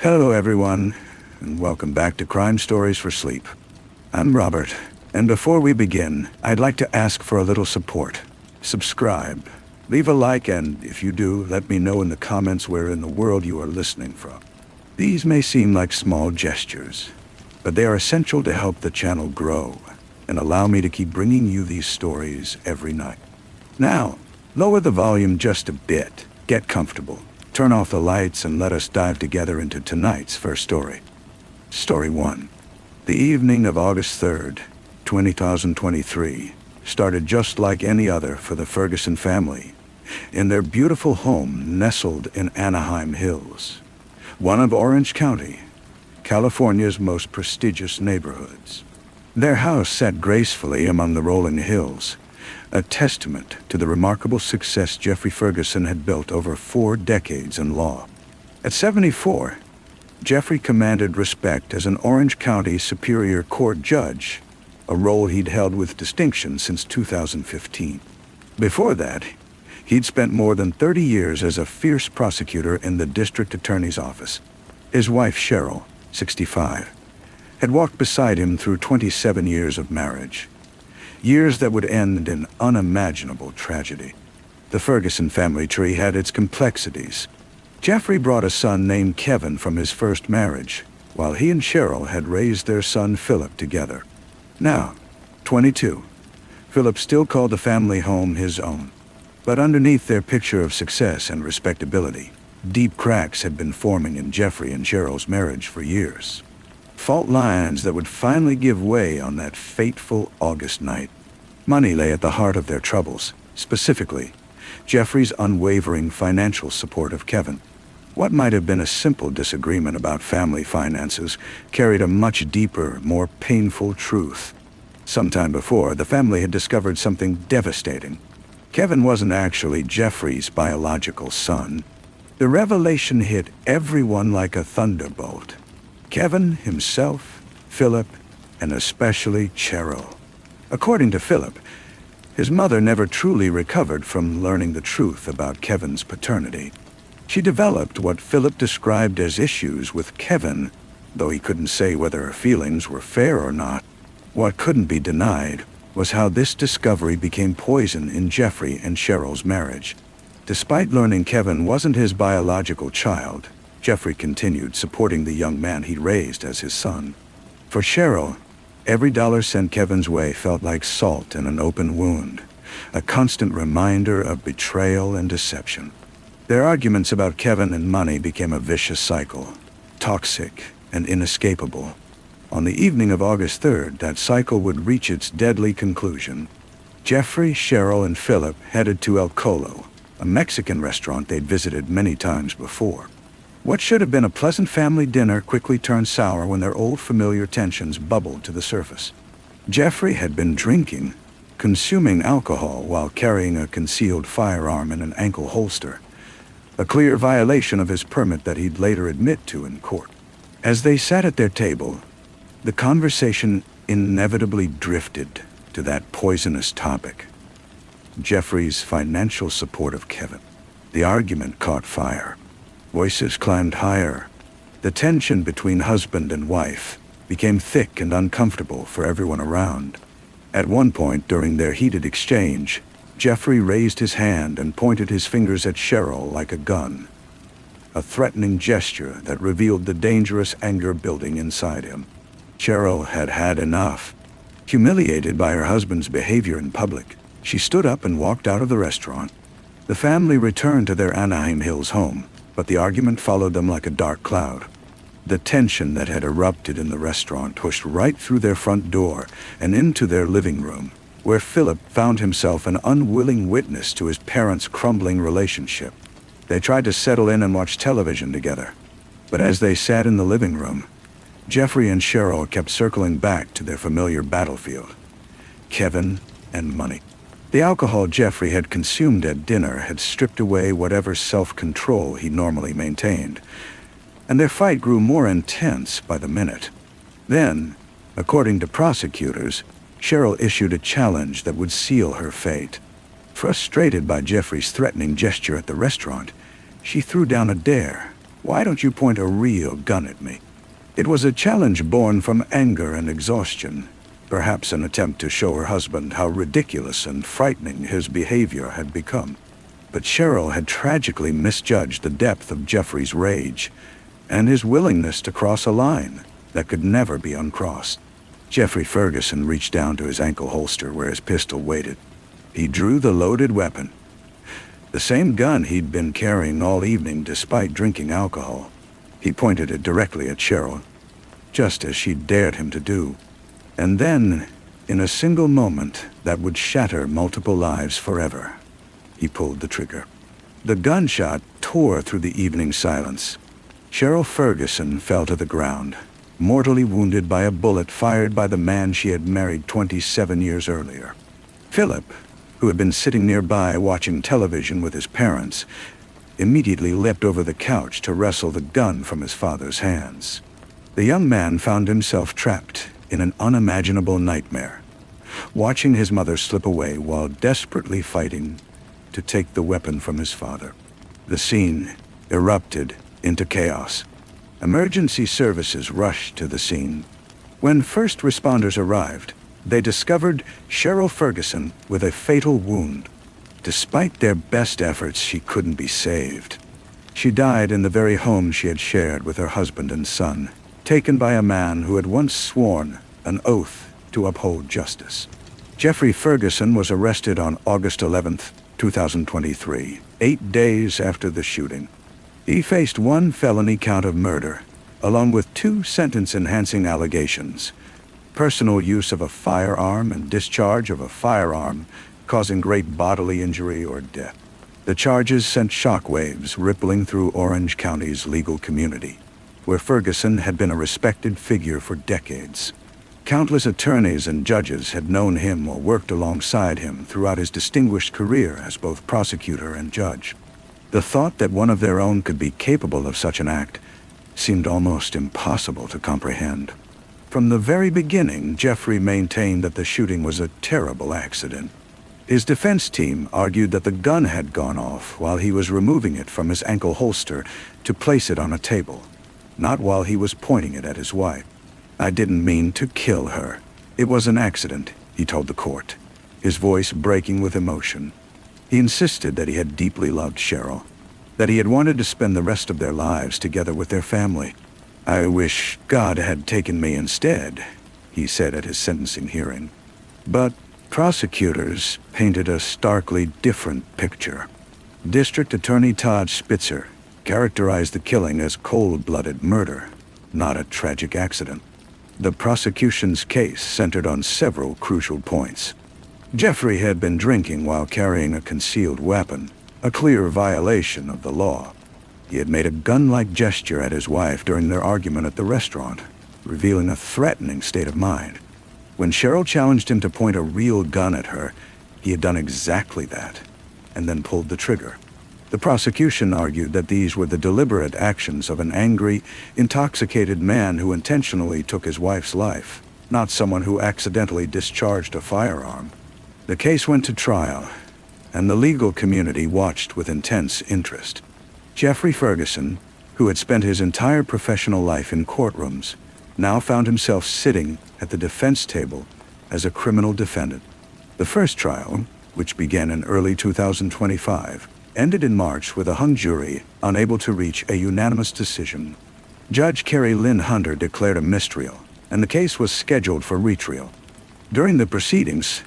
Hello everyone, and welcome back to Crime Stories for Sleep. I'm Robert, and before we begin, I'd like to ask for a little support. Subscribe, leave a like, and if you do, let me know in the comments where in the world you are listening from. These may seem like small gestures, but they are essential to help the channel grow and allow me to keep bringing you these stories every night. Now, lower the volume just a bit, get comfortable, turn off the lights, and let us dive together into tonight's first story. Story 1. The evening of August 3rd, 2023, started just like any other for the Ferguson family, in their beautiful home nestled in Anaheim Hills, one of Orange County, California's most prestigious neighborhoods. Their house sat gracefully among the rolling hills, a testament to the remarkable success Jeffrey Ferguson had built over 4 decades in law. At 74, Jeffrey commanded respect as an Orange County Superior Court judge, a role he'd held with distinction since 2015. Before that, he'd spent more than 30 years as a fierce prosecutor in the district attorney's office. His wife, Cheryl, 65, had walked beside him through 27 years of marriage. Years that would end in unimaginable tragedy. The Ferguson family tree had its complexities. Jeffrey brought a son named Kevin from his first marriage, while he and Cheryl had raised their son Philip together. Now, 22, Philip still called the family home his own. But underneath their picture of success and respectability, deep cracks had been forming in Jeffrey and Cheryl's marriage for years. Fault lines that would finally give way on that fateful August night. Money lay at the heart of their troubles, specifically, Jeffrey's unwavering financial support of Kevin. What might have been a simple disagreement about family finances carried a much deeper, more painful truth. Sometime before, the family had discovered something devastating. Kevin wasn't actually Jeffrey's biological son. The revelation hit everyone like a thunderbolt. Kevin himself, Philip, and especially Cheryl. According to Philip, his mother never truly recovered from learning the truth about Kevin's paternity. She developed what Philip described as issues with Kevin, though he couldn't say whether her feelings were fair or not. What couldn't be denied was how this discovery became poison in Jeffrey and Cheryl's marriage. Despite learning Kevin wasn't his biological child, Jeffrey continued supporting the young man he'd raised as his son. For Cheryl, every dollar sent Kevin's way felt like salt in an open wound, a constant reminder of betrayal and deception. Their arguments about Kevin and money became a vicious cycle, toxic and inescapable. On the evening of August 3rd, that cycle would reach its deadly conclusion. Jeffrey, Cheryl, and Philip headed to El Colo, a Mexican restaurant they'd visited many times before. What should have been a pleasant family dinner quickly turned sour when their old familiar tensions bubbled to the surface. Jeffrey had been drinking, consuming alcohol while carrying a concealed firearm in an ankle holster, a clear violation of his permit that he'd later admit to in court. As they sat at their table, the conversation inevitably drifted to that poisonous topic: Jeffrey's financial support of Kevin. The argument caught fire. Voices climbed higher. The tension between husband and wife became thick and uncomfortable for everyone around. At one point during their heated exchange, Jeffrey raised his hand and pointed his fingers at Cheryl like a gun, a threatening gesture that revealed the dangerous anger building inside him. Cheryl had had enough. Humiliated by her husband's behavior in public, she stood up and walked out of the restaurant. The family returned to their Anaheim Hills home, but the argument followed them like a dark cloud. The tension that had erupted in the restaurant pushed right through their front door and into their living room, where Philip found himself an unwilling witness to his parents' crumbling relationship. They tried to settle in and watch television together, but as they sat in the living room, Jeffrey and Cheryl kept circling back to their familiar battlefield: Kevin and money. The alcohol Jeffrey had consumed at dinner had stripped away whatever self-control he normally maintained, and their fight grew more intense by the minute. Then, according to prosecutors, Cheryl issued a challenge that would seal her fate. Frustrated by Jeffrey's threatening gesture at the restaurant, she threw down a dare: Why don't you point a real gun at me? It was a challenge born from anger and exhaustion, perhaps an attempt to show her husband how ridiculous and frightening his behavior had become. But Cheryl had tragically misjudged the depth of Jeffrey's rage and his willingness to cross a line that could never be uncrossed. Jeffrey Ferguson reached down to his ankle holster where his pistol waited. He drew the loaded weapon, the same gun he'd been carrying all evening despite drinking alcohol. He pointed it directly at Cheryl, just as she dared him to do. And then, in a single moment that would shatter multiple lives forever, he pulled the trigger. The gunshot tore through the evening silence. Cheryl Ferguson fell to the ground, mortally wounded by a bullet fired by the man she had married 27 years earlier. Philip, who had been sitting nearby watching television with his parents, immediately leapt over the couch to wrestle the gun from his father's hands. The young man found himself trapped in an unimaginable nightmare, watching his mother slip away while desperately fighting to take the weapon from his father. The scene erupted into chaos. Emergency services rushed to the scene. When first responders arrived, they discovered Cheryl Ferguson with a fatal wound. Despite their best efforts, she couldn't be saved. She died in the very home she had shared with her husband and son, taken by a man who had once sworn an oath to uphold justice. Jeffrey Ferguson was arrested on August 11th, 2023, 8 days after the shooting. He faced one felony count of murder, along with 2 sentence-enhancing allegations: personal use of a firearm and discharge of a firearm causing great bodily injury or death. The charges sent shockwaves rippling through Orange County's legal community, where Ferguson had been a respected figure for decades. Countless attorneys and judges had known him or worked alongside him throughout his distinguished career as both prosecutor and judge. The thought that one of their own could be capable of such an act seemed almost impossible to comprehend. From the very beginning, Jeffrey maintained that the shooting was a terrible accident. His defense team argued that the gun had gone off while he was removing it from his ankle holster to place it on a table, not while he was pointing it at his wife. "I didn't mean to kill her. It was an accident," he told the court, his voice breaking with emotion. He insisted that he had deeply loved Cheryl, that he had wanted to spend the rest of their lives together with their family. "I wish God had taken me instead," he said at his sentencing hearing. But prosecutors painted a starkly different picture. District Attorney Todd Spitzer characterized the killing as cold-blooded murder, not a tragic accident. The prosecution's case centered on several crucial points. Jeffrey had been drinking while carrying a concealed weapon, a clear violation of the law. He had made a gun-like gesture at his wife during their argument at the restaurant, revealing a threatening state of mind. When Cheryl challenged him to point a real gun at her, he had done exactly that, and then pulled the trigger. The prosecution argued that these were the deliberate actions of an angry, intoxicated man who intentionally took his wife's life, not someone who accidentally discharged a firearm. The case went to trial, and the legal community watched with intense interest. Jeffrey Ferguson, who had spent his entire professional life in courtrooms, now found himself sitting at the defense table as a criminal defendant. The first trial, which began in early 2025, ended in March with a hung jury unable to reach a unanimous decision. Judge Carrie Lynn Hunter declared a mistrial, and the case was scheduled for retrial. During the proceedings,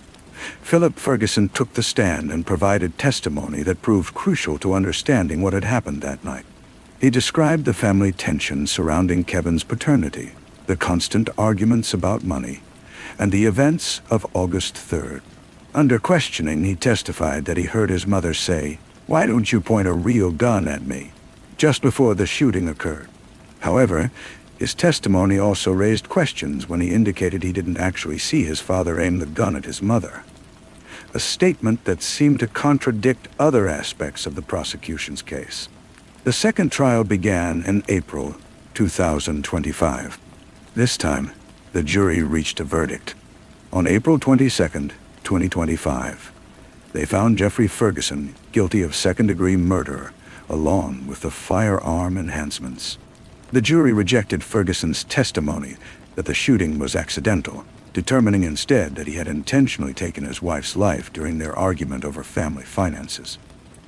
Philip Ferguson took the stand and provided testimony that proved crucial to understanding what had happened that night. He described the family tension surrounding Kevin's paternity, the constant arguments about money, and the events of August 3rd. Under questioning, he testified that he heard his mother say, "Why don't you point a real gun at me?" just before the shooting occurred. However, his testimony also raised questions when he indicated he didn't actually see his father aim the gun at his mother, a statement that seemed to contradict other aspects of the prosecution's case. The second trial began in April 2025. This time, the jury reached a verdict. On April 22nd, 2025, they found Jeffrey Ferguson guilty of second-degree murder along with the firearm enhancements. The jury rejected Ferguson's testimony that the shooting was accidental, determining instead that he had intentionally taken his wife's life during their argument over family finances.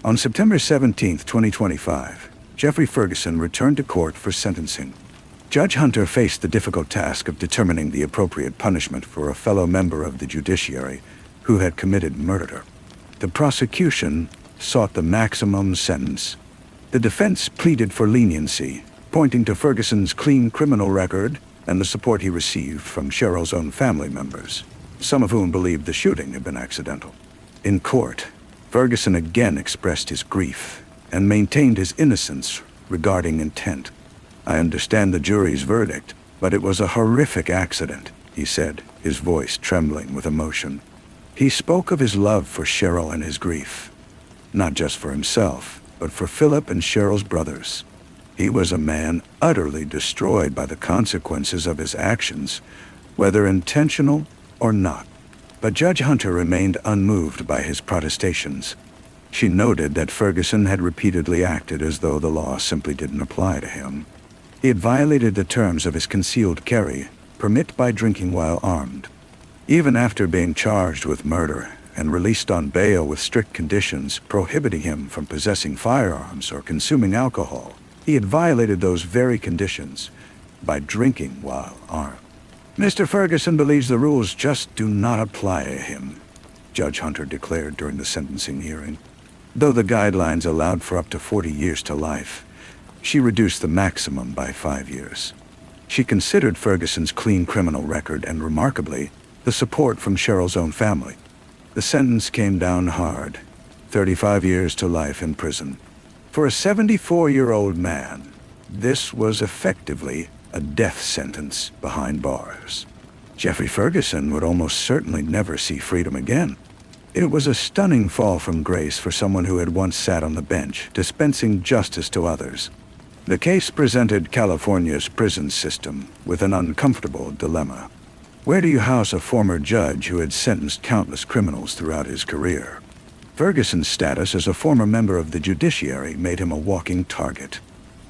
On September 17, 2025, Jeffrey Ferguson returned to court for sentencing. Judge Hunter faced the difficult task of determining the appropriate punishment for a fellow member of the judiciary who had committed murder. The prosecution sought the maximum sentence. The defense pleaded for leniency, pointing to Ferguson's clean criminal record and the support he received from Cheryl's own family members, some of whom believed the shooting had been accidental. In court, Ferguson again expressed his grief and maintained his innocence regarding intent. "I understand the jury's verdict, but it was a horrific accident," he said, his voice trembling with emotion. He spoke of his love for Cheryl and his grief, not just for himself, but for Philip and Cheryl's brothers. He was a man utterly destroyed by the consequences of his actions, whether intentional or not. But Judge Hunter remained unmoved by his protestations. She noted that Ferguson had repeatedly acted as though the law simply didn't apply to him. He had violated the terms of his concealed carry permit by drinking while armed. Even after being charged with murder and released on bail with strict conditions prohibiting him from possessing firearms or consuming alcohol, he had violated those very conditions by drinking while armed. "Mr. Ferguson believes the rules just do not apply to him," Judge Hunter declared during the sentencing hearing. Though the guidelines allowed for up to 40 years to life, she reduced the maximum by 5 years. She considered Ferguson's clean criminal record and, remarkably, the support from Cheryl's own family. The sentence came down hard, 35 years to life in prison. For a 74-year-old man, this was effectively a death sentence behind bars. Jeffrey Ferguson would almost certainly never see freedom again. It was a stunning fall from grace for someone who had once sat on the bench, dispensing justice to others. The case presented California's prison system with an uncomfortable dilemma. Where do you house a former judge who had sentenced countless criminals throughout his career? Ferguson's status as a former member of the judiciary made him a walking target.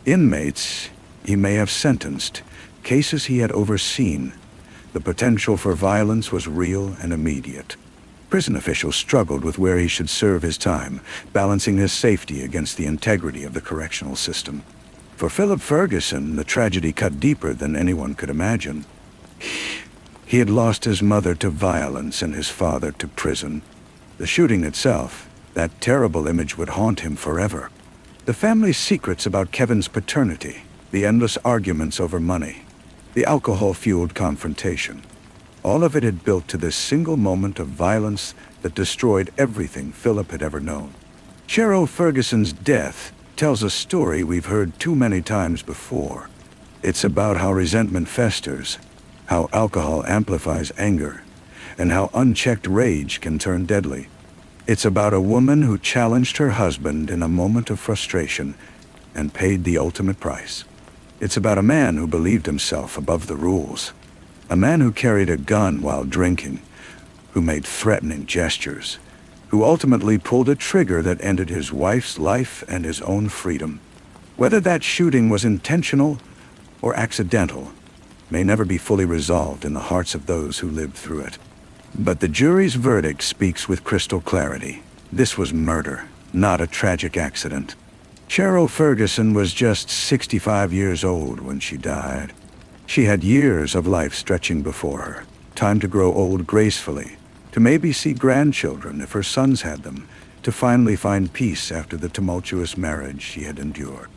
Inmates he may have sentenced, cases he had overseen. The potential for violence was real and immediate. Prison officials struggled with where he should serve his time, balancing his safety against the integrity of the correctional system. For Philip Ferguson, the tragedy cut deeper than anyone could imagine. He had lost his mother to violence and his father to prison. The shooting itself, that terrible image, would haunt him forever. The family's secrets about Kevin's paternity, the endless arguments over money, the alcohol-fueled confrontation, all of it had built to this single moment of violence that destroyed everything Philip had ever known. Cheryl Ferguson's death tells a story we've heard too many times before. It's about how resentment festers, how alcohol amplifies anger, and how unchecked rage can turn deadly. It's about a woman who challenged her husband in a moment of frustration and paid the ultimate price. It's about a man who believed himself above the rules, a man who carried a gun while drinking, who made threatening gestures, who ultimately pulled a trigger that ended his wife's life and his own freedom. Whether that shooting was intentional or accidental may never be fully resolved in the hearts of those who lived through it. But the jury's verdict speaks with crystal clarity. This was murder, not a tragic accident. Cheryl Ferguson was just 65 years old when she died. She had years of life stretching before her, time to grow old gracefully, to maybe see grandchildren if her sons had them, to finally find peace after the tumultuous marriage she had endured.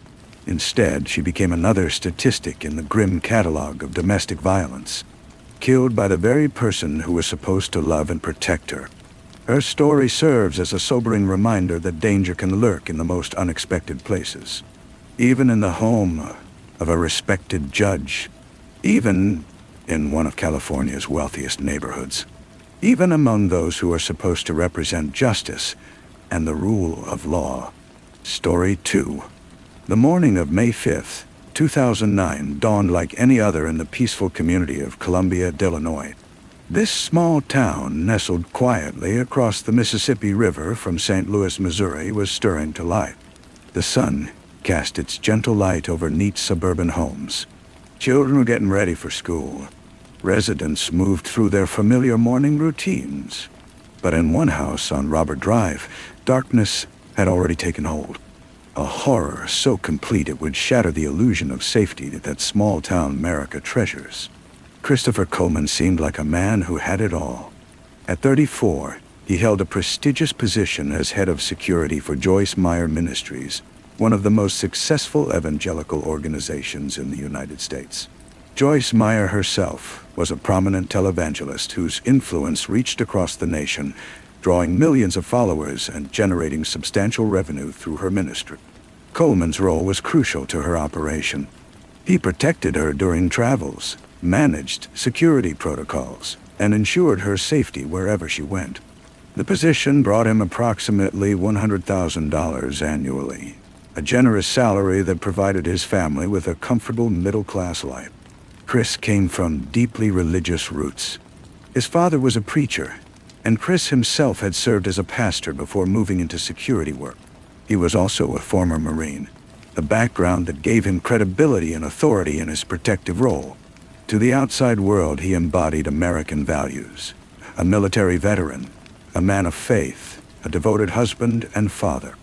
Instead, she became another statistic in the grim catalog of domestic violence, killed by the very person who was supposed to love and protect her. Her story serves as a sobering reminder that danger can lurk in the most unexpected places, even in the home of a respected judge, even in one of California's wealthiest neighborhoods, even among those who are supposed to represent justice and the rule of law. Story 2. The morning of May 5th, 2009 dawned like any other in the peaceful community of Columbia, Illinois. This small town, nestled quietly across the Mississippi River from St. Louis, Missouri, was stirring to life. The sun cast its gentle light over neat suburban homes. Children were getting ready for school. Residents moved through their familiar morning routines. But in one house on Robert Drive, darkness had already taken hold. A horror so complete it would shatter the illusion of safety that small-town America treasures. Christopher Coleman seemed like a man who had it all. At 34, he held a prestigious position as head of security for Joyce Meyer Ministries, one of the most successful evangelical organizations in the United States. Joyce Meyer herself was a prominent televangelist whose influence reached across the nation, drawing millions of followers and generating substantial revenue through her ministry. Coleman's role was crucial to her operation. He protected her during travels, managed security protocols, and ensured her safety wherever she went. The position brought him approximately $100,000 annually, a generous salary that provided his family with a comfortable middle-class life. Chris came from deeply religious roots. His father was a preacher, and Chris himself had served as a pastor before moving into security work. He was also a former Marine, a background that gave him credibility and authority in his protective role. To the outside world, he embodied American values. A military veteran, a man of faith, a devoted husband and father.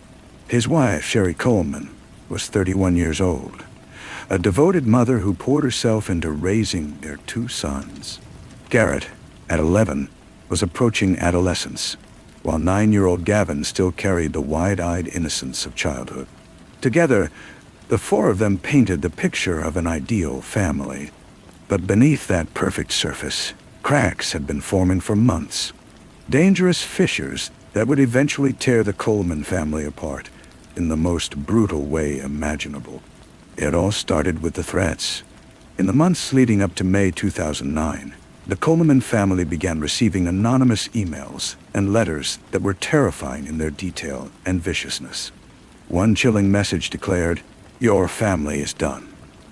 His wife, Sherry Coleman, was 31 years old, a devoted mother who poured herself into raising their 2 sons. Garrett, at 11, was approaching adolescence, while 9-year-old Gavin still carried the wide-eyed innocence of childhood. Together, the 4 of them painted the picture of an ideal family. But beneath that perfect surface, cracks had been forming for months. Dangerous fissures that would eventually tear the Coleman family apart in the most brutal way imaginable. It all started with the threats. In the months leading up to May 2009, the Coleman family began receiving anonymous emails and letters that were terrifying in their detail and viciousness. One chilling message declared, "Your family is done.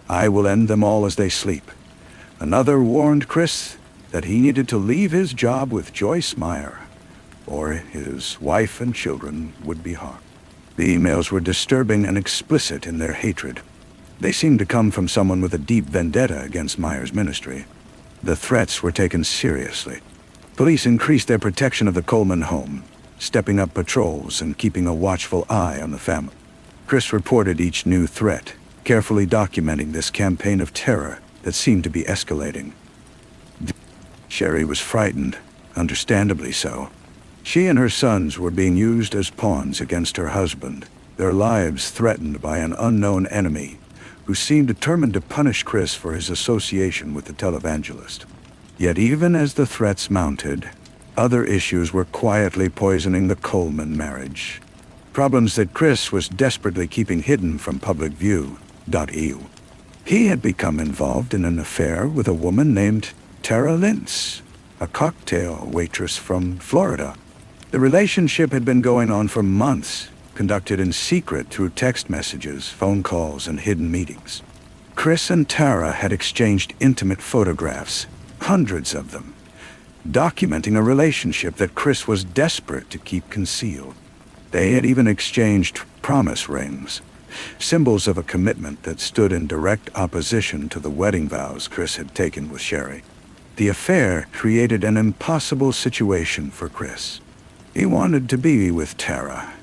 I will end them all as they sleep." Another warned Chris that he needed to leave his job with Joyce Meyer, or his wife and children would be harmed. The emails were disturbing and explicit in their hatred. They seemed to come from someone with a deep vendetta against Meyer's ministry. The threats were taken seriously. Police increased their protection of the Coleman home, stepping up patrols and keeping a watchful eye on the family. Chris reported each new threat, carefully documenting this campaign of terror that seemed to be escalating. Sherry was frightened, understandably so. She and her sons were being used as pawns against her husband, their lives threatened by an unknown enemy who seemed determined to punish Chris for his association with the televangelist. Yet even as the threats mounted, other issues were quietly poisoning the Coleman marriage. Problems that Chris was desperately keeping hidden from public view. He had become involved in an affair with a woman named Tara Lintz, a cocktail waitress from Florida. The relationship had been going on for months, conducted in secret through text messages, phone calls, and hidden meetings. Chris and Tara had exchanged intimate photographs, hundreds of them, documenting a relationship that Chris was desperate to keep concealed. They had even exchanged promise rings, symbols of a commitment that stood in direct opposition to the wedding vows Chris had taken with Sherry. The affair created an impossible situation for Chris. He wanted to be with Tara,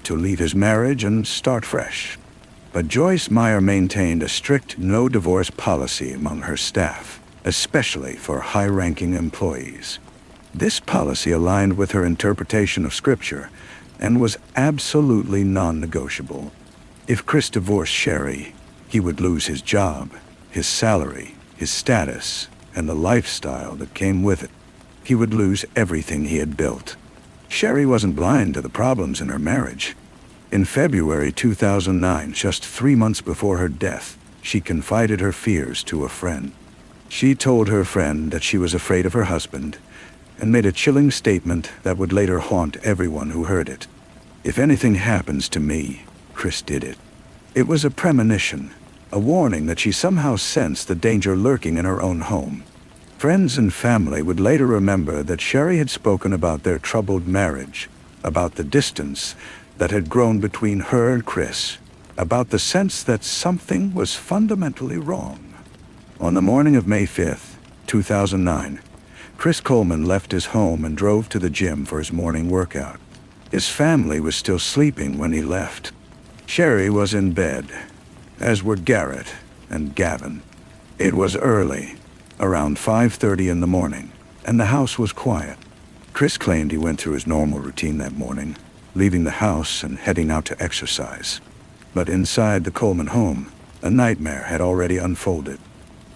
to leave his marriage and start fresh. But Joyce Meyer maintained a strict no-divorce policy among her staff, especially for high-ranking employees. This policy aligned with her interpretation of Scripture and was absolutely non-negotiable. If Chris divorced Sherry, he would lose his job, his salary, his status, and the lifestyle that came with it. He would lose everything he had built. Sherry wasn't blind to the problems in her marriage. In February 2009, just 3 months before her death, she confided her fears to a friend. She told her friend that she was afraid of her husband and made a chilling statement that would later haunt everyone who heard it. "If anything happens to me, Chris did it." It was a premonition, a warning that she somehow sensed the danger lurking in her own home. Friends and family would later remember that Sherry had spoken about their troubled marriage, about the distance that had grown between her and Chris, about the sense that something was fundamentally wrong. On the morning of May 5th, 2009, Chris Coleman left his home and drove to the gym for his morning workout. His family was still sleeping when he left. Sherry was in bed, as were Garrett and Gavin. It was early, around 5:30 in the morning, and the house was quiet. Chris claimed he went through his normal routine that morning, leaving the house and heading out to exercise. But inside the Coleman home, a nightmare had already unfolded.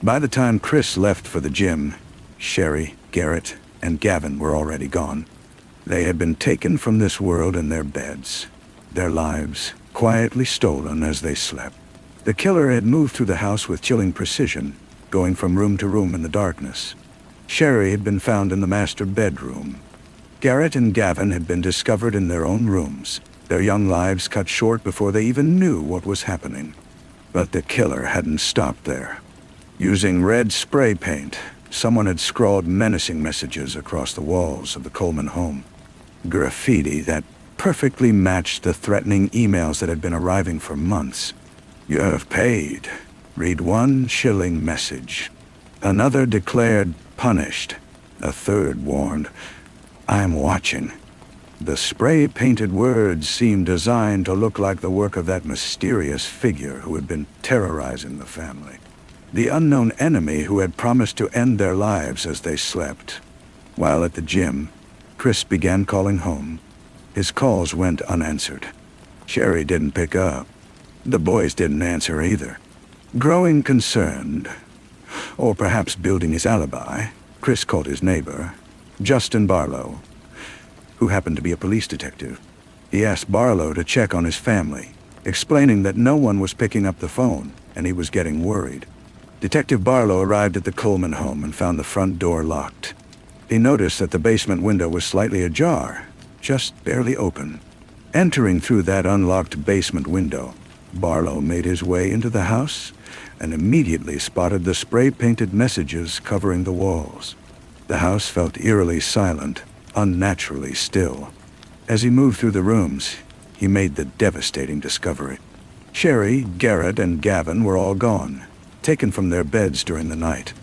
By the time Chris left for the gym, Sherry, Garrett, and Gavin were already gone. They had been taken from this world in their beds, their lives quietly stolen as they slept. The killer had moved through the house with chilling precision, going from room to room in the darkness. Sherry had been found in the master bedroom. Garrett and Gavin had been discovered in their own rooms, their young lives cut short before they even knew what was happening. But the killer hadn't stopped there. Using red spray paint, someone had scrawled menacing messages across the walls of the Coleman home. Graffiti that perfectly matched the threatening emails that had been arriving for months. "You have paid. Read one chilling message." Another declared punished. A third warned, "I am watching." The spray-painted words seemed designed to look like the work of that mysterious figure who had been terrorizing the family. The unknown enemy who had promised to end their lives as they slept. While at the gym, Chris began calling home. His calls went unanswered. Sherry didn't pick up. The boys didn't answer either. Growing concerned, or perhaps building his alibi, Chris called his neighbor, Justin Barlow, who happened to be a police detective. He asked Barlow to check on his family, explaining that no one was picking up the phone and he was getting worried. Detective Barlow arrived at the Coleman home and found the front door locked. He noticed that the basement window was slightly ajar, just barely open. Entering through that unlocked basement window, Barlow made his way into the house and immediately spotted the spray-painted messages covering the walls. The house felt eerily silent, unnaturally still. As he moved through the rooms, he made the devastating discovery. Sherry, Garrett, and Gavin were all gone, taken from their beds during the night.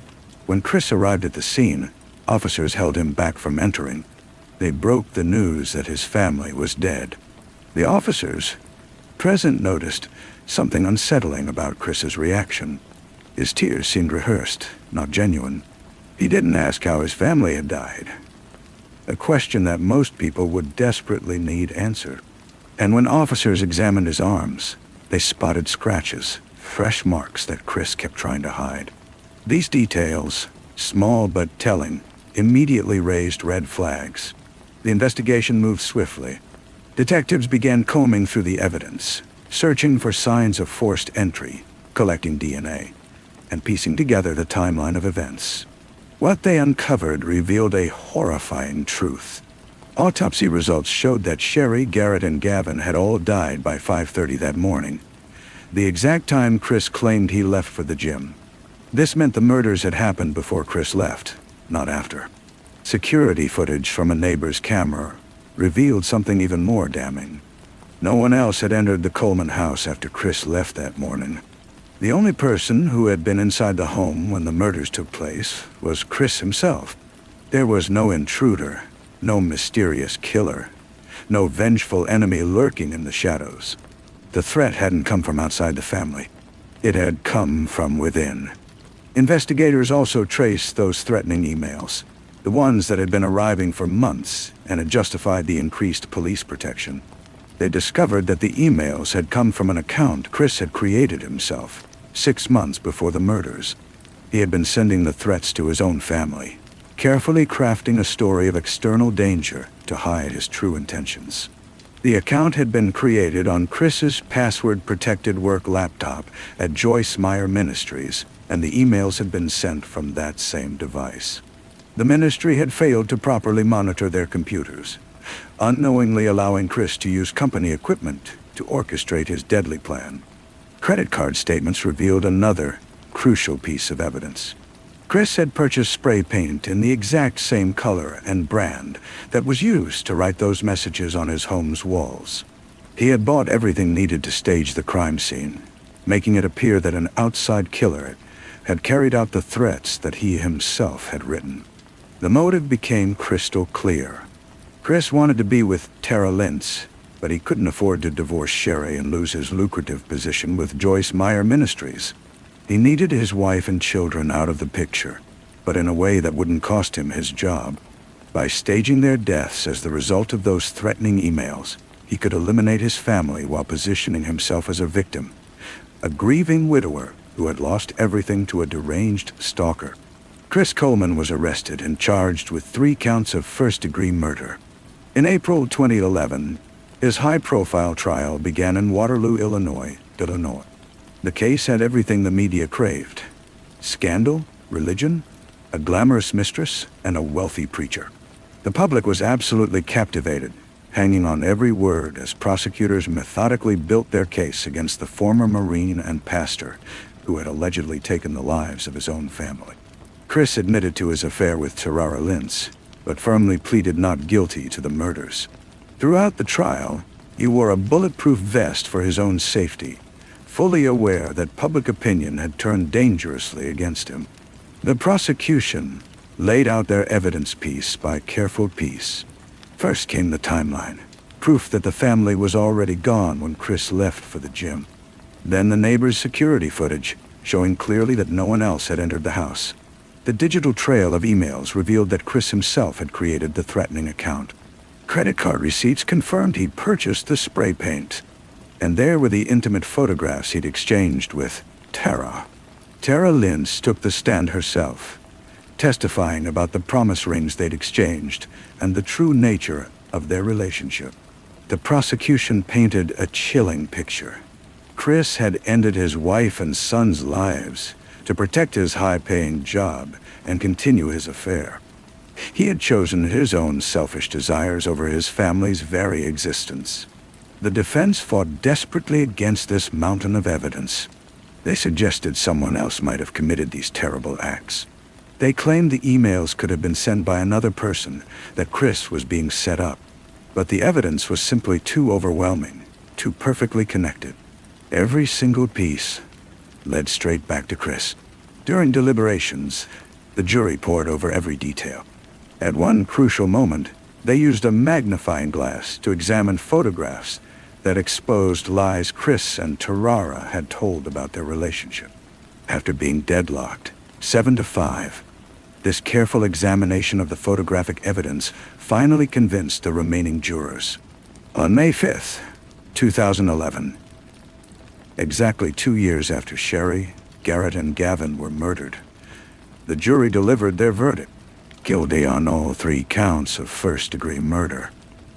When Chris arrived at the scene, officers held him back from entering. They broke the news that his family was dead. The officers present noticed something unsettling about Chris's reaction. His tears seemed rehearsed, not genuine. He didn't ask how his family had died, a question that most people would desperately need answered. And when officers examined his arms, they spotted scratches, fresh marks that Chris kept trying to hide. These details, small but telling, immediately raised red flags. The investigation moved swiftly. Detectives began combing through the evidence, searching for signs of forced entry, collecting DNA, and piecing together the timeline of events. What they uncovered revealed a horrifying truth. Autopsy results showed that Sherry, Garrett, and Gavin had all died by 5:30 that morning, the exact time Chris claimed he left for the gym. This meant the murders had happened before Chris left, not after. Security footage from a neighbor's camera revealed something even more damning. No one else had entered the Coleman house after Chris left that morning. The only person who had been inside the home when the murders took place was Chris himself. There was no intruder, no mysterious killer, no vengeful enemy lurking in the shadows. The threat hadn't come from outside the family. It had come from within. Investigators also traced those threatening emails, the ones that had been arriving for months and had justified the increased police protection. They discovered that the emails had come from an account Chris had created himself 6 months before the murders. He had been sending the threats to his own family, carefully crafting a story of external danger to hide his true intentions. The account had been created on Chris's password-protected work laptop at Joyce Meyer Ministries, and the emails had been sent from that same device. The ministry had failed to properly monitor their computers, unknowingly allowing Chris to use company equipment to orchestrate his deadly plan. Credit card statements revealed another crucial piece of evidence. Chris had purchased spray paint in the exact same color and brand that was used to write those messages on his home's walls. He had bought everything needed to stage the crime scene, making it appear that an outside killer had carried out the threats that he himself had written. The motive became crystal clear. Chris wanted to be with Tara Lintz, but he couldn't afford to divorce Sherry and lose his lucrative position with Joyce Meyer Ministries. He needed his wife and children out of the picture, but in a way that wouldn't cost him his job. By staging their deaths as the result of those threatening emails, he could eliminate his family while positioning himself as a victim, a grieving widower who had lost everything to a deranged stalker. Chris Coleman was arrested and charged with 3 counts of first-degree murder. In April 2011, his high-profile trial began in Waterloo, Illinois. The case had everything the media craved: scandal, religion, a glamorous mistress, and a wealthy preacher. The public was absolutely captivated, hanging on every word as prosecutors methodically built their case against the former Marine and pastor who had allegedly taken the lives of his own family. Chris admitted to his affair with Tara Lintz, but firmly pleaded not guilty to the murders. Throughout the trial, he wore a bulletproof vest for his own safety, fully aware that public opinion had turned dangerously against him. The prosecution laid out their evidence piece by careful piece. First came the timeline, proof that the family was already gone when Chris left for the gym. Then the neighbor's security footage, showing clearly that no one else had entered the house. The digital trail of emails revealed that Chris himself had created the threatening account. Credit card receipts confirmed he'd purchased the spray paint. And there were the intimate photographs he'd exchanged with Tara. Tara Lintz took the stand herself, testifying about the promise rings they'd exchanged and the true nature of their relationship. The prosecution painted a chilling picture. Chris had ended his wife and son's lives to protect his high-paying job and continue his affair. He had chosen his own selfish desires over his family's very existence. The defense fought desperately against this mountain of evidence. They suggested someone else might have committed these terrible acts. They claimed the emails could have been sent by another person, that Chris was being set up. But the evidence was simply too overwhelming, too perfectly connected. Every single piece led straight back to Chris. During deliberations, the jury pored over every detail. At one crucial moment, they used a magnifying glass to examine photographs that exposed lies Chris and Tara had told about their relationship. After being deadlocked, 7-5, this careful examination of the photographic evidence finally convinced the remaining jurors. On May 5th, 2011, exactly 2 years after Sherry, Garrett, and Gavin were murdered, the jury delivered their verdict: guilty on all 3 counts of first-degree murder.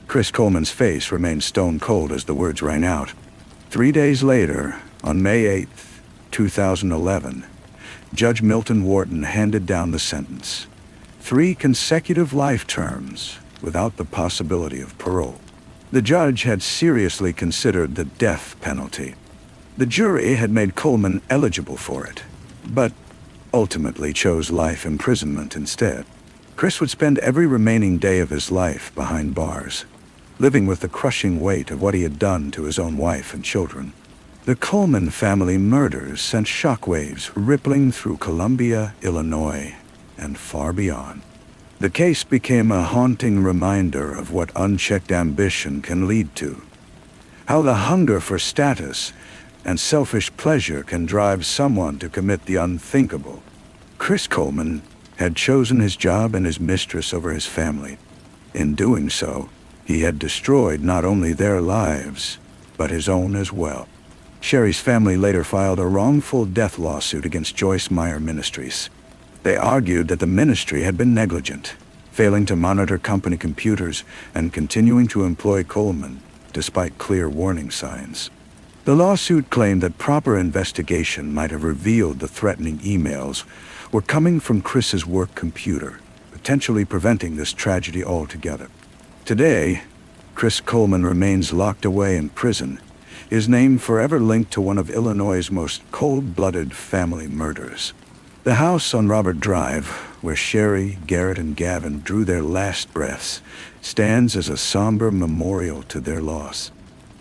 Chris Coleman's face remained stone cold as the words rang out. 3 days later, on May 8th, 2011, Judge Milton Wharton handed down the sentence: 3 consecutive life terms without the possibility of parole. The judge had seriously considered the death penalty. The jury had made Coleman eligible for it, but ultimately chose life imprisonment instead. Chris would spend every remaining day of his life behind bars, living with the crushing weight of what he had done to his own wife and children. The Coleman family murders sent shockwaves rippling through Columbia, Illinois, and far beyond. The case became a haunting reminder of what unchecked ambition can lead to, how the hunger for status and selfish pleasure can drive someone to commit the unthinkable. Chris Coleman had chosen his job and his mistress over his family. In doing so, he had destroyed not only their lives, but his own as well. Sherry's family later filed a wrongful death lawsuit against Joyce Meyer Ministries. They argued that the ministry had been negligent, failing to monitor company computers and continuing to employ Coleman despite clear warning signs. The lawsuit claimed that proper investigation might have revealed the threatening emails were coming from Chris's work computer, potentially preventing this tragedy altogether. Today, Chris Coleman remains locked away in prison, his name forever linked to one of Illinois' most cold-blooded family murders. The house on Robert Drive, where Sherry, Garrett, and Gavin drew their last breaths, stands as a somber memorial to their loss.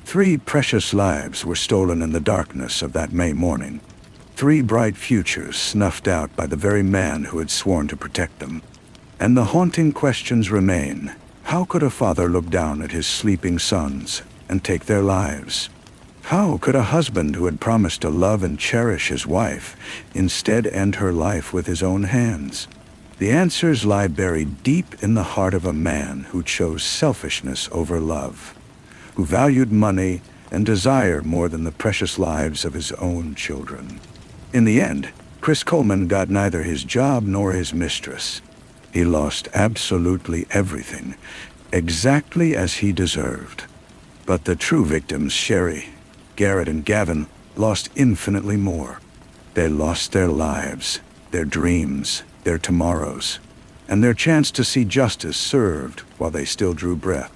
3 precious lives were stolen in the darkness of that May morning. 3 bright futures snuffed out by the very man who had sworn to protect them. And the haunting questions remain. How could a father look down at his sleeping sons and take their lives? How could a husband who had promised to love and cherish his wife instead end her life with his own hands? The answers lie buried deep in the heart of a man who chose selfishness over love, who valued money and desire more than the precious lives of his own children. In the end, Chris Coleman got neither his job nor his mistress. He lost absolutely everything, exactly as he deserved. But the true victims, Sherry, Garrett, and Gavin, lost infinitely more. They lost their lives, their dreams, their tomorrows, and their chance to see justice served while they still drew breath.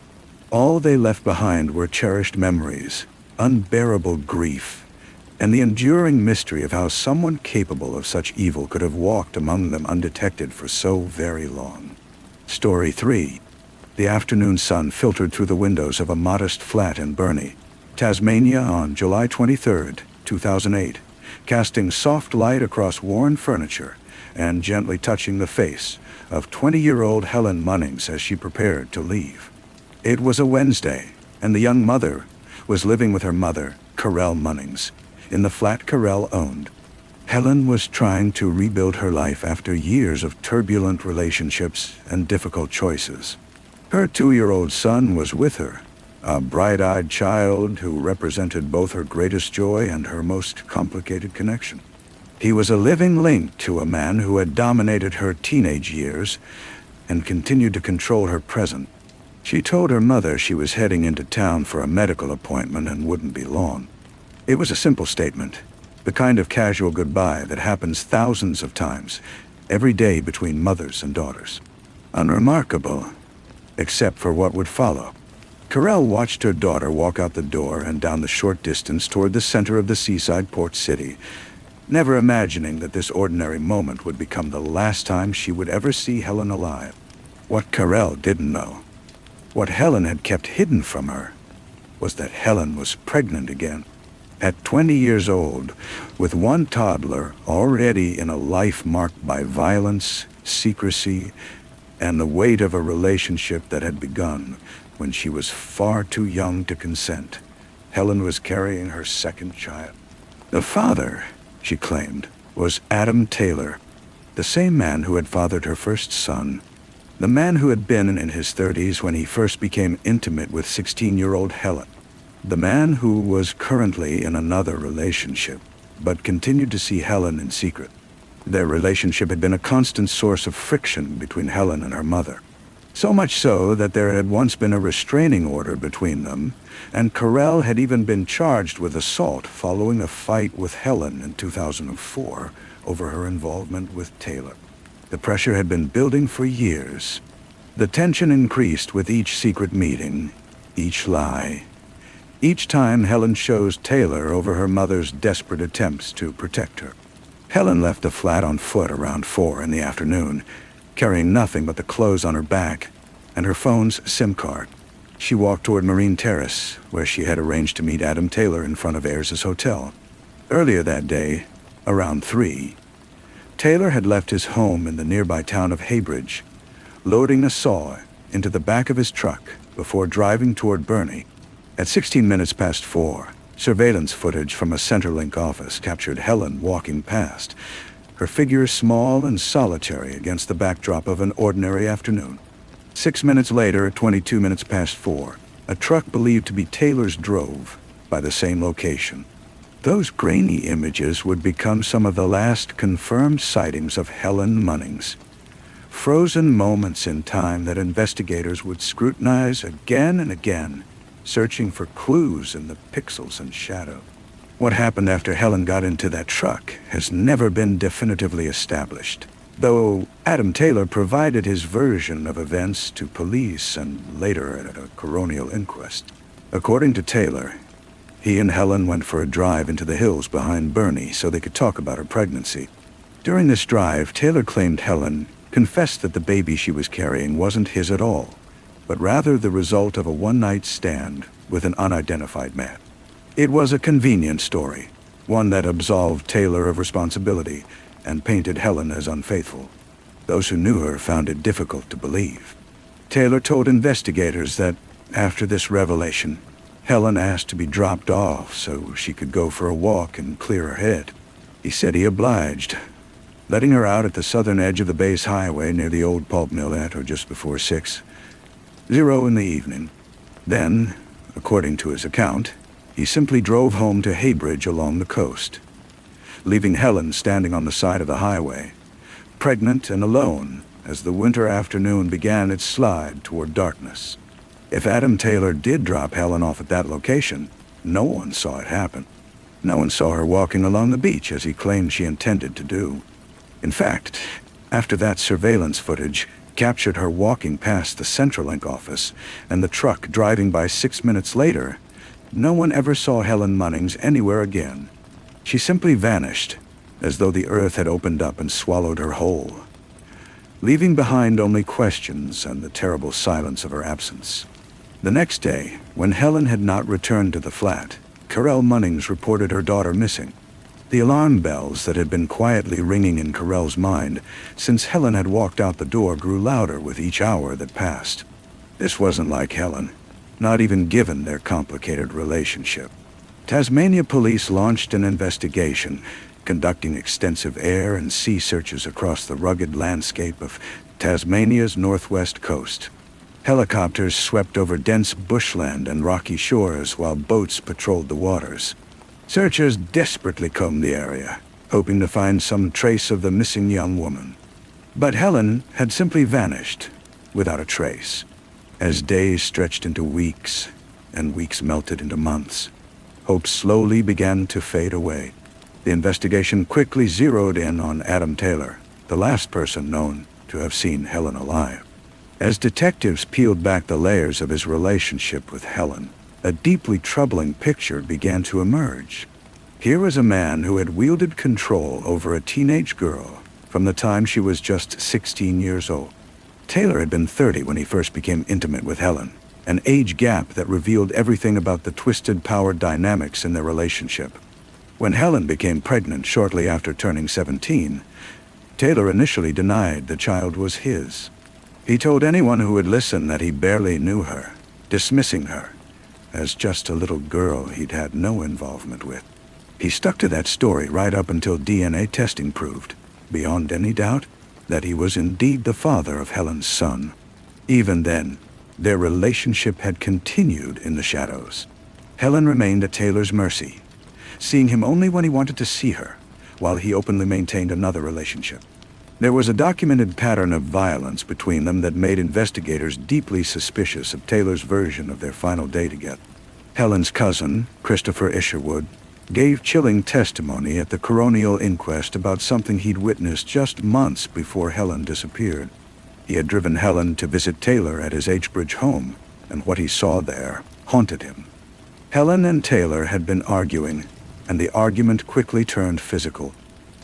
All they left behind were cherished memories, unbearable grief, and the enduring mystery of how someone capable of such evil could have walked among them undetected for so very long. Story 3. The afternoon sun filtered through the windows of a modest flat in Burnie, Tasmania on July 23, 2008, casting soft light across worn furniture and gently touching the face of 20-year-old Helen Munnings as she prepared to leave. It was a Wednesday, and the young mother was living with her mother, Carell Munnings, in the flat Carell owned. Helen was trying to rebuild her life after years of turbulent relationships and difficult choices. Her 2-year-old son was with her, a bright-eyed child who represented both her greatest joy and her most complicated connection. He was a living link to a man who had dominated her teenage years and continued to control her present. She told her mother she was heading into town for a medical appointment and wouldn't be long. It was a simple statement, the kind of casual goodbye that happens thousands of times every day between mothers and daughters. Unremarkable, except for what would follow. Carell watched her daughter walk out the door and down the short distance toward the center of the seaside port city, never imagining that this ordinary moment would become the last time she would ever see Helen alive. What Carell didn't know, what Helen had kept hidden from her, was that Helen was pregnant again. At 20 years old, with one toddler already in a life marked by violence, secrecy, and the weight of a relationship that had begun when she was far too young to consent, Helen was carrying her second child. The father, she claimed, was Adam Taylor, the same man who had fathered her first son, the man who had been in his 30s when he first became intimate with 16-year-old Helen, the man who was currently in another relationship, but continued to see Helen in secret. Their relationship had been a constant source of friction between Helen and her mother. So much so that there had once been a restraining order between them, and Carell had even been charged with assault following a fight with Helen in 2004 over her involvement with Taylor. The pressure had been building for years. The tension increased with each secret meeting, each lie, each time Helen chose Taylor over her mother's desperate attempts to protect her. Helen left the flat on foot around 4 in the afternoon, carrying nothing but the clothes on her back and her phone's SIM card. She walked toward Marine Terrace, where she had arranged to meet Adam Taylor in front of Ayers' hotel. Earlier that day, around 3, Taylor had left his home in the nearby town of Haybridge, loading a saw into the back of his truck before driving toward Burnie. At 16 minutes past 4, surveillance footage from a Centrelink office captured Helen walking past, her figure small and solitary against the backdrop of an ordinary afternoon. 6 minutes later, at 22 minutes past 4, a truck believed to be Taylor's drove by the same location. Those grainy images would become some of the last confirmed sightings of Helen Munnings. Frozen moments in time that investigators would scrutinize again and again, searching for clues in the pixels and shadow. What happened after Helen got into that truck has never been definitively established, though Adam Taylor provided his version of events to police and later at a coronial inquest. According to Taylor, he and Helen went for a drive into the hills behind Burnie so they could talk about her pregnancy. During this drive, Taylor claimed Helen confessed that the baby she was carrying wasn't his at all, but rather the result of a one-night stand with an unidentified man. It was a convenient story, one that absolved Taylor of responsibility and painted Helen as unfaithful. Those who knew her found it difficult to believe. Taylor told investigators that, after this revelation, Helen asked to be dropped off so she could go for a walk and clear her head. He said he obliged, letting her out at the southern edge of the base highway near the old pulp mill at or just before 6:00 in the evening. Then, according to his account, he simply drove home to Haybridge along the coast, leaving Helen standing on the side of the highway, pregnant and alone as the winter afternoon began its slide toward darkness. If Adam Taylor did drop Helen off at that location, no one saw it happen. No one saw her walking along the beach as he claimed she intended to do. In fact, after that surveillance footage captured her walking past the Centrelink office and the truck driving by 6 minutes later, no one ever saw Helen Munnings anywhere again. She simply vanished, as though the earth had opened up and swallowed her whole, leaving behind only questions and the terrible silence of her absence. The next day, when Helen had not returned to the flat, Carell Munnings reported her daughter missing. The alarm bells that had been quietly ringing in Carell's mind since Helen had walked out the door grew louder with each hour that passed. This wasn't like Helen, not even given their complicated relationship. Tasmania police launched an investigation, conducting extensive air and sea searches across the rugged landscape of Tasmania's northwest coast. Helicopters swept over dense bushland and rocky shores while boats patrolled the waters. Searchers desperately combed the area, hoping to find some trace of the missing young woman. But Helen had simply vanished, without a trace. As days stretched into weeks, and weeks melted into months, hope slowly began to fade away. The investigation quickly zeroed in on Adam Taylor, the last person known to have seen Helen alive. As detectives peeled back the layers of his relationship with Helen, a deeply troubling picture began to emerge. Here was a man who had wielded control over a teenage girl from the time she was just 16 years old. Taylor had been 30 when he first became intimate with Helen, an age gap that revealed everything about the twisted power dynamics in their relationship. When Helen became pregnant shortly after turning 17, Taylor initially denied the child was his. He told anyone who would listen that he barely knew her, dismissing her as just a little girl he'd had no involvement with. He stuck to that story right up until DNA testing proved, beyond any doubt, that he was indeed the father of Helen's son. Even then, their relationship had continued in the shadows. Helen remained at Taylor's mercy, seeing him only when he wanted to see her, while he openly maintained another relationship. There was a documented pattern of violence between them that made investigators deeply suspicious of Taylor's version of their final day together. Helen's cousin, Christopher Isherwood, gave chilling testimony at the coronial inquest about something he'd witnessed just months before Helen disappeared. He had driven Helen to visit Taylor at his Hbridge home, and what he saw there haunted him. Helen and Taylor had been arguing, and the argument quickly turned physical.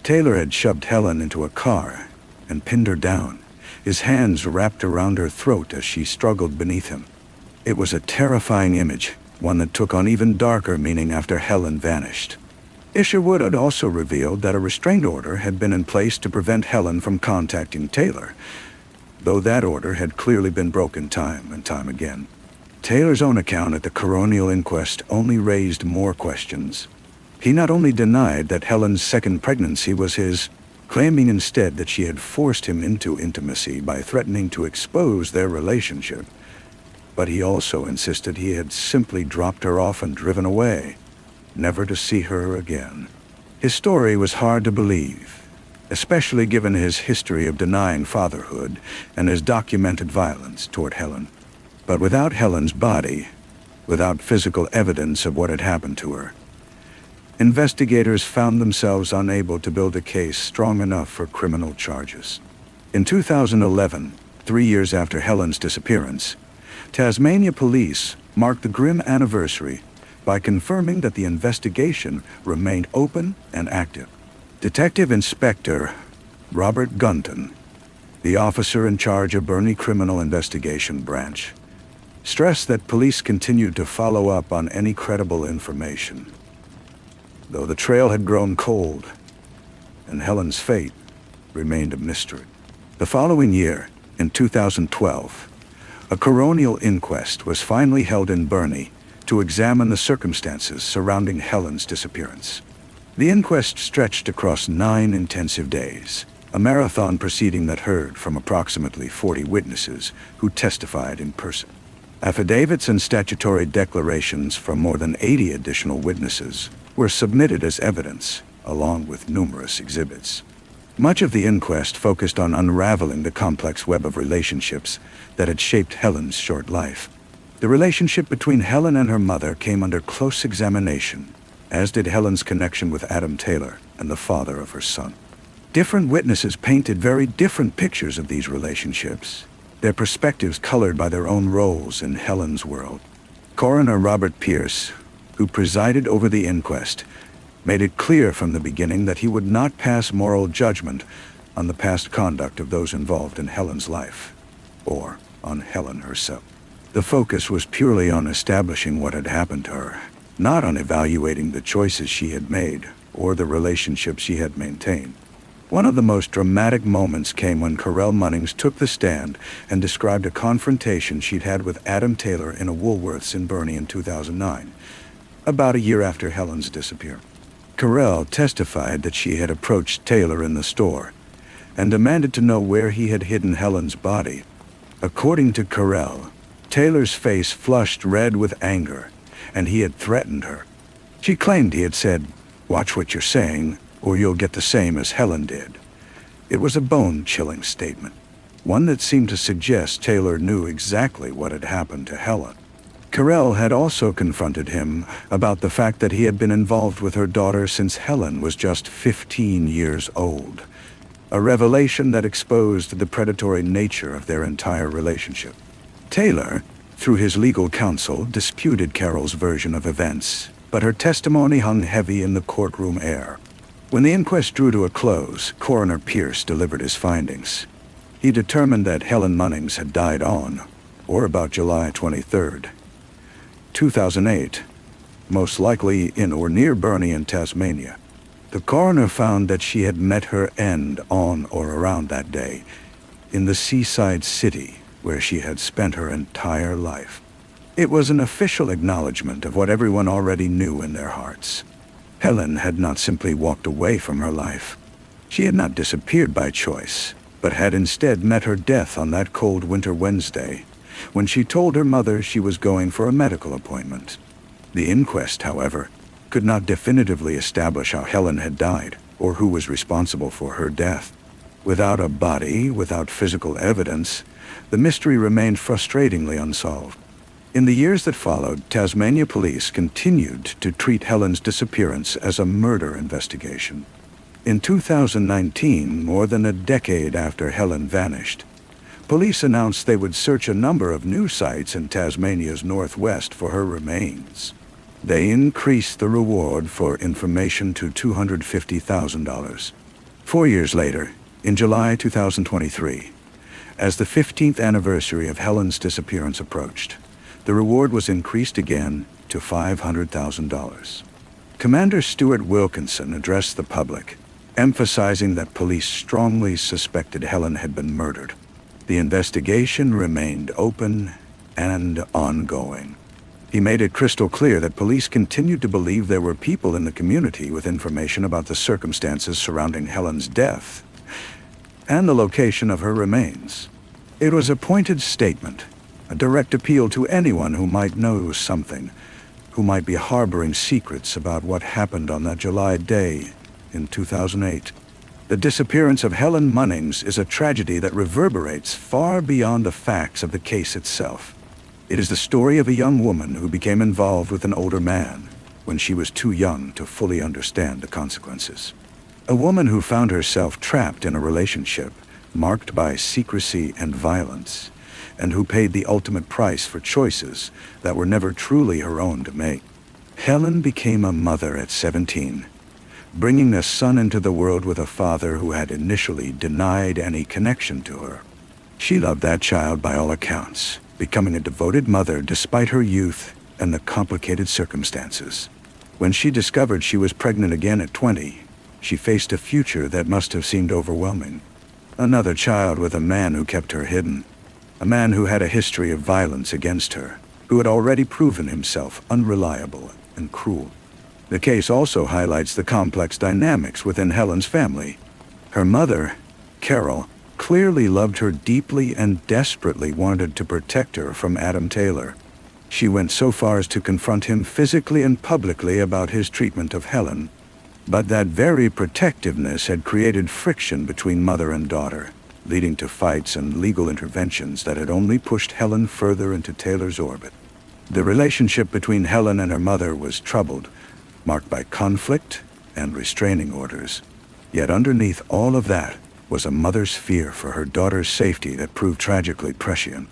Taylor had shoved Helen into a car and pinned her down, his hands wrapped around her throat as she struggled beneath him. It was a terrifying image, one that took on even darker meaning after Helen vanished. Isherwood had also revealed that a restraint order had been in place to prevent Helen from contacting Taylor, though that order had clearly been broken time and time again. Taylor's own account at the coronial inquest only raised more questions. He not only denied that Helen's second pregnancy was his, claiming instead that she had forced him into intimacy by threatening to expose their relationship, but he also insisted he had simply dropped her off and driven away, never to see her again. His story was hard to believe, especially given his history of denying fatherhood and his documented violence toward Helen. But without Helen's body, without physical evidence of what had happened to her, investigators found themselves unable to build a case strong enough for criminal charges. In 2011, 3 years after Helen's disappearance, Tasmania police marked the grim anniversary by confirming that the investigation remained open and active. Detective Inspector Robert Gunton, the officer in charge of Burnie Criminal Investigation Branch, stressed that police continued to follow up on any credible information, though the trail had grown cold and Helen's fate remained a mystery. The following year, in 2012, a coronial inquest was finally held in Bernie to examine the circumstances surrounding Helen's disappearance. The inquest stretched across 9 intensive days, a marathon proceeding that heard from approximately 40 witnesses who testified in person. Affidavits and statutory declarations from more than 80 additional witnesses were submitted as evidence, along with numerous exhibits. Much of the inquest focused on unraveling the complex web of relationships that had shaped Helen's short life. The relationship between Helen and her mother came under close examination, as did Helen's connection with Adam Taylor and the father of her son. Different witnesses painted very different pictures of these relationships, their perspectives colored by their own roles in Helen's world. Coroner Robert Pierce, who presided over the inquest, made it clear from the beginning that he would not pass moral judgment on the past conduct of those involved in Helen's life, or on Helen herself. The focus was purely on establishing what had happened to her, not on evaluating the choices she had made or the relationships she had maintained. One of the most dramatic moments came when Correll Munnings took the stand and described a confrontation she'd had with Adam Taylor in a Woolworths in Bernie in 2009, about a year after Helen's disappearance. Correll testified that she had approached Taylor in the store and demanded to know where he had hidden Helen's body. According to Correll, Taylor's face flushed red with anger, and he had threatened her. She claimed he had said, "Watch what you're saying, or you'll get the same as Helen did." It was a bone-chilling statement, one that seemed to suggest Taylor knew exactly what had happened to Helen. Correll had also confronted him about the fact that he had been involved with her daughter since Helen was just 15 years old, a revelation that exposed the predatory nature of their entire relationship. Taylor, through his legal counsel, disputed Carol's version of events, but her testimony hung heavy in the courtroom air. When the inquest drew to a close, Coroner Pierce delivered his findings. He determined that Helen Munnings had died on, or about July 23rd, 2008, most likely in or near Bernie in Tasmania. The coroner found that she had met her end on or around that day, in the seaside city where she had spent her entire life. It was an official acknowledgement of what everyone already knew in their hearts. Helen had not simply walked away from her life. She had not disappeared by choice, but had instead met her death on that cold winter Wednesday, when she told her mother she was going for a medical appointment. The inquest, however, could not definitively establish how Helen had died, or who was responsible for her death. Without a body, without physical evidence, the mystery remained frustratingly unsolved. In the years that followed, Tasmania police continued to treat Helen's disappearance as a murder investigation. In 2019, more than a decade after Helen vanished, police announced they would search a number of new sites in Tasmania's northwest for her remains. They increased the reward for information to $250,000. 4 years later, in July 2023, as the 15th anniversary of Helen's disappearance approached, the reward was increased again to $500,000. Commander Stuart Wilkinson addressed the public, emphasizing that police strongly suspected Helen had been murdered. The investigation remained open and ongoing. He made it crystal clear that police continued to believe there were people in the community with information about the circumstances surrounding Helen's death and the location of her remains. It was a pointed statement, a direct appeal to anyone who might know something, who might be harboring secrets about what happened on that July day in 2008. The disappearance of Helen Munnings is a tragedy that reverberates far beyond the facts of the case itself. It is the story of a young woman who became involved with an older man when she was too young to fully understand the consequences. A woman who found herself trapped in a relationship marked by secrecy and violence, and who paid the ultimate price for choices that were never truly her own to make. Helen became a mother at 17, bringing a son into the world with a father who had initially denied any connection to her. She loved that child by all accounts, becoming a devoted mother despite her youth and the complicated circumstances. When she discovered she was pregnant again at 20, she faced a future that must have seemed overwhelming. Another child with a man who kept her hidden. A man who had a history of violence against her, who had already proven himself unreliable and cruel. The case also highlights the complex dynamics within Helen's family. Her mother, Carol, clearly loved her deeply and desperately wanted to protect her from Adam Taylor. She went so far as to confront him physically and publicly about his treatment of Helen. But that very protectiveness had created friction between mother and daughter, leading to fights and legal interventions that had only pushed Helen further into Taylor's orbit. The relationship between Helen and her mother was troubled, marked by conflict and restraining orders. Yet underneath all of that was a mother's fear for her daughter's safety that proved tragically prescient.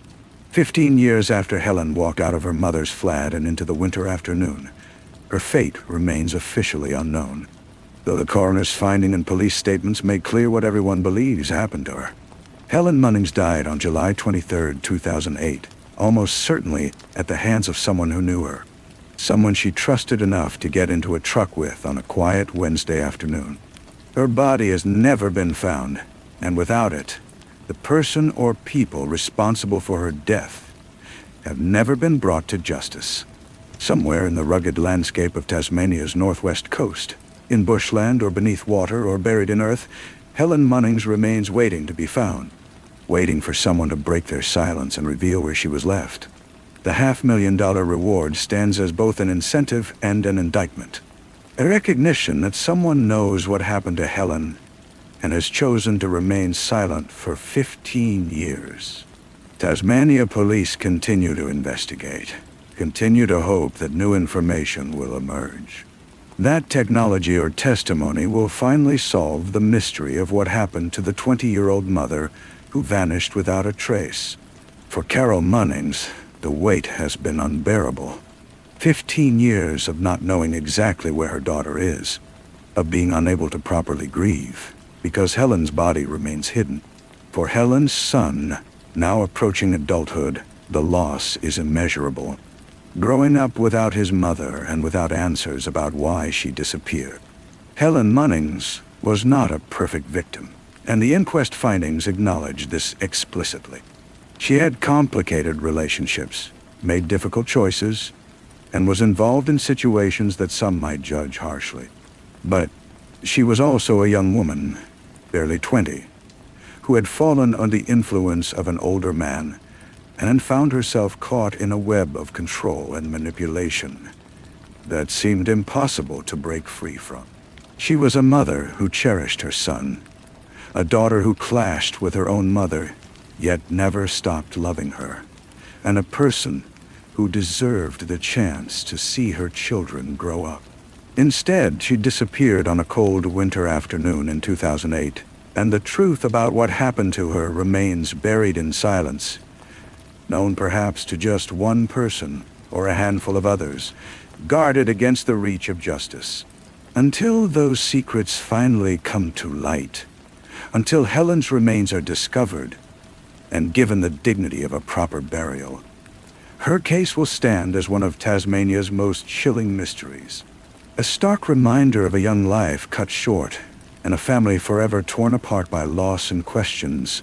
15 years after Helen walked out of her mother's flat and into the winter afternoon, her fate remains officially unknown, though the coroner's finding and police statements make clear what everyone believes happened to her. Helen Munnings died on July 23, 2008, almost certainly at the hands of someone who knew her, someone she trusted enough to get into a truck with on a quiet Wednesday afternoon. Her body has never been found, and without it, the person or people responsible for her death have never been brought to justice. Somewhere in the rugged landscape of Tasmania's northwest coast, in bushland or beneath water or buried in earth, Helen Munnings remains waiting to be found, waiting for someone to break their silence and reveal where she was left. The $500,000 reward stands as both an incentive and an indictment, a recognition that someone knows what happened to Helen and has chosen to remain silent for 15 years. Tasmania police continue to investigate, continue to hope that new information will emerge. That technology or testimony will finally solve the mystery of what happened to the 20-year-old mother who vanished without a trace. For Carol Munnings, the weight has been unbearable. 15 years of not knowing exactly where her daughter is, of being unable to properly grieve, because Helen's body remains hidden. For Helen's son, now approaching adulthood, the loss is immeasurable. Growing up without his mother and without answers about why she disappeared. Helen Munnings was not a perfect victim, and the inquest findings acknowledge this explicitly. She had complicated relationships, made difficult choices, and was involved in situations that some might judge harshly. But she was also a young woman, barely 20, who had fallen under the influence of an older man and had found herself caught in a web of control and manipulation that seemed impossible to break free from. She was a mother who cherished her son, a daughter who clashed with her own mother, yet never stopped loving her, and a person who deserved the chance to see her children grow up. Instead, she disappeared on a cold winter afternoon in 2008, and the truth about what happened to her remains buried in silence, known perhaps to just one person or a handful of others, guarded against the reach of justice. Until those secrets finally come to light, until Helen's remains are discovered and given the dignity of a proper burial, her case will stand as one of Tasmania's most chilling mysteries. A stark reminder of a young life cut short and a family forever torn apart by loss and questions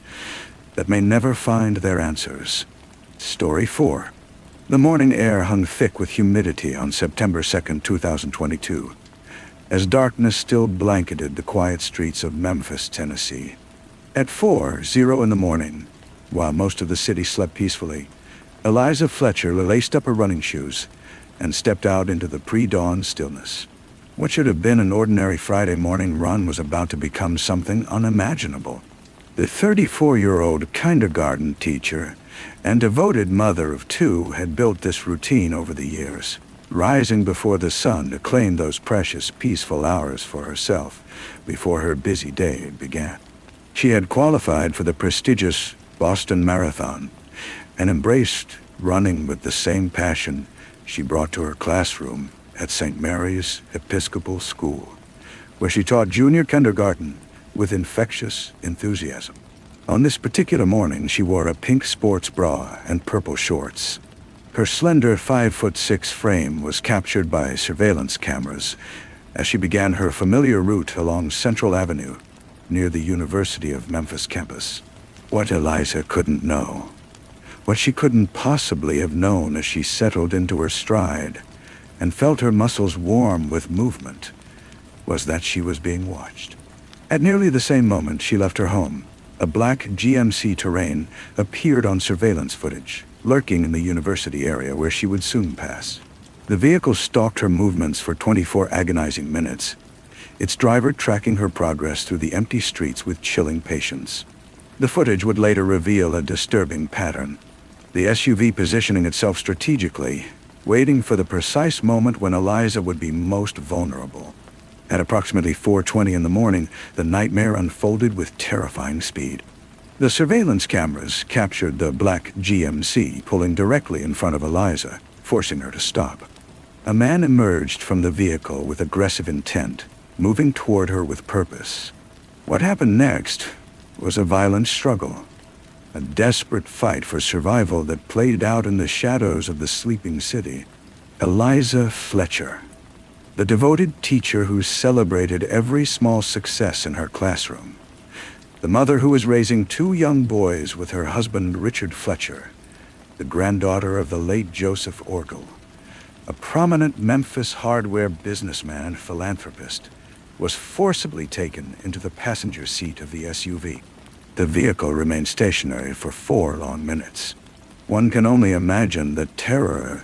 that may never find their answers. Story 4. The morning air hung thick with humidity on September 2, 2022, as darkness still blanketed the quiet streets of Memphis, Tennessee. At 4:00 in the morning, while most of the city slept peacefully, Eliza Fletcher laced up her running shoes and stepped out into the pre-dawn stillness. What should have been an ordinary Friday morning run was about to become something unimaginable. The 34-year-old kindergarten teacher and devoted mother of 2 had built this routine over the years, rising before the sun to claim those precious, peaceful hours for herself before her busy day began. She had qualified for the prestigious Boston Marathon and embraced running with the same passion she brought to her classroom at St. Mary's Episcopal School, where she taught junior kindergarten with infectious enthusiasm. On this particular morning, she wore a pink sports bra and purple shorts. Her slender 5'6" frame was captured by surveillance cameras as she began her familiar route along Central Avenue near the University of Memphis campus. What Eliza couldn't know, what she couldn't possibly have known as she settled into her stride and felt her muscles warm with movement, was that she was being watched. At nearly the same moment she left her home, a black GMC Terrain appeared on surveillance footage, lurking in the university area where she would soon pass. The vehicle stalked her movements for 24 agonizing minutes, its driver tracking her progress through the empty streets with chilling patience. The footage would later reveal a disturbing pattern. The SUV positioning itself strategically, waiting for the precise moment when Eliza would be most vulnerable. At approximately 4:20 in the morning, the nightmare unfolded with terrifying speed. The surveillance cameras captured the black GMC pulling directly in front of Eliza, forcing her to stop. A man emerged from the vehicle with aggressive intent, moving toward her with purpose. What happened next was a violent struggle, a desperate fight for survival that played out in the shadows of the sleeping city. Eliza Fletcher, the devoted teacher who celebrated every small success in her classroom, the mother who was raising 2 young boys with her husband Richard Fletcher, the granddaughter of the late Joseph Orgel, a prominent Memphis hardware businessman and philanthropist, was forcibly taken into the passenger seat of the SUV. The vehicle remained stationary for 4 long minutes. One can only imagine the terror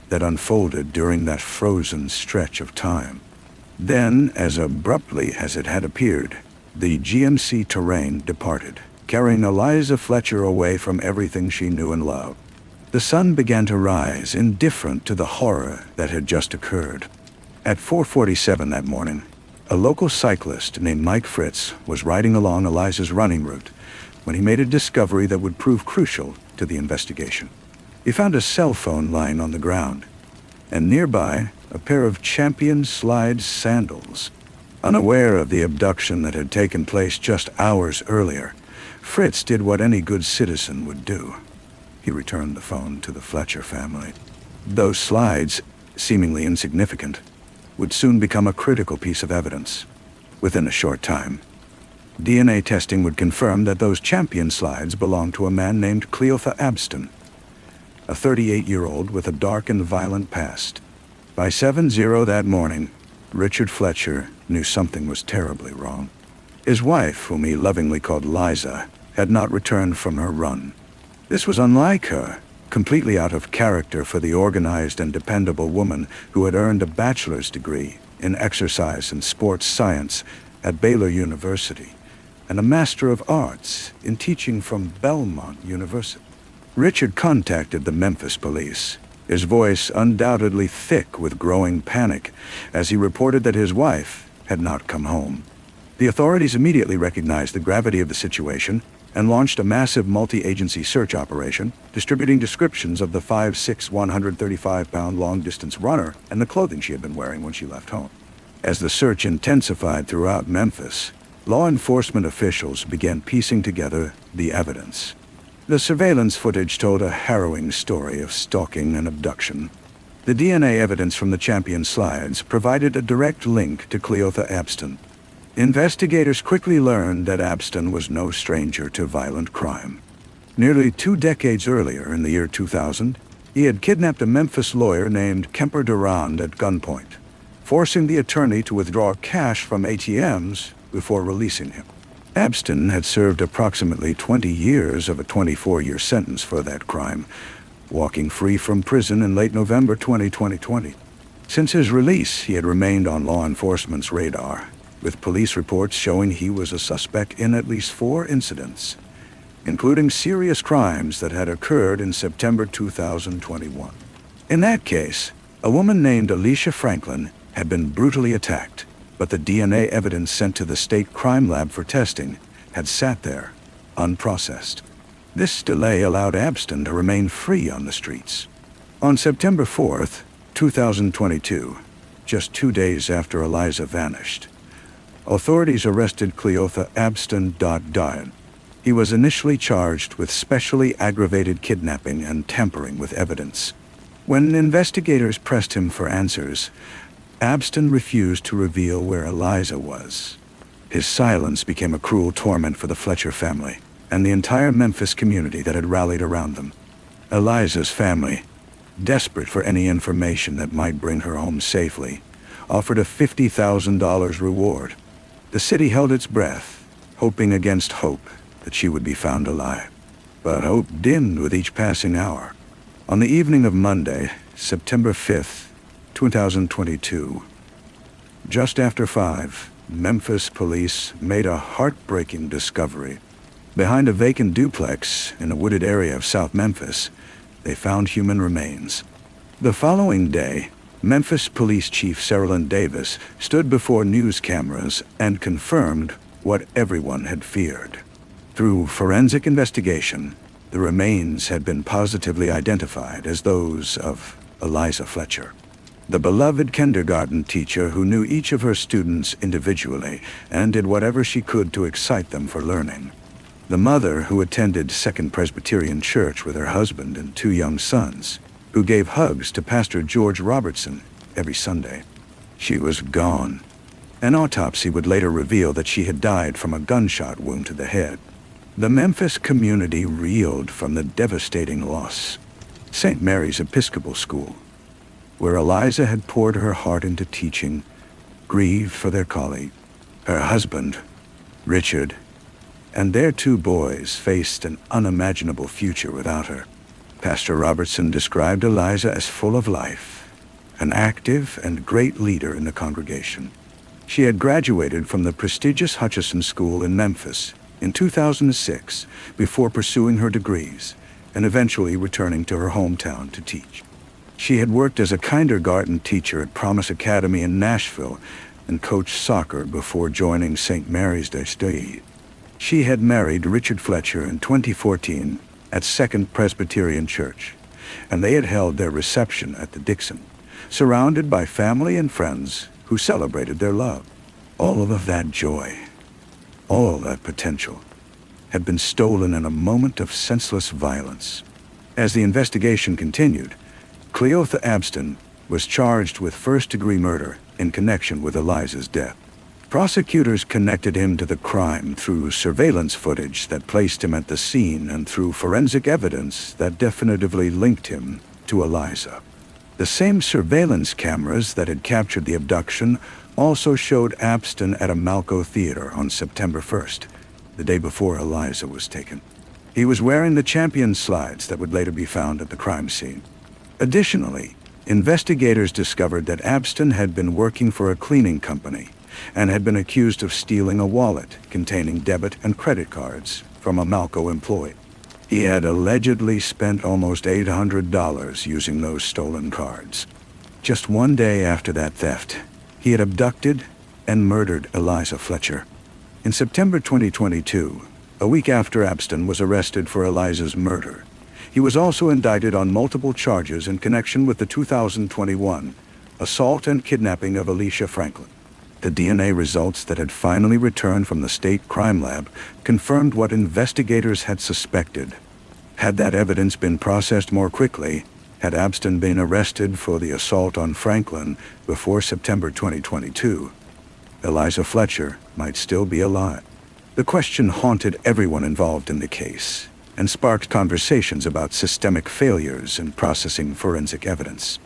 that unfolded during that frozen stretch of time. Then, as abruptly as it had appeared, the GMC Terrain departed, carrying Eliza Fletcher away from everything she knew and loved. The sun began to rise, indifferent to the horror that had just occurred. At 4:47 that morning, a local cyclist named Mike Fritz was riding along Eliza's running route when he made a discovery that would prove crucial to the investigation. He found a cell phone lying on the ground, and nearby, a pair of Champion Slide sandals. Unaware of the abduction that had taken place just hours earlier, Fritz did what any good citizen would do. He returned the phone to the Fletcher family. Those slides, seemingly insignificant, would soon become a critical piece of evidence. Within a short time, DNA testing would confirm that those Champion slides belonged to a man named Cleotha Abston, a 38-year-old with a dark and violent past. By 7:00 that morning, Richard Fletcher knew something was terribly wrong. His wife, whom he lovingly called Liza, had not returned from her run. This was unlike her, completely out of character for the organized and dependable woman who had earned a bachelor's degree in exercise and sports science at Baylor University and a Master of Arts in teaching from Belmont University. Richard contacted the Memphis police, his voice undoubtedly thick with growing panic, as he reported that his wife had not come home. The authorities immediately recognized the gravity of the situation and launched a massive multi-agency search operation, distributing descriptions of the 5'6", 135-pound long-distance runner and the clothing she had been wearing when she left home. As the search intensified throughout Memphis, law enforcement officials began piecing together the evidence. The surveillance footage told a harrowing story of stalking and abduction. The DNA evidence from the Champion slides provided a direct link to Cleotha Abston. Investigators quickly learned that Abston was no stranger to violent crime. Nearly 2 decades earlier, in the year 2000, he had kidnapped a Memphis lawyer named Kemper Durand at gunpoint, forcing the attorney to withdraw cash from ATMs before releasing him. Abston had served approximately 20 years of a 24-year sentence for that crime, walking free from prison in late November 2020. Since his release, he had remained on law enforcement's radar, with police reports showing he was a suspect in at least 4 incidents, including serious crimes that had occurred in September 2021. In that case, a woman named Alicia Franklin had been brutally attacked, but the DNA evidence sent to the state crime lab for testing had sat there, unprocessed. This delay allowed Abston to remain free on the streets. On September 4th, 2022, just 2 days after Eliza vanished, authorities arrested Cleotha Abston. He was initially charged with specially aggravated kidnapping and tampering with evidence. When investigators pressed him for answers, Abston refused to reveal where Eliza was. His silence became a cruel torment for the Fletcher family and the entire Memphis community that had rallied around them. Eliza's family, desperate for any information that might bring her home safely, offered a $50,000 reward. The city held its breath, hoping against hope that she would be found alive. But hope dimmed with each passing hour. On the evening of Monday, September 5th, 2022, just after 5, Memphis police made a heartbreaking discovery. Behind a vacant duplex in a wooded area of South Memphis, they found human remains. The following day, Memphis Police Chief Serene Davis stood before news cameras and confirmed what everyone had feared. Through forensic investigation, the remains had been positively identified as those of Eliza Fletcher, the beloved kindergarten teacher who knew each of her students individually and did whatever she could to excite them for learning. The mother who attended Second Presbyterian Church with her husband and 2 young sons, who gave hugs to Pastor George Robertson every Sunday. She was gone. An autopsy would later reveal that she had died from a gunshot wound to the head. The Memphis community reeled from the devastating loss. St. Mary's Episcopal School, where Eliza had poured her heart into teaching, grieved for their colleague. Her husband, Richard, and their 2 boys faced an unimaginable future without her. Pastor Robertson described Eliza as full of life, an active and great leader in the congregation. She had graduated from the prestigious Hutchinson School in Memphis in 2006 before pursuing her degrees and eventually returning to her hometown to teach. She had worked as a kindergarten teacher at Promise Academy in Nashville and coached soccer before joining St. Mary's de Stade. She had married Richard Fletcher in 2014 at Second Presbyterian Church, and they had held their reception at the Dixon, surrounded by family and friends who celebrated their love. All of that joy, all that potential, had been stolen in a moment of senseless violence. As the investigation continued, Cleotha Abston was charged with first-degree murder in connection with Eliza's death. Prosecutors connected him to the crime through surveillance footage that placed him at the scene and through forensic evidence that definitively linked him to Eliza. The same surveillance cameras that had captured the abduction also showed Abston at a Malco theater on September 1st, the day before Eliza was taken. He was wearing the Champion slides that would later be found at the crime scene. Additionally, investigators discovered that Abston had been working for a cleaning company and had been accused of stealing a wallet containing debit and credit cards from a Malco employee. He had allegedly spent almost $800 using those stolen cards. Just one day after that theft, he had abducted and murdered Eliza Fletcher. In September 2022, a week after Abston was arrested for Eliza's murder, he was also indicted on multiple charges in connection with the 2021 assault and kidnapping of Alicia Franklin. The DNA results that had finally returned from the state crime lab confirmed what investigators had suspected. Had that evidence been processed more quickly, had Abston been arrested for the assault on Franklin before September 2022, Eliza Fletcher might still be alive. The question haunted everyone involved in the case and sparked conversations about systemic failures in processing forensic evidence.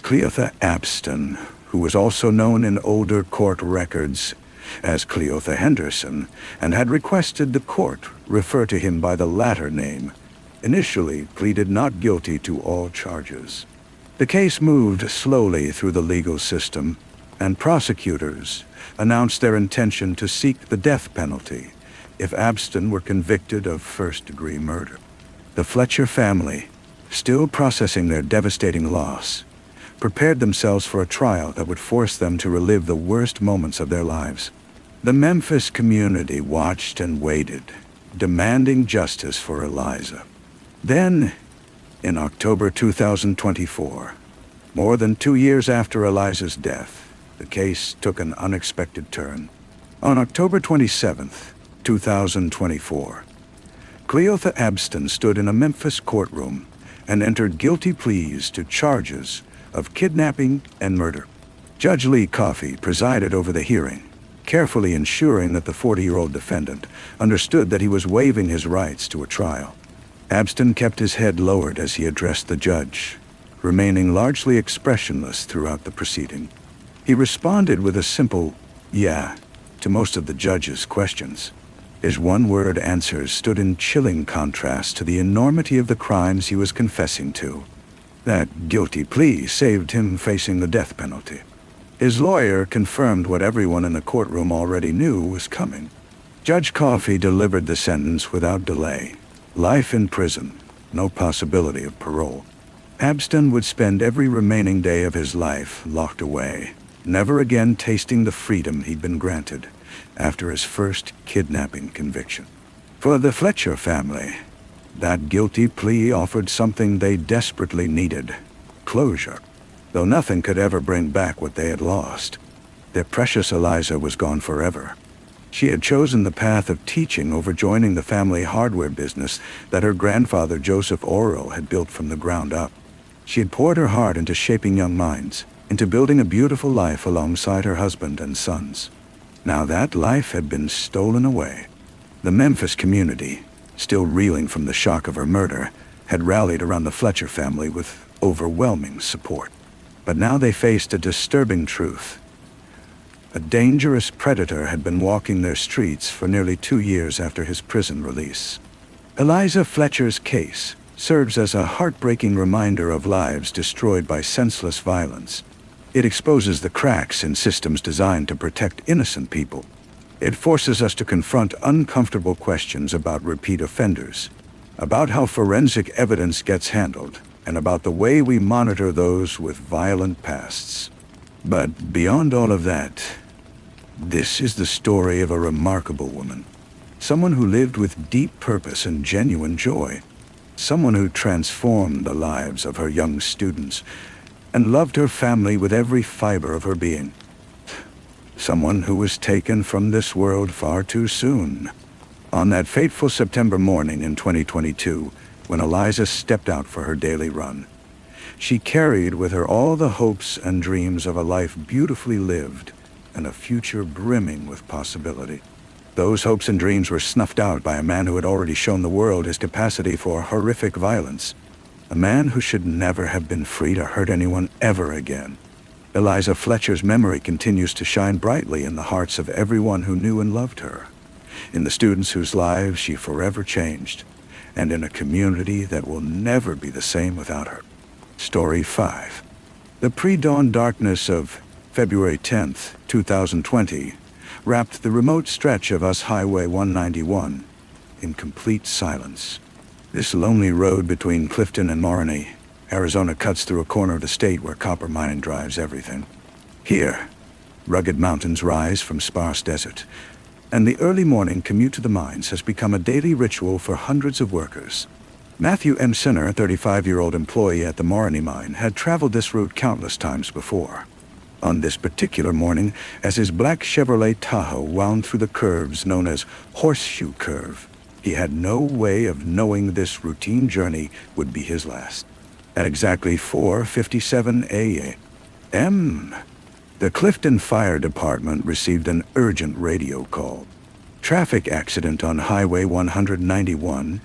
Cleotha Abston, who was also known in older court records as Cleotha Henderson, and had requested the court refer to him by the latter name, initially pleaded not guilty to all charges. The case moved slowly through the legal system, and prosecutors announced their intention to seek the death penalty if Abston were convicted of first-degree murder. The Fletcher family, still processing their devastating loss, prepared themselves for a trial that would force them to relive the worst moments of their lives. The Memphis community watched and waited, demanding justice for Eliza. Then, in October 2024, more than 2 years after Eliza's death, the case took an unexpected turn. On October 27th, 2024, Cleotha Abston stood in a Memphis courtroom and entered guilty pleas to charges of kidnapping and murder. Judge Lee Coffey presided over the hearing, carefully ensuring that the 40-year-old defendant understood that he was waiving his rights to a trial. Abston kept his head lowered as he addressed the judge, remaining largely expressionless throughout the proceeding. He responded with a simple, "yeah," to most of the judge's questions. His one-word answers stood in chilling contrast to the enormity of the crimes he was confessing to. That guilty plea saved him facing the death penalty. His lawyer confirmed what everyone in the courtroom already knew was coming. Judge Coffey delivered the sentence without delay. Life in prison, no possibility of parole. Abston would spend every remaining day of his life locked away, never again tasting the freedom he'd been granted after his first kidnapping conviction. For the Fletcher family, that guilty plea offered something they desperately needed: closure. Though nothing could ever bring back what they had lost, their precious Eliza was gone forever. She had chosen the path of teaching over joining the family hardware business that her grandfather Joseph Orrell had built from the ground up. She had poured her heart into shaping young minds, into building a beautiful life alongside her husband and sons. Now that life had been stolen away. The Memphis community, still reeling from the shock of her murder, had rallied around the Fletcher family with overwhelming support. But now they faced a disturbing truth. A dangerous predator had been walking their streets for nearly 2 years after his prison release. Eliza Fletcher's case serves as a heartbreaking reminder of lives destroyed by senseless violence. It exposes the cracks in systems designed to protect innocent people. It forces us to confront uncomfortable questions about repeat offenders, about how forensic evidence gets handled, and about the way we monitor those with violent pasts. But beyond all of that, this is the story of a remarkable woman. Someone who lived with deep purpose and genuine joy. Someone who transformed the lives of her young students and loved her family with every fiber of her being. Someone who was taken from this world far too soon. On that fateful September morning in 2022, when Eliza stepped out for her daily run, she carried with her all the hopes and dreams of a life beautifully lived and a future brimming with possibility. Those hopes and dreams were snuffed out by a man who had already shown the world his capacity for horrific violence. A man who should never have been free to hurt anyone ever again. Eliza Fletcher's memory continues to shine brightly in the hearts of everyone who knew and loved her, in the students whose lives she forever changed, and in a community that will never be the same without her. Story 5. The pre-dawn darkness of February 10th, 2020, wrapped the remote stretch of US Highway 191 in complete silence. This lonely road between Clifton and Morony, Arizona, cuts through a corner of the state where copper mining drives everything. Here, rugged mountains rise from sparse desert, and the early morning commute to the mines has become a daily ritual for hundreds of workers. Matthew M. Sinner, a 35-year-old employee at the Morony mine, had traveled this route countless times before. On this particular morning, as his black Chevrolet Tahoe wound through the curves known as Horseshoe Curve, he had no way of knowing this routine journey would be his last. At exactly 4:57 a.m., the Clifton Fire Department received an urgent radio call. Traffic accident on Highway 191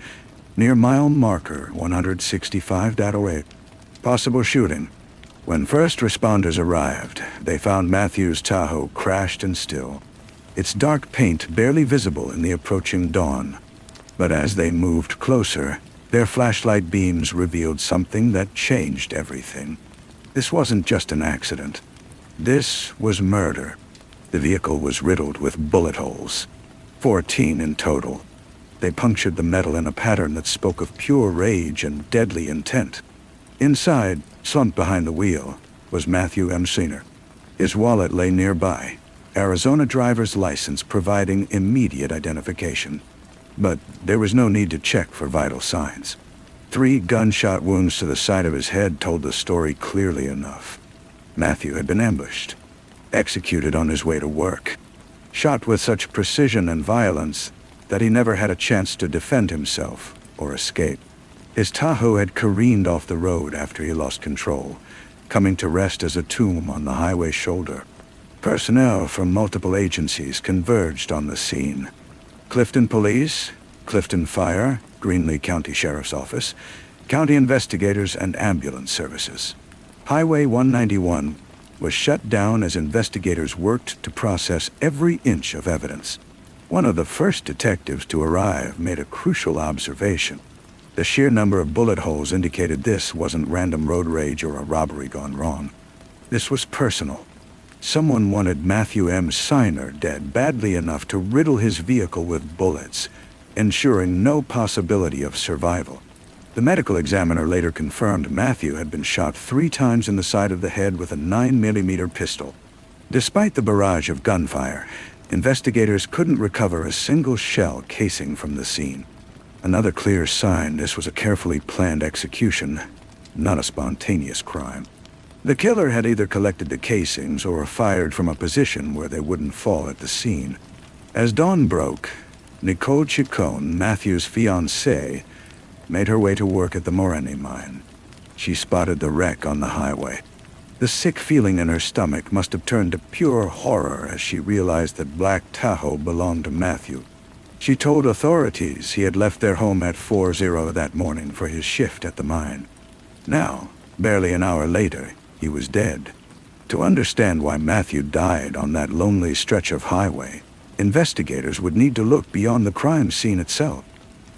near mile marker 165.08. Possible shooting. When first responders arrived, they found Matthew's Tahoe crashed and still, its dark paint barely visible in the approaching dawn. But as they moved closer, their flashlight beams revealed something that changed everything. This wasn't just an accident. This was murder. The vehicle was riddled with bullet holes, 14 in total. They punctured the metal in a pattern that spoke of pure rage and deadly intent. Inside, slumped behind the wheel, was Matthew M. Sinner. His wallet lay nearby, Arizona driver's license providing immediate identification. But there was no need to check for vital signs. 3 gunshot wounds to the side of his head told the story clearly enough. Matthew had been ambushed, executed on his way to work, shot with such precision and violence that he never had a chance to defend himself or escape. His Tahoe had careened off the road after he lost control, coming to rest as a tomb on the highway's shoulder. Personnel from multiple agencies converged on the scene. Clifton Police, Clifton Fire, Greenlee County Sheriff's Office, county investigators, and ambulance services. Highway 191 was shut down as investigators worked to process every inch of evidence. One of the first detectives to arrive made a crucial observation. The sheer number of bullet holes indicated this wasn't random road rage or a robbery gone wrong. This was personal. Someone wanted Matthew M. Siner dead badly enough to riddle his vehicle with bullets, ensuring no possibility of survival. The medical examiner later confirmed Matthew had been shot 3 times in the side of the head with a 9mm pistol. Despite the barrage of gunfire, investigators couldn't recover a single shell casing from the scene. Another clear sign this was a carefully planned execution, not a spontaneous crime. The killer had either collected the casings or fired from a position where they wouldn't fall at the scene. As dawn broke, Nicole Chicone, Matthew's fiancée, made her way to work at the Moreni mine. She spotted the wreck on the highway. The sick feeling in her stomach must have turned to pure horror as she realized that Black Tahoe belonged to Matthew. She told authorities he had left their home at 4:00 that morning for his shift at the mine. Now, barely an hour later, he was dead. To understand why Matthew died on that lonely stretch of highway, investigators would need to look beyond the crime scene itself.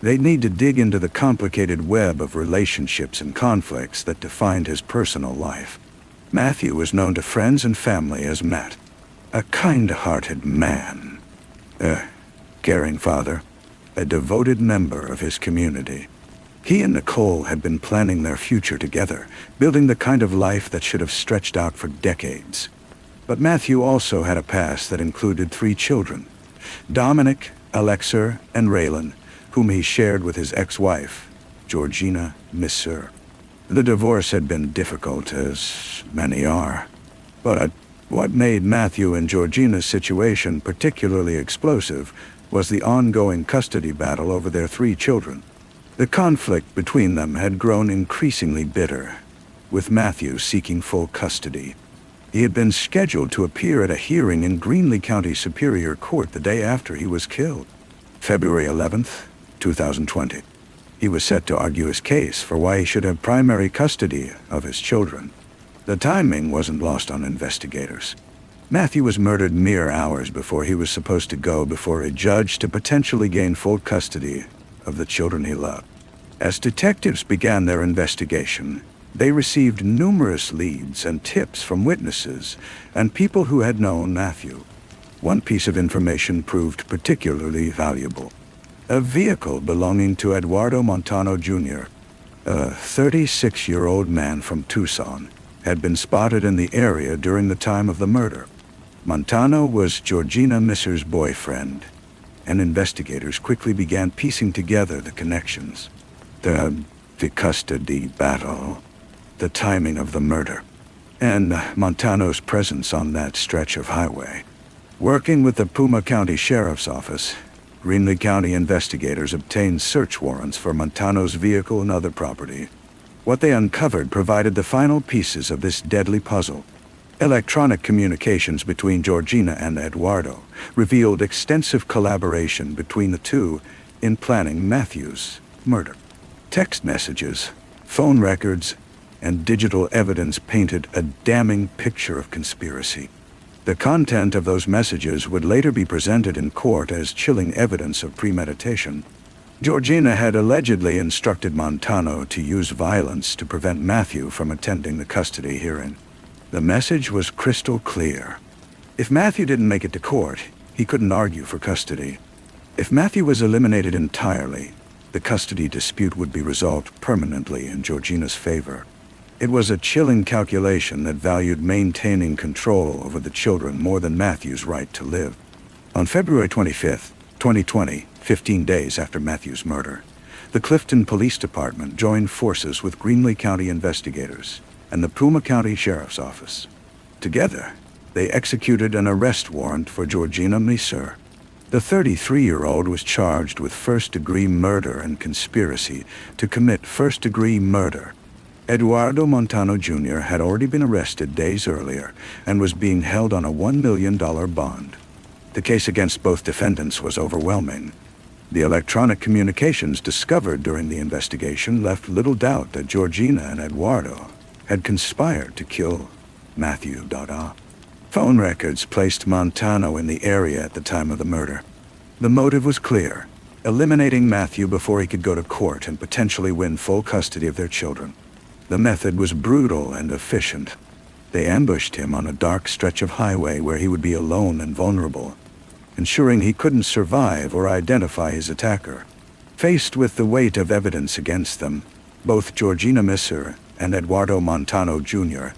They'd need to dig into the complicated web of relationships and conflicts that defined his personal life. Matthew was known to friends and family as Matt, a kind-hearted man, a caring father, a devoted member of his community. He and Nicole had been planning their future together, building the kind of life that should have stretched out for decades. But Matthew also had a past that included 3 children, Dominic, Alexer, and Raylan, whom he shared with his ex-wife, Georgina Misser. The divorce had been difficult, as many are. But what made Matthew and Georgina's situation particularly explosive was the ongoing custody battle over their 3 children. The conflict between them had grown increasingly bitter, with Matthew seeking full custody. He had been scheduled to appear at a hearing in Greenlee County Superior Court the day after he was killed, February 11th, 2020. He was set to argue his case for why he should have primary custody of his children. The timing wasn't lost on investigators. Matthew was murdered mere hours before he was supposed to go before a judge to potentially gain full custody of the children he loved. As detectives began their investigation, they received numerous leads and tips from witnesses and people who had known Matthew. One piece of information proved particularly valuable. A vehicle belonging to Eduardo Montano Jr., a 36-year-old man from Tucson, had been spotted in the area during the time of the murder. Montano was Georgina Misser's boyfriend, and investigators quickly began piecing together the connections. The custody battle, the timing of the murder, and Montano's presence on that stretch of highway. Working with the Puma County Sheriff's Office, Greenlee County investigators obtained search warrants for Montano's vehicle and other property. What they uncovered provided the final pieces of this deadly puzzle. Electronic communications between Georgina and Eduardo revealed extensive collaboration between the two in planning Matthew's murder. Text messages, phone records, and digital evidence painted a damning picture of conspiracy. The content of those messages would later be presented in court as chilling evidence of premeditation. Georgina had allegedly instructed Montano to use violence to prevent Matthew from attending the custody hearing. The message was crystal clear. If Matthew didn't make it to court, he couldn't argue for custody. If Matthew was eliminated entirely, the custody dispute would be resolved permanently in Georgina's favor. It was a chilling calculation that valued maintaining control over the children more than Matthew's right to live. On February 25th, 2020, 15 days after Matthew's murder, the Clifton Police Department joined forces with Greenlee County investigators and the Puma County Sheriff's Office. Together, they executed an arrest warrant for Georgina Misser. The 33-year-old was charged with first-degree murder and conspiracy to commit first-degree murder. Eduardo Montano Jr. had already been arrested days earlier and was being held on a $1 million bond. The case against both defendants was overwhelming. The electronic communications discovered during the investigation left little doubt that Georgina and Eduardo had conspired to kill Matthew. Phone records placed Montano in the area at the time of the murder. The motive was clear: eliminating Matthew before he could go to court and potentially win full custody of their children. The method was brutal and efficient. They ambushed him on a dark stretch of highway where he would be alone and vulnerable, ensuring he couldn't survive or identify his attacker. Faced with the weight of evidence against them, both Georgina Misser and Eduardo Montano Jr.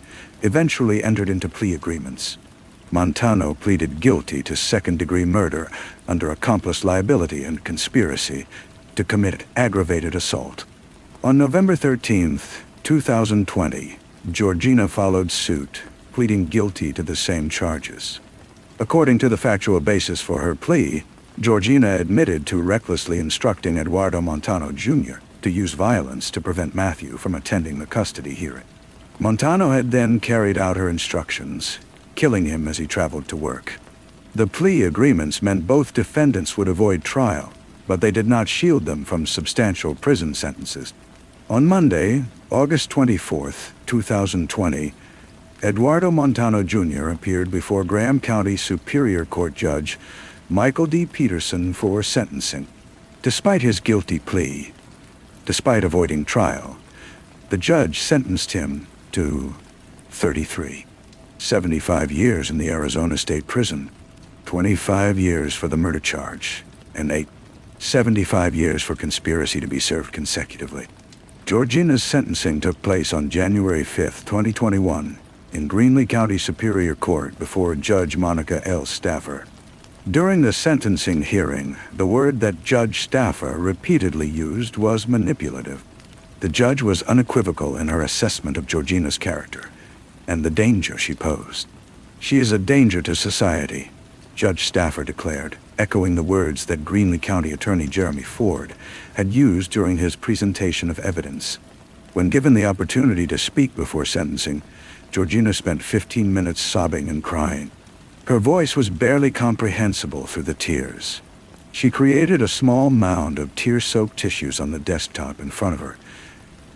eventually entered into plea agreements. Montano pleaded guilty to second-degree murder under accomplice liability and conspiracy to commit aggravated assault. On November 13, 2020, Georgina followed suit, pleading guilty to the same charges. According to the factual basis for her plea, Georgina admitted to recklessly instructing Eduardo Montano Jr. to use violence to prevent Matthew from attending the custody hearing. Montano had then carried out her instructions, killing him as he traveled to work. The plea agreements meant both defendants would avoid trial, but they did not shield them from substantial prison sentences. On Monday, August 24, 2020, Eduardo Montano Jr. appeared before Graham County Superior Court Judge Michael D. Peterson for sentencing. Despite his guilty plea, despite avoiding trial, the judge sentenced him to 75 years in the Arizona State Prison, 25 years for the murder charge, and 75 years for conspiracy to be served consecutively. Georgina's sentencing took place on January 5, 2021, in Greenlee County Superior Court before Judge Monica L. Staffer. During the sentencing hearing, the word that Judge Staffer repeatedly used was manipulative. The judge was unequivocal in her assessment of Georgina's character and the danger she posed. "She is a danger to society," Judge Staffer declared, echoing the words that Greenlee County Attorney Jeremy Ford had used during his presentation of evidence. When given the opportunity to speak before sentencing, Georgina spent 15 minutes sobbing and crying. Her voice was barely comprehensible through the tears. She created a small mound of tear-soaked tissues on the desktop in front of her,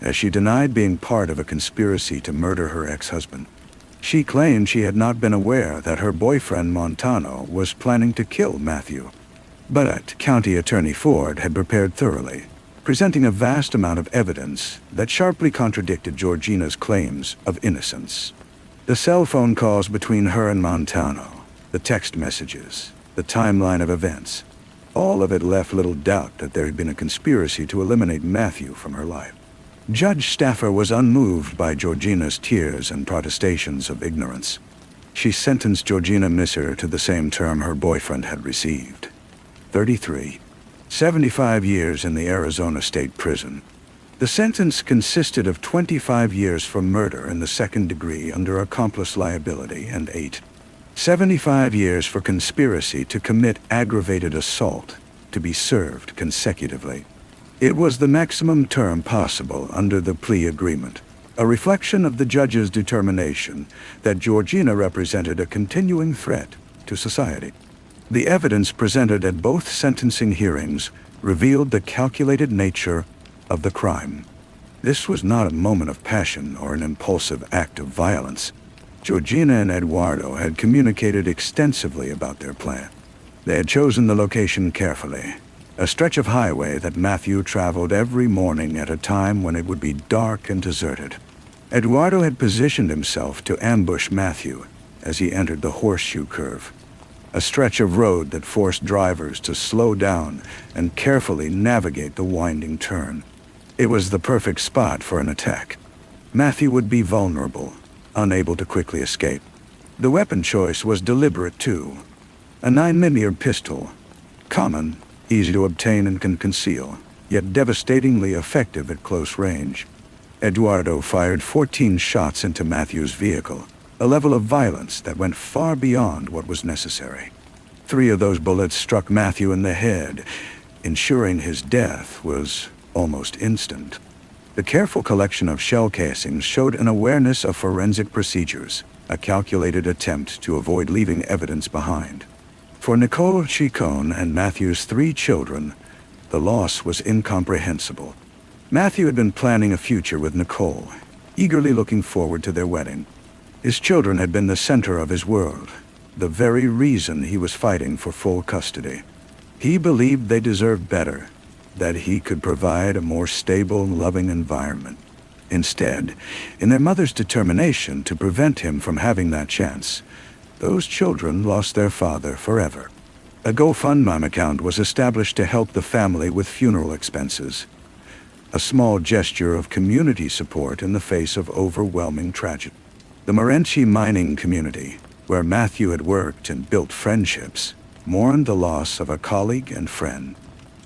as she denied being part of a conspiracy to murder her ex-husband. She claimed she had not been aware that her boyfriend Montano was planning to kill Matthew. But County Attorney Ford had prepared thoroughly, presenting a vast amount of evidence that sharply contradicted Georgina's claims of innocence. The cell phone calls between her and Montano, the text messages, the timeline of events, all of it left little doubt that there had been a conspiracy to eliminate Matthew from her life. Judge Staffer was unmoved by Georgina's tears and protestations of ignorance. She sentenced Georgina Misser to the same term her boyfriend had received: 75 years in the Arizona State Prison. The sentence consisted of 25 years for murder in the second degree under accomplice liability and 75 years for conspiracy to commit aggravated assault to be served consecutively. It was the maximum term possible under the plea agreement, a reflection of the judge's determination that Georgina represented a continuing threat to society. The evidence presented at both sentencing hearings revealed the calculated nature of the crime. This was not a moment of passion or an impulsive act of violence. Georgina and Eduardo had communicated extensively about their plan. They had chosen the location carefully, a stretch of highway that Matthew traveled every morning at a time when it would be dark and deserted. Eduardo had positioned himself to ambush Matthew as he entered the horseshoe curve, a stretch of road that forced drivers to slow down and carefully navigate the winding turn. It was the perfect spot for an attack. Matthew would be vulnerable, unable to quickly escape. The weapon choice was deliberate too. A 9mm pistol, common, easy to obtain and can conceal, yet devastatingly effective at close range. Eduardo fired 14 shots into Matthew's vehicle, a level of violence that went far beyond what was necessary. 3 of those bullets struck Matthew in the head, ensuring his death was almost instant. The careful collection of shell casings showed an awareness of forensic procedures, a calculated attempt to avoid leaving evidence behind. For Nicole Chicone and Matthew's 3 children, the loss was incomprehensible. Matthew had been planning a future with Nicole, eagerly looking forward to their wedding. His children had been the center of his world, the very reason he was fighting for full custody. He believed they deserved better, that he could provide a more stable, loving environment. Instead, in their mother's determination to prevent him from having that chance, those children lost their father forever. A GoFundMe account was established to help the family with funeral expenses, a small gesture of community support in the face of overwhelming tragedy. The Morenci mining community, where Matthew had worked and built friendships, mourned the loss of a colleague and friend.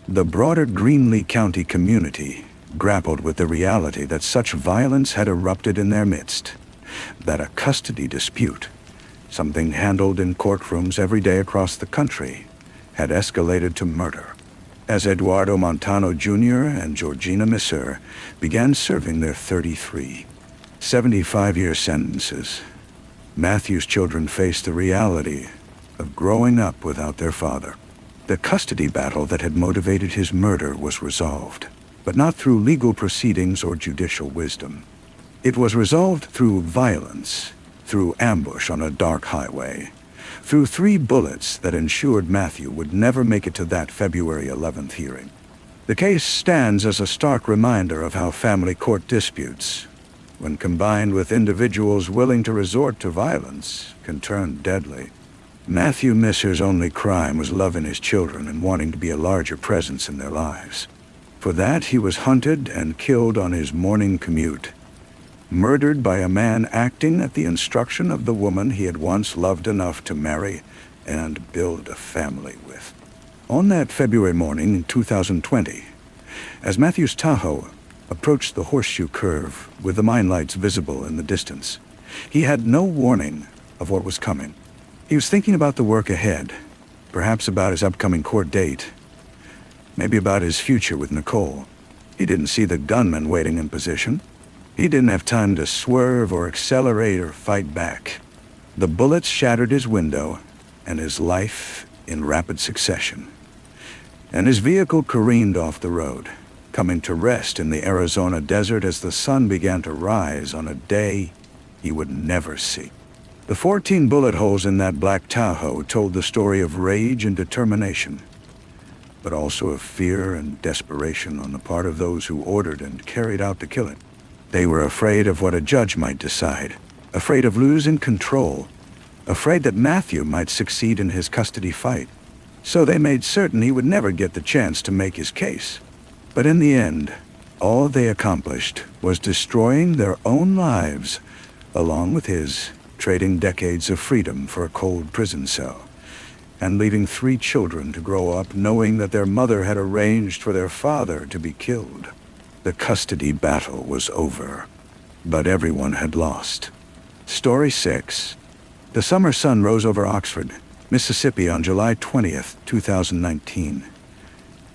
The broader Greenlee County community grappled with the reality that such violence had erupted in their midst, that a custody dispute, something handled in courtrooms every day across the country, had escalated to murder. As Eduardo Montano Jr. and Georgina Misser began serving their 33, 75-year sentences, Matthew's children faced the reality of growing up without their father. The custody battle that had motivated his murder was resolved, but not through legal proceedings or judicial wisdom. It was resolved through violence, through ambush on a dark highway, through 3 bullets that ensured Matthew would never make it to that February 11th hearing. The case stands as a stark reminder of how family court disputes, when combined with individuals willing to resort to violence, can turn deadly. Matthew Misser's only crime was loving his children and wanting to be a larger presence in their lives. For that, he was hunted and killed on his morning commute, murdered by a man acting at the instruction of the woman he had once loved enough to marry and build a family with. On that February morning in 2020, as Matthew's Tahoe approached the horseshoe curve with the mine lights visible in the distance, he had no warning of what was coming. He was thinking about the work ahead, perhaps about his upcoming court date, maybe about his future with Nicole. He didn't see the gunman waiting in position. He didn't have time to swerve or accelerate or fight back. The bullets shattered his window and his life in rapid succession. And his vehicle careened off the road, coming to rest in the Arizona desert as the sun began to rise on a day he would never see. The 14 bullet holes in that black Tahoe told the story of rage and determination, but also of fear and desperation on the part of those who ordered and carried out the killing. They were afraid of what a judge might decide, afraid of losing control, afraid that Matthew might succeed in his custody fight. So they made certain he would never get the chance to make his case. But in the end, all they accomplished was destroying their own lives, along with his, trading decades of freedom for a cold prison cell, and leaving 3 children to grow up knowing that their mother had arranged for their father to be killed. The custody battle was over, but everyone had lost. Story 6. The summer sun rose over Oxford, Mississippi on July 20th, 2019,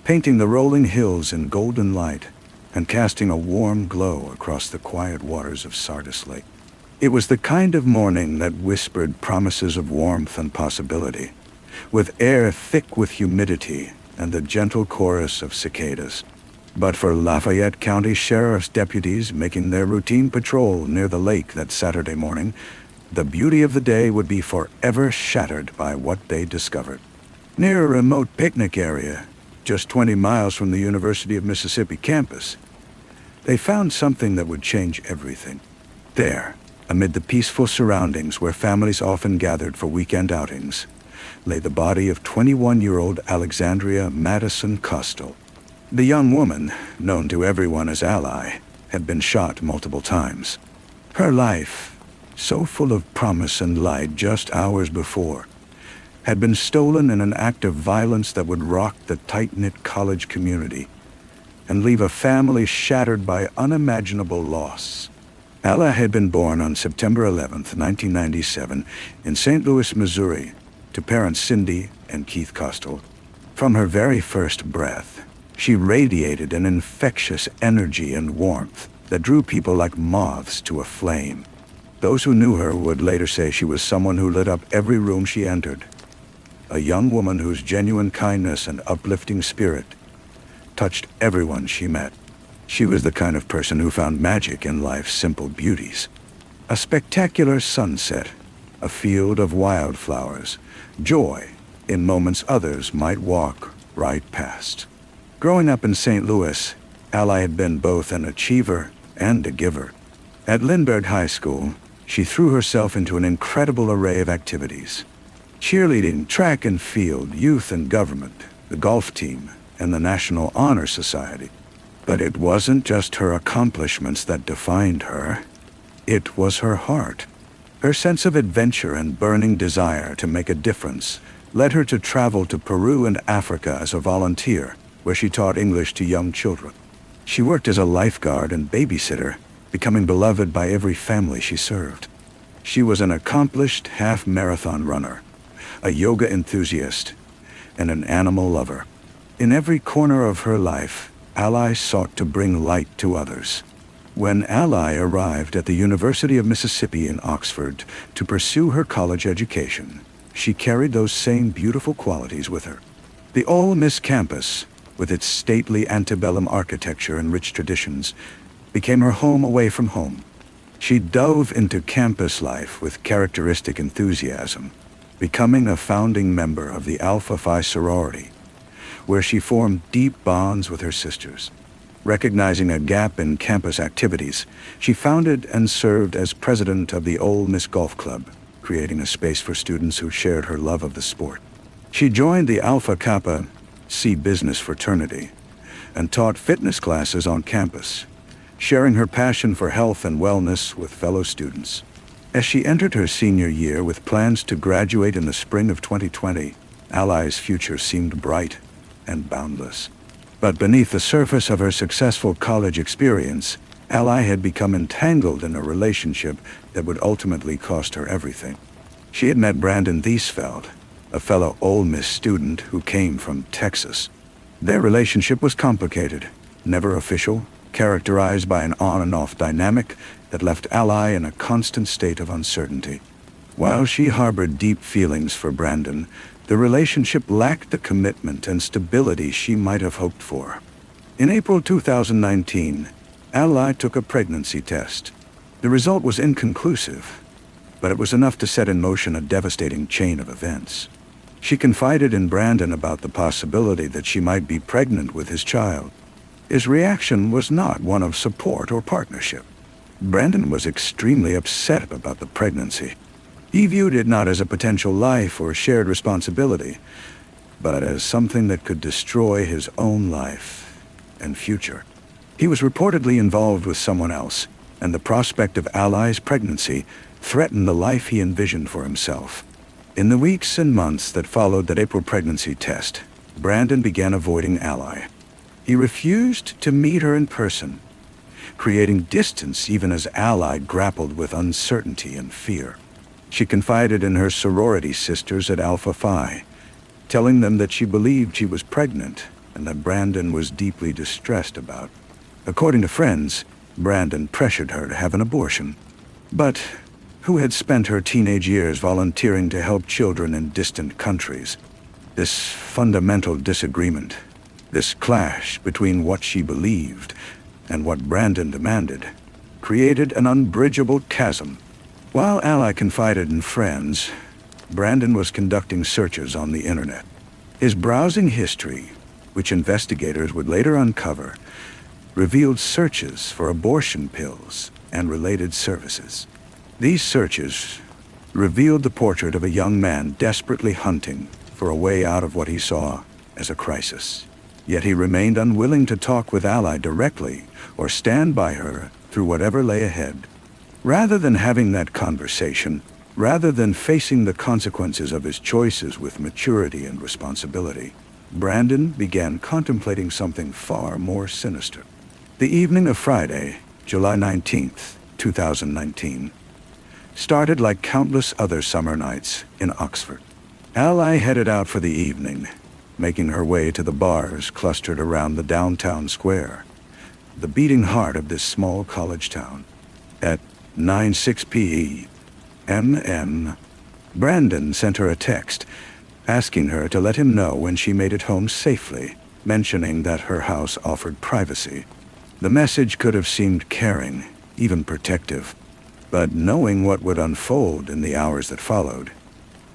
painting the rolling hills in golden light and casting a warm glow across the quiet waters of Sardis Lake. It was the kind of morning that whispered promises of warmth and possibility, with air thick with humidity and the gentle chorus of cicadas. But for Lafayette County Sheriff's deputies making their routine patrol near the lake that Saturday morning, the beauty of the day would be forever shattered by what they discovered. Near a remote picnic area, just 20 miles from the University of Mississippi campus, they found something that would change everything. There, amid the peaceful surroundings where families often gathered for weekend outings, lay the body of 21-year-old Alexandria Madison Costal. The young woman, known to everyone as Ally, had been shot multiple times. Her life, so full of promise and light just hours before, had been stolen in an act of violence that would rock the tight-knit college community and leave a family shattered by unimaginable loss. Ally had been born on September 11, 1997, in St. Louis, Missouri, to parents Cindy and Keith Costel. From her very first breath, she radiated an infectious energy and warmth that drew people like moths to a flame. Those who knew her would later say she was someone who lit up every room she entered. A young woman whose genuine kindness and uplifting spirit touched everyone she met. She was the kind of person who found magic in life's simple beauties. A spectacular sunset, a field of wildflowers, joy in moments others might walk right past. Growing up in St. Louis, Ally had been both an achiever and a giver. At Lindbergh High School, she threw herself into an incredible array of activities. Cheerleading, track and field, youth and government, the golf team, and the National Honor Society. But it wasn't just her accomplishments that defined her. It was her heart. Her sense of adventure and burning desire to make a difference led her to travel to Peru and Africa as a volunteer, where she taught English to young children. She worked as a lifeguard and babysitter, becoming beloved by every family she served. She was an accomplished half-marathon runner, a yoga enthusiast, and an animal lover. In every corner of her life, Ally sought to bring light to others. When Ally arrived at the University of Mississippi in Oxford to pursue her college education, she carried those same beautiful qualities with her. The Ole Miss campus, with its stately antebellum architecture and rich traditions, became her home away from home. She dove into campus life with characteristic enthusiasm, becoming a founding member of the Alpha Phi sorority, where she formed deep bonds with her sisters. Recognizing a gap in campus activities, she founded and served as president of the Ole Miss Golf Club, creating a space for students who shared her love of the sport. She joined the Alpha Kappa Psi business fraternity and taught fitness classes on campus, sharing her passion for health and wellness with fellow students. As she entered her senior year with plans to graduate in the spring of 2020, Ally's future seemed bright and boundless. But beneath the surface of her successful college experience, Ally had become entangled in a relationship that would ultimately cost her everything. She had met Brandon Thiesfeld, a fellow Ole Miss student who came from Texas. Their relationship was complicated, never official, characterized by an on and off dynamic that left Ally in a constant state of uncertainty. While she harbored deep feelings for Brandon, the relationship lacked the commitment and stability she might have hoped for. In April 2019, Ally took a pregnancy test. The result was inconclusive, but it was enough to set in motion a devastating chain of events. She confided in Brandon about the possibility that she might be pregnant with his child. His reaction was not one of support or partnership. Brandon was extremely upset about the pregnancy. He viewed it not as a potential life or shared responsibility, but as something that could destroy his own life and future. He was reportedly involved with someone else, and the prospect of Ally's pregnancy threatened the life he envisioned for himself. In the weeks and months that followed that April pregnancy test, Brandon began avoiding Ally. He refused to meet her in person, creating distance even as Ally grappled with uncertainty and fear. She confided in her sorority sisters at Alpha Phi, telling them that she believed she was pregnant and that Brandon was deeply distressed about. According to friends, Brandon pressured her to have an abortion. But who had spent her teenage years volunteering to help children in distant countries? This fundamental disagreement, this clash between what she believed and what Brandon demanded, created an unbridgeable chasm. While Ally confided in friends, Brandon was conducting searches on the internet. His browsing history, which investigators would later uncover, revealed searches for abortion pills and related services. These searches revealed the portrait of a young man desperately hunting for a way out of what he saw as a crisis. Yet he remained unwilling to talk with Ally directly or stand by her through whatever lay ahead. Rather than having that conversation, rather than facing the consequences of his choices with maturity and responsibility, Brandon began contemplating something far more sinister. The evening of Friday, July 19th, 2019, started like countless other summer nights in Oxford. Ally headed out for the evening, making her way to the bars clustered around the downtown square, the beating heart of this small college town. At 9:06 p.m., Brandon sent her a text, asking her to let him know when she made it home safely, mentioning that her house offered privacy. The message could have seemed caring, even protective, but knowing what would unfold in the hours that followed,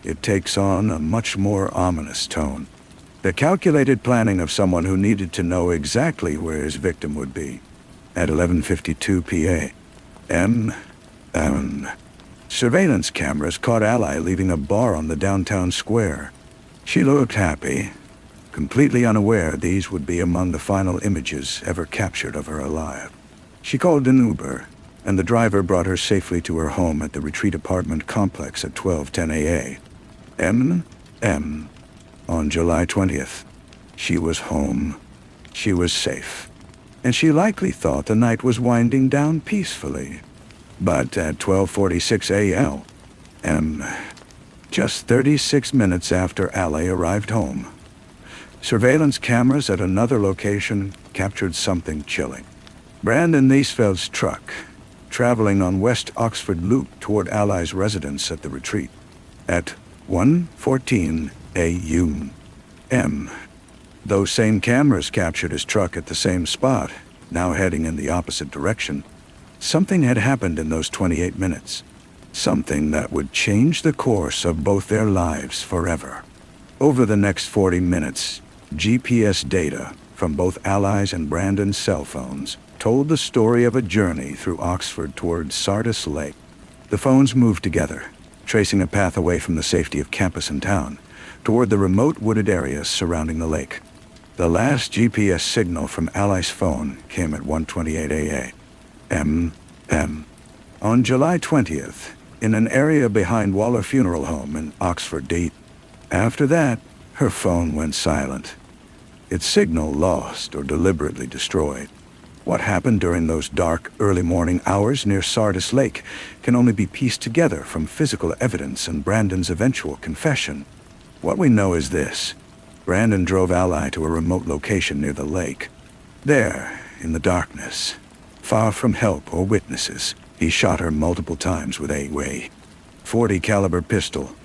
it takes on a much more ominous tone. The calculated planning of someone who needed to know exactly where his victim would be. At 11:52 p.m., surveillance cameras caught Ally leaving a bar on the downtown square. She looked happy, completely unaware these would be among the final images ever captured of her alive. She called an Uber, and the driver brought her safely to her home at the Retreat apartment complex at 12:10 a.m. On July 20th. She was home. She was safe. And she likely thought the night was winding down peacefully. But at 12:46 a.m., just 36 minutes after Ally arrived home, surveillance cameras at another location captured something chilling. Brandon Niesfeld's truck, traveling on West Oxford Loop toward Ally's residence at the Retreat. At 1:14 a.m., those same cameras captured his truck at the same spot, now heading in the opposite direction. Something had happened in those 28 minutes. Something that would change the course of both their lives forever. Over the next 40 minutes, GPS data from both Ally's and Brandon's cell phones told the story of a journey through Oxford towards Sardis Lake. The phones moved together, tracing a path away from the safety of campus and town, toward the remote wooded areas surrounding the lake. The last GPS signal from Ally's phone came at 1:28 a.m. On July 20th, in an area behind Waller Funeral Home in Oxford, D. After that, her phone went silent. Its signal lost or deliberately destroyed. What happened during those dark, early morning hours near Sardis Lake can only be pieced together from physical evidence and Brandon's eventual confession. What we know is this. Brandon drove Ally to a remote location near the lake. There, in the darkness, far from help or witnesses, he shot her multiple times with a .40 caliber pistol.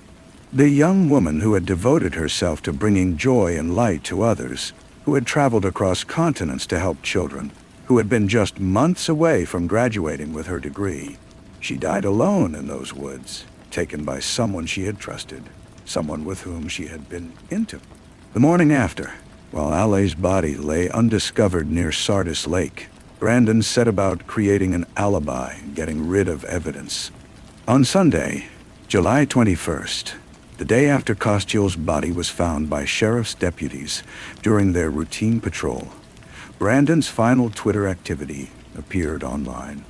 The young woman who had devoted herself to bringing joy and light to others, who had traveled across continents to help children, who had been just months away from graduating with her degree. She died alone in those woods, taken by someone she had trusted, someone with whom she had been intimate. The morning after, while Ally's body lay undiscovered near Sardis Lake, Brandon set about creating an alibi and getting rid of evidence. On Sunday, July 21st, the day after Kostiel's body was found by sheriff's deputies during their routine patrol, Brandon's final Twitter activity appeared online.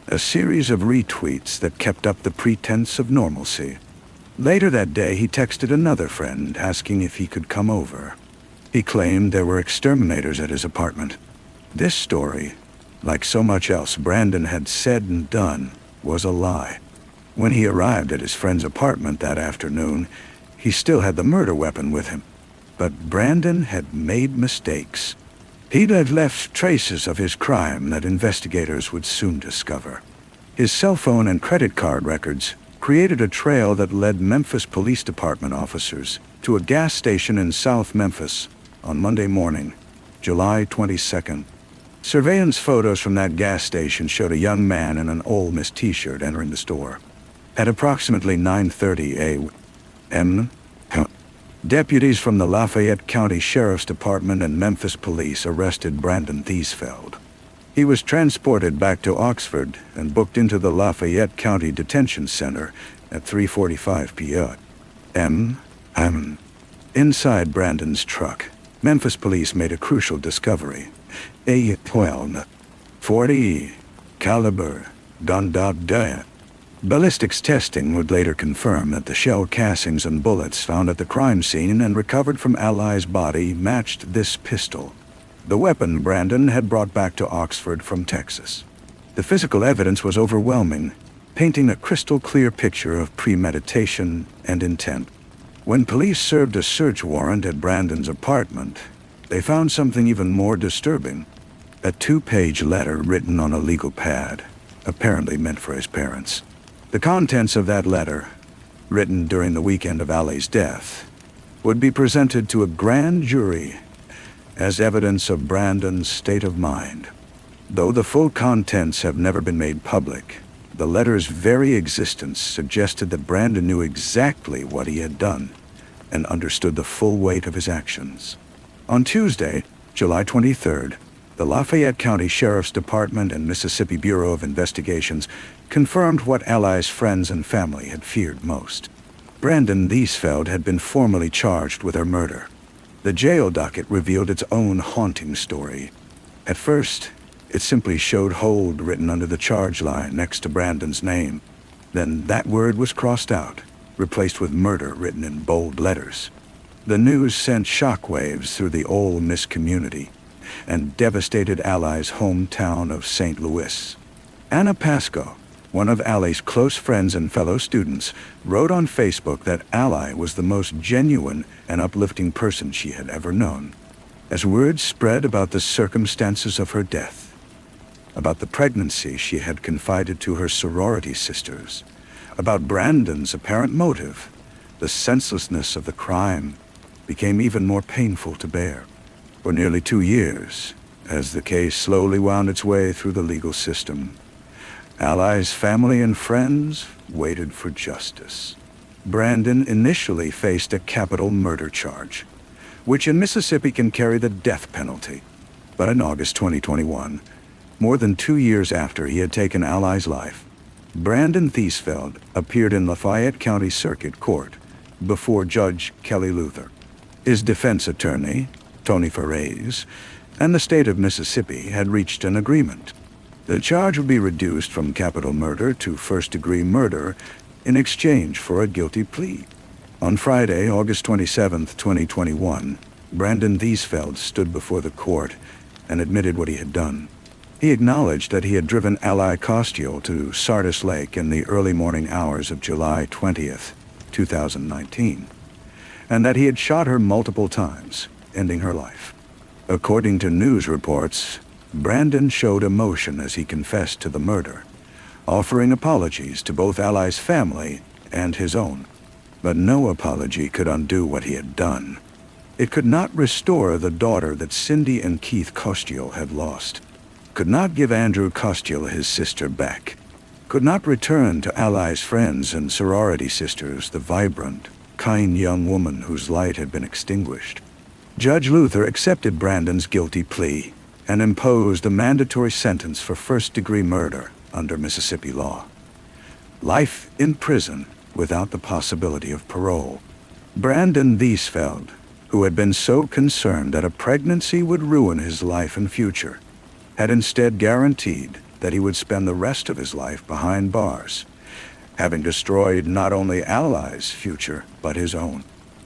A series of retweets that kept up the pretense of normalcy. Later that day, he texted another friend asking if he could come over. He claimed there were exterminators at his apartment. This story, like so much else Brandon had said and done, was a lie. When he arrived at his friend's apartment that afternoon, he still had the murder weapon with him. But Brandon had made mistakes. He'd have left traces of his crime that investigators would soon discover. His cell phone and credit card records created a trail that led Memphis Police Department officers to a gas station in South Memphis on Monday morning, July 22nd. Surveillance photos from that gas station showed a young man in an Ole Miss t-shirt entering the store. At approximately 9:30 a.m., deputies from the Lafayette County Sheriff's Department and Memphis Police arrested Brandon Niesfeld. He was transported back to Oxford and booked into the Lafayette County Detention Center at 3:45 p.m. Inside Brandon's truck, Memphis police made a crucial discovery. A .40 caliber gun. Ballistics testing would later confirm that the shell casings and bullets found at the crime scene and recovered from Ally's body matched this pistol, the weapon Brandon had brought back to Oxford from Texas. The physical evidence was overwhelming, painting a crystal clear picture of premeditation and intent. When police served a search warrant at Brandon's apartment, they found something even more disturbing. A 2-page letter written on a legal pad, apparently meant for his parents. The contents of that letter, written during the weekend of Allie's death, would be presented to a grand jury as evidence of Brandon's state of mind. Though the full contents have never been made public, the letter's very existence suggested that Brandon knew exactly what he had done and understood the full weight of his actions. On Tuesday, July 23rd, the Lafayette County Sheriff's Department and Mississippi Bureau of Investigations confirmed what Allie's friends and family had feared most. Brandon Thiesfeld had been formally charged with her murder. The jail docket revealed its own haunting story. At first, it simply showed hold written under the charge line next to Brandon's name. Then that word was crossed out, replaced with murder written in bold letters. The news sent shockwaves through the Ole Miss community and devastated Allie's hometown of St. Louis. Anna Pasco, one of Allie's close friends and fellow students, wrote on Facebook that Allie was the most genuine and uplifting person she had ever known. As word spread about the circumstances of her death, about the pregnancy she had confided to her sorority sisters, about Brandon's apparent motive, the senselessness of the crime became even more painful to bear. For nearly 2 years, as the case slowly wound its way through the legal system, Allie's family and friends waited for justice. Brandon initially faced a capital murder charge, which in Mississippi can carry the death penalty. But in August 2021, more than 2 years after he had taken Allie's life, Brandon Thiesfeld appeared in Lafayette County Circuit Court before Judge Kelly Luther. His defense attorney, Tony Ferraes, and the state of Mississippi had reached an agreement. The charge would be reduced from capital murder to first-degree murder in exchange for a guilty plea. On Friday, August 27, 2021, Brandon Thiesfeld stood before the court and admitted what he had done. He acknowledged that he had driven Allie Costiel to Sardis Lake in the early morning hours of July 20th, 2019, and that he had shot her multiple times, ending her life. According to news reports, Brandon showed emotion as he confessed to the murder, offering apologies to both Allie's family and his own. But no apology could undo what he had done. It could not restore the daughter that Cindy and Keith Costiel had lost, could not give Andrew Costiel his sister back, could not return to Allie's friends and sorority sisters the vibrant, kind young woman whose light had been extinguished. Judge Luther accepted Brandon's guilty plea and imposed a mandatory sentence for first-degree murder under Mississippi law. Life in prison without the possibility of parole. Brandon Thiesfeld, who had been so concerned that a pregnancy would ruin his life and future, had instead guaranteed that he would spend the rest of his life behind bars, having destroyed not only Allie's future, but his own.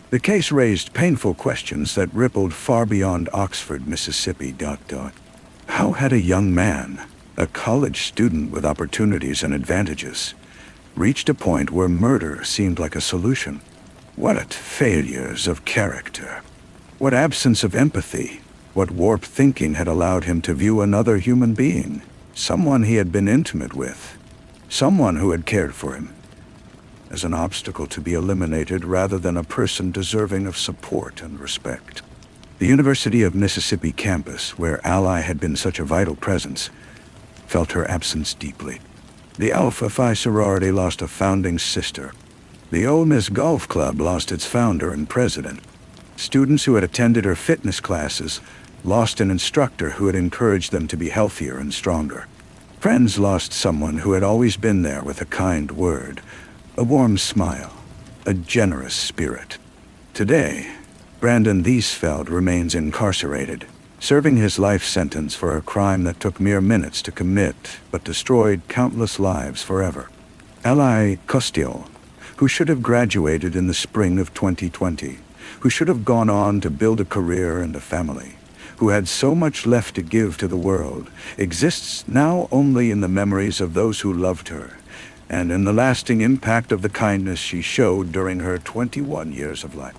The case raised painful questions that rippled far beyond Oxford, Mississippi. How had a young man, a college student with opportunities and advantages, reached a point where murder seemed like a solution? What failures of character! What absence of empathy! What warped thinking had allowed him to view another human being, someone he had been intimate with, someone who had cared for him, as an obstacle to be eliminated rather than a person deserving of support and respect? The University of Mississippi campus, where Allie had been such a vital presence, felt her absence deeply. The Alpha Phi sorority lost a founding sister. The Ole Miss Golf Club lost its founder and president. Students who had attended her fitness classes lost an instructor who had encouraged them to be healthier and stronger. Friends lost someone who had always been there with a kind word, a warm smile, a generous spirit. Today, Brandon Thiesfeld remains incarcerated, serving his life sentence for a crime that took mere minutes to commit but destroyed countless lives forever. Allie Costiel, who should have graduated in the spring of 2020, who should have gone on to build a career and a family, who had so much left to give to the world, exists now only in the memories of those who loved her and in the lasting impact of the kindness she showed during her 21 years of life.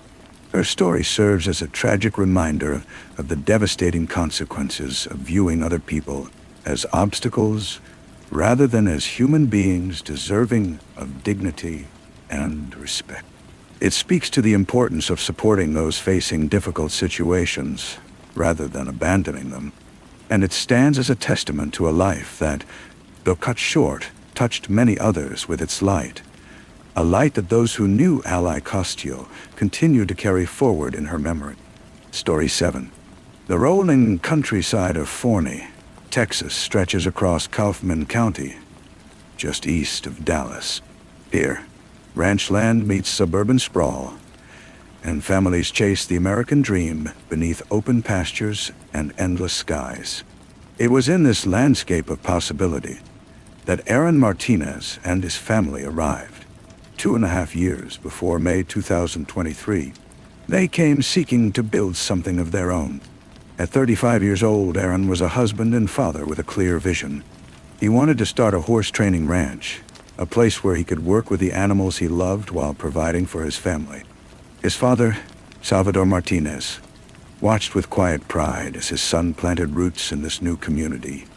Her story serves as a tragic reminder of the devastating consequences of viewing other people as obstacles rather than as human beings deserving of dignity and respect. It speaks to the importance of supporting those facing difficult situations rather than abandoning them, and it stands as a testament to a life that, though cut short, touched many others with its light. A light that those who knew Ally Costio continue to carry forward in her memory. Story 7. The rolling countryside of Forney, Texas, stretches across Kaufman County, just east of Dallas. Here, ranch land meets suburban sprawl, and families chase the American dream beneath open pastures and endless skies. It was in this landscape of possibility that Aaron Martinez and his family arrived. 2.5 years before May 2023, they came seeking to build something of their own. At 35 years old, Aaron was a husband and father with a clear vision. He wanted to start a horse training ranch, a place where he could work with the animals he loved while providing for his family. His father, Salvador Martinez, watched with quiet pride as his son planted roots in this new community,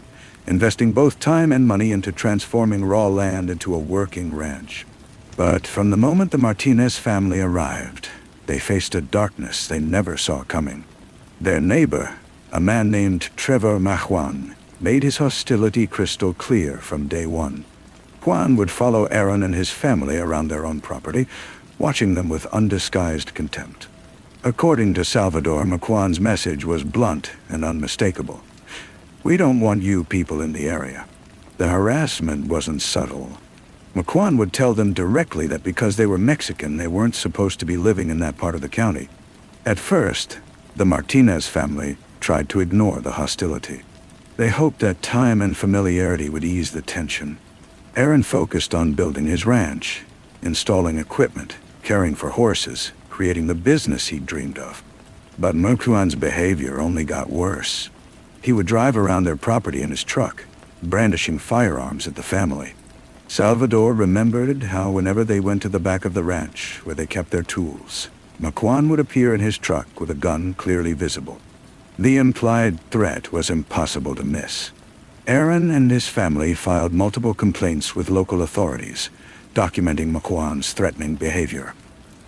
investing both time and money into transforming raw land into a working ranch. But from the moment the Martinez family arrived, they faced a darkness they never saw coming. Their neighbor, a man named Trevor Majuan, made his hostility crystal clear from day one. Juan would follow Aaron and his family around their own property, watching them with undisguised contempt. According to Salvador, Majuan's message was blunt and unmistakable. "We don't want you people in the area." The harassment wasn't subtle. Majuan would tell them directly that because they were Mexican, they weren't supposed to be living in that part of the county. At first, the Martinez family tried to ignore the hostility. They hoped that time and familiarity would ease the tension. Aaron focused on building his ranch, installing equipment, caring for horses, creating the business he'd dreamed of. But Majuan's behavior only got worse. He would drive around their property in his truck, brandishing firearms at the family. Salvador remembered how whenever they went to the back of the ranch, where they kept their tools, Majuan would appear in his truck with a gun clearly visible. The implied threat was impossible to miss. Aaron and his family filed multiple complaints with local authorities, documenting Majuan's threatening behavior.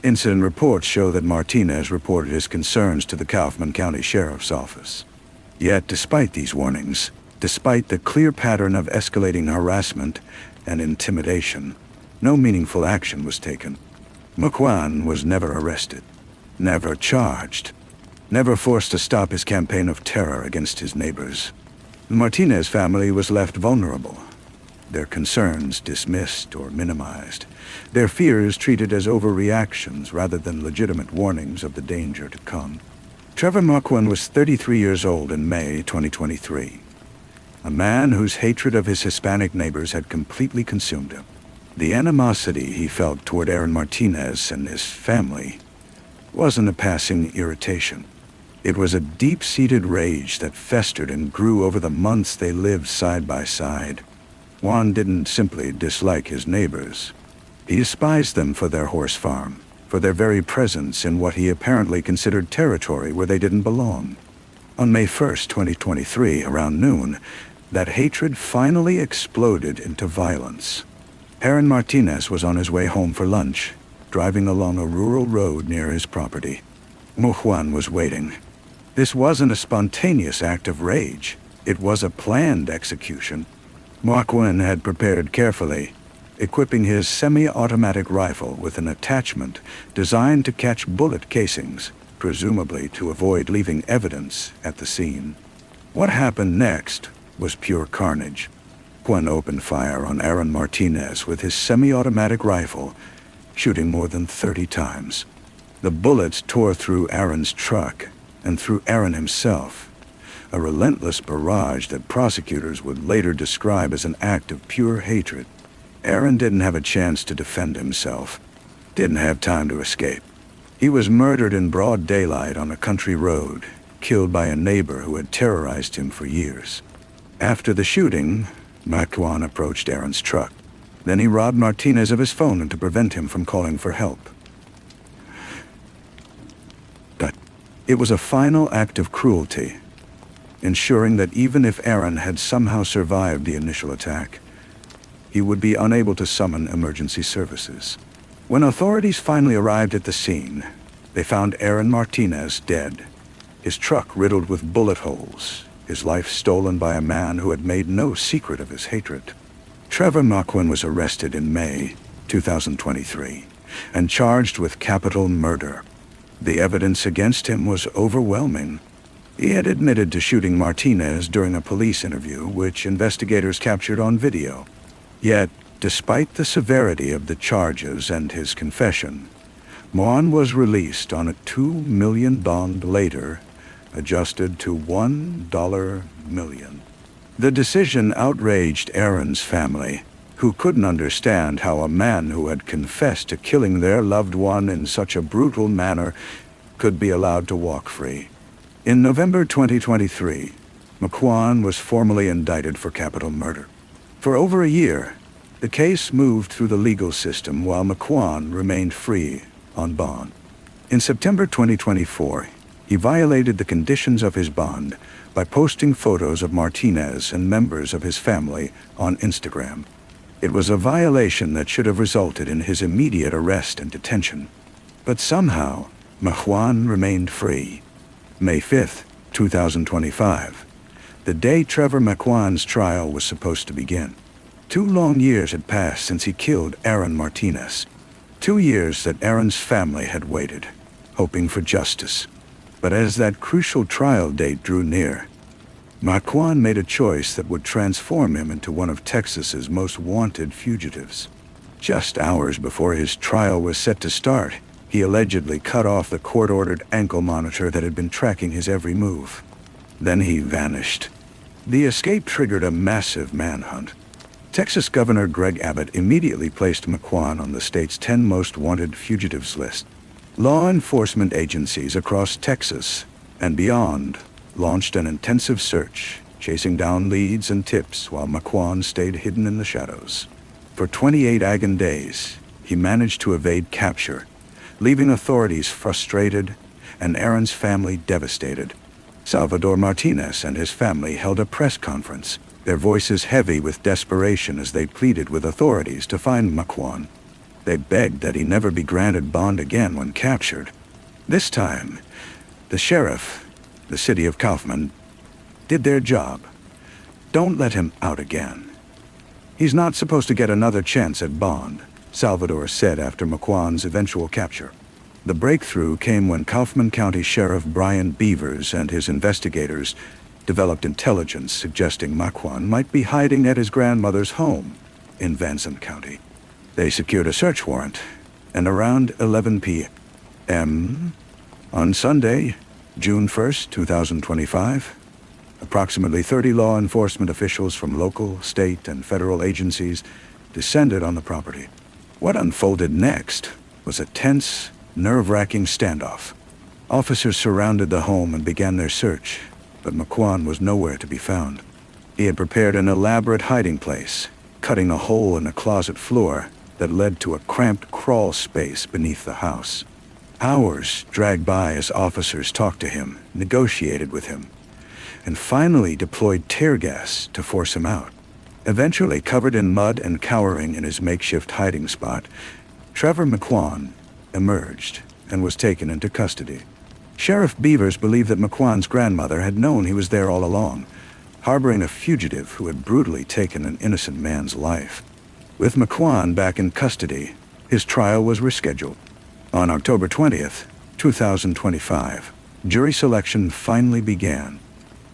Incident reports show that Martinez reported his concerns to the Kaufman County Sheriff's Office. Yet, despite these warnings, despite the clear pattern of escalating harassment and intimidation, no meaningful action was taken. Majuan was never arrested, never charged, never forced to stop his campaign of terror against his neighbors. The Martinez family was left vulnerable, their concerns dismissed or minimized, their fears treated as overreactions rather than legitimate warnings of the danger to come. Trevor Majuan was 33 years old in May 2023, a man whose hatred of his Hispanic neighbors had completely consumed him. The animosity he felt toward Aaron Martinez and his family wasn't a passing irritation. It was a deep-seated rage that festered and grew over the months they lived side by side. Juan didn't simply dislike his neighbors. He despised them for their horse farm, for their very presence in what he apparently considered territory where they didn't belong. On May 1st, 2023, around noon, that hatred finally exploded into violence. Aaron Martinez was on his way home for lunch, driving along a rural road near his property. Majuan was waiting. This wasn't a spontaneous act of rage. It was a planned execution. Majuan had prepared carefully, equipping his semi-automatic rifle with an attachment designed to catch bullet casings, presumably to avoid leaving evidence at the scene. What happened next was pure carnage. Juan opened fire on Aaron Martinez with his semi-automatic rifle, shooting more than 30 times. The bullets tore through Aaron's truck and through Aaron himself, a relentless barrage that prosecutors would later describe as an act of pure hatred. Aaron didn't have a chance to defend himself, didn't have time to escape. He was murdered in broad daylight on a country road, killed by a neighbor who had terrorized him for years. After the shooting, Majuan approached Aaron's truck. Then he robbed Martinez of his phone to prevent him from calling for help. But it was a final act of cruelty, ensuring that even if Aaron had somehow survived the initial attack, he would be unable to summon emergency services. When authorities finally arrived at the scene, they found Aaron Martinez dead, his truck riddled with bullet holes, his life stolen by a man who had made no secret of his hatred. Trevor McQuan was arrested in May 2023 and charged with capital murder. The evidence against him was overwhelming. He had admitted to shooting Martinez during a police interview, which investigators captured on video. Yet, despite the severity of the charges and his confession, McQuan was released on a $2 million bond later, adjusted to $1 million. The decision outraged Aaron's family, who couldn't understand how a man who had confessed to killing their loved one in such a brutal manner could be allowed to walk free. In November 2023, McQuan was formally indicted for capital murder. For over a year, the case moved through the legal system while McQuan remained free on bond. In September 2024, he violated the conditions of his bond by posting photos of Martinez and members of his family on Instagram. It was a violation that should have resulted in his immediate arrest and detention. But somehow, McQuan remained free. May 5, 2025, the day Trevor McQuan's trial was supposed to begin. 2 long years had passed since he killed Aaron Martinez. 2 years that Aaron's family had waited, hoping for justice. But as that crucial trial date drew near, McQuan made a choice that would transform him into one of Texas's most wanted fugitives. Just hours before his trial was set to start, he allegedly cut off the court-ordered ankle monitor that had been tracking his every move. Then he vanished. The escape triggered a massive manhunt. Texas Governor Greg Abbott immediately placed McQuan on the state's 10 most wanted fugitives list. Law enforcement agencies across Texas and beyond launched an intensive search, chasing down leads and tips while McQuan stayed hidden in the shadows. For 28 agony days, he managed to evade capture, leaving authorities frustrated and Aaron's family devastated. Salvador Martinez and his family held a press conference, their voices heavy with desperation as they pleaded with authorities to find McQuan. They begged that he never be granted bond again when captured. This time, the sheriff, the city of Kaufman, did their job. Don't let him out again. He's not supposed to get another chance at bond, Salvador said after McQuan's eventual capture. The breakthrough came when Kaufman County Sheriff Brian Beavers and his investigators developed intelligence suggesting McQuan might be hiding at his grandmother's home in Vanson County. They secured a search warrant, and around 11 p.m. on Sunday, June 1st, 2025, approximately 30 law enforcement officials from local, state, and federal agencies descended on the property. What unfolded next was a tense, nerve-wracking standoff. Officers surrounded the home and began their search, but McQuan was nowhere to be found. He had prepared an elaborate hiding place, cutting a hole in the closet floor that led to a cramped crawl space beneath the house. Hours dragged by as officers talked to him, negotiated with him, and finally deployed tear gas to force him out. Eventually, covered in mud and cowering in his makeshift hiding spot, Trevor McQuan emerged and was taken into custody. Sheriff Beavers believed that McQuan's grandmother had known he was there all along, harboring a fugitive who had brutally taken an innocent man's life. With McQuan back in custody, his trial was rescheduled. On October 20th, 2025, jury selection finally began.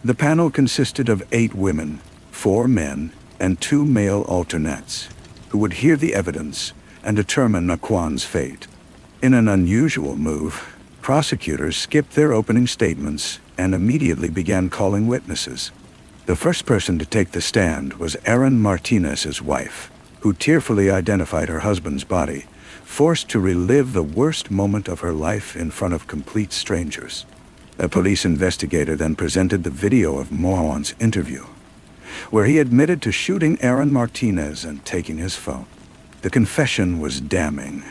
The panel consisted of 8 women, 4 men, and 2 male alternates, who would hear the evidence and determine McQuan's fate. In an unusual move, prosecutors skipped their opening statements and immediately began calling witnesses. The first person to take the stand was Aaron Martinez's wife, who tearfully identified her husband's body, forced to relive the worst moment of her life in front of complete strangers. A police investigator then presented the video of McQuan's interview, where he admitted to shooting Aaron Martinez and taking his phone. The confession was damning,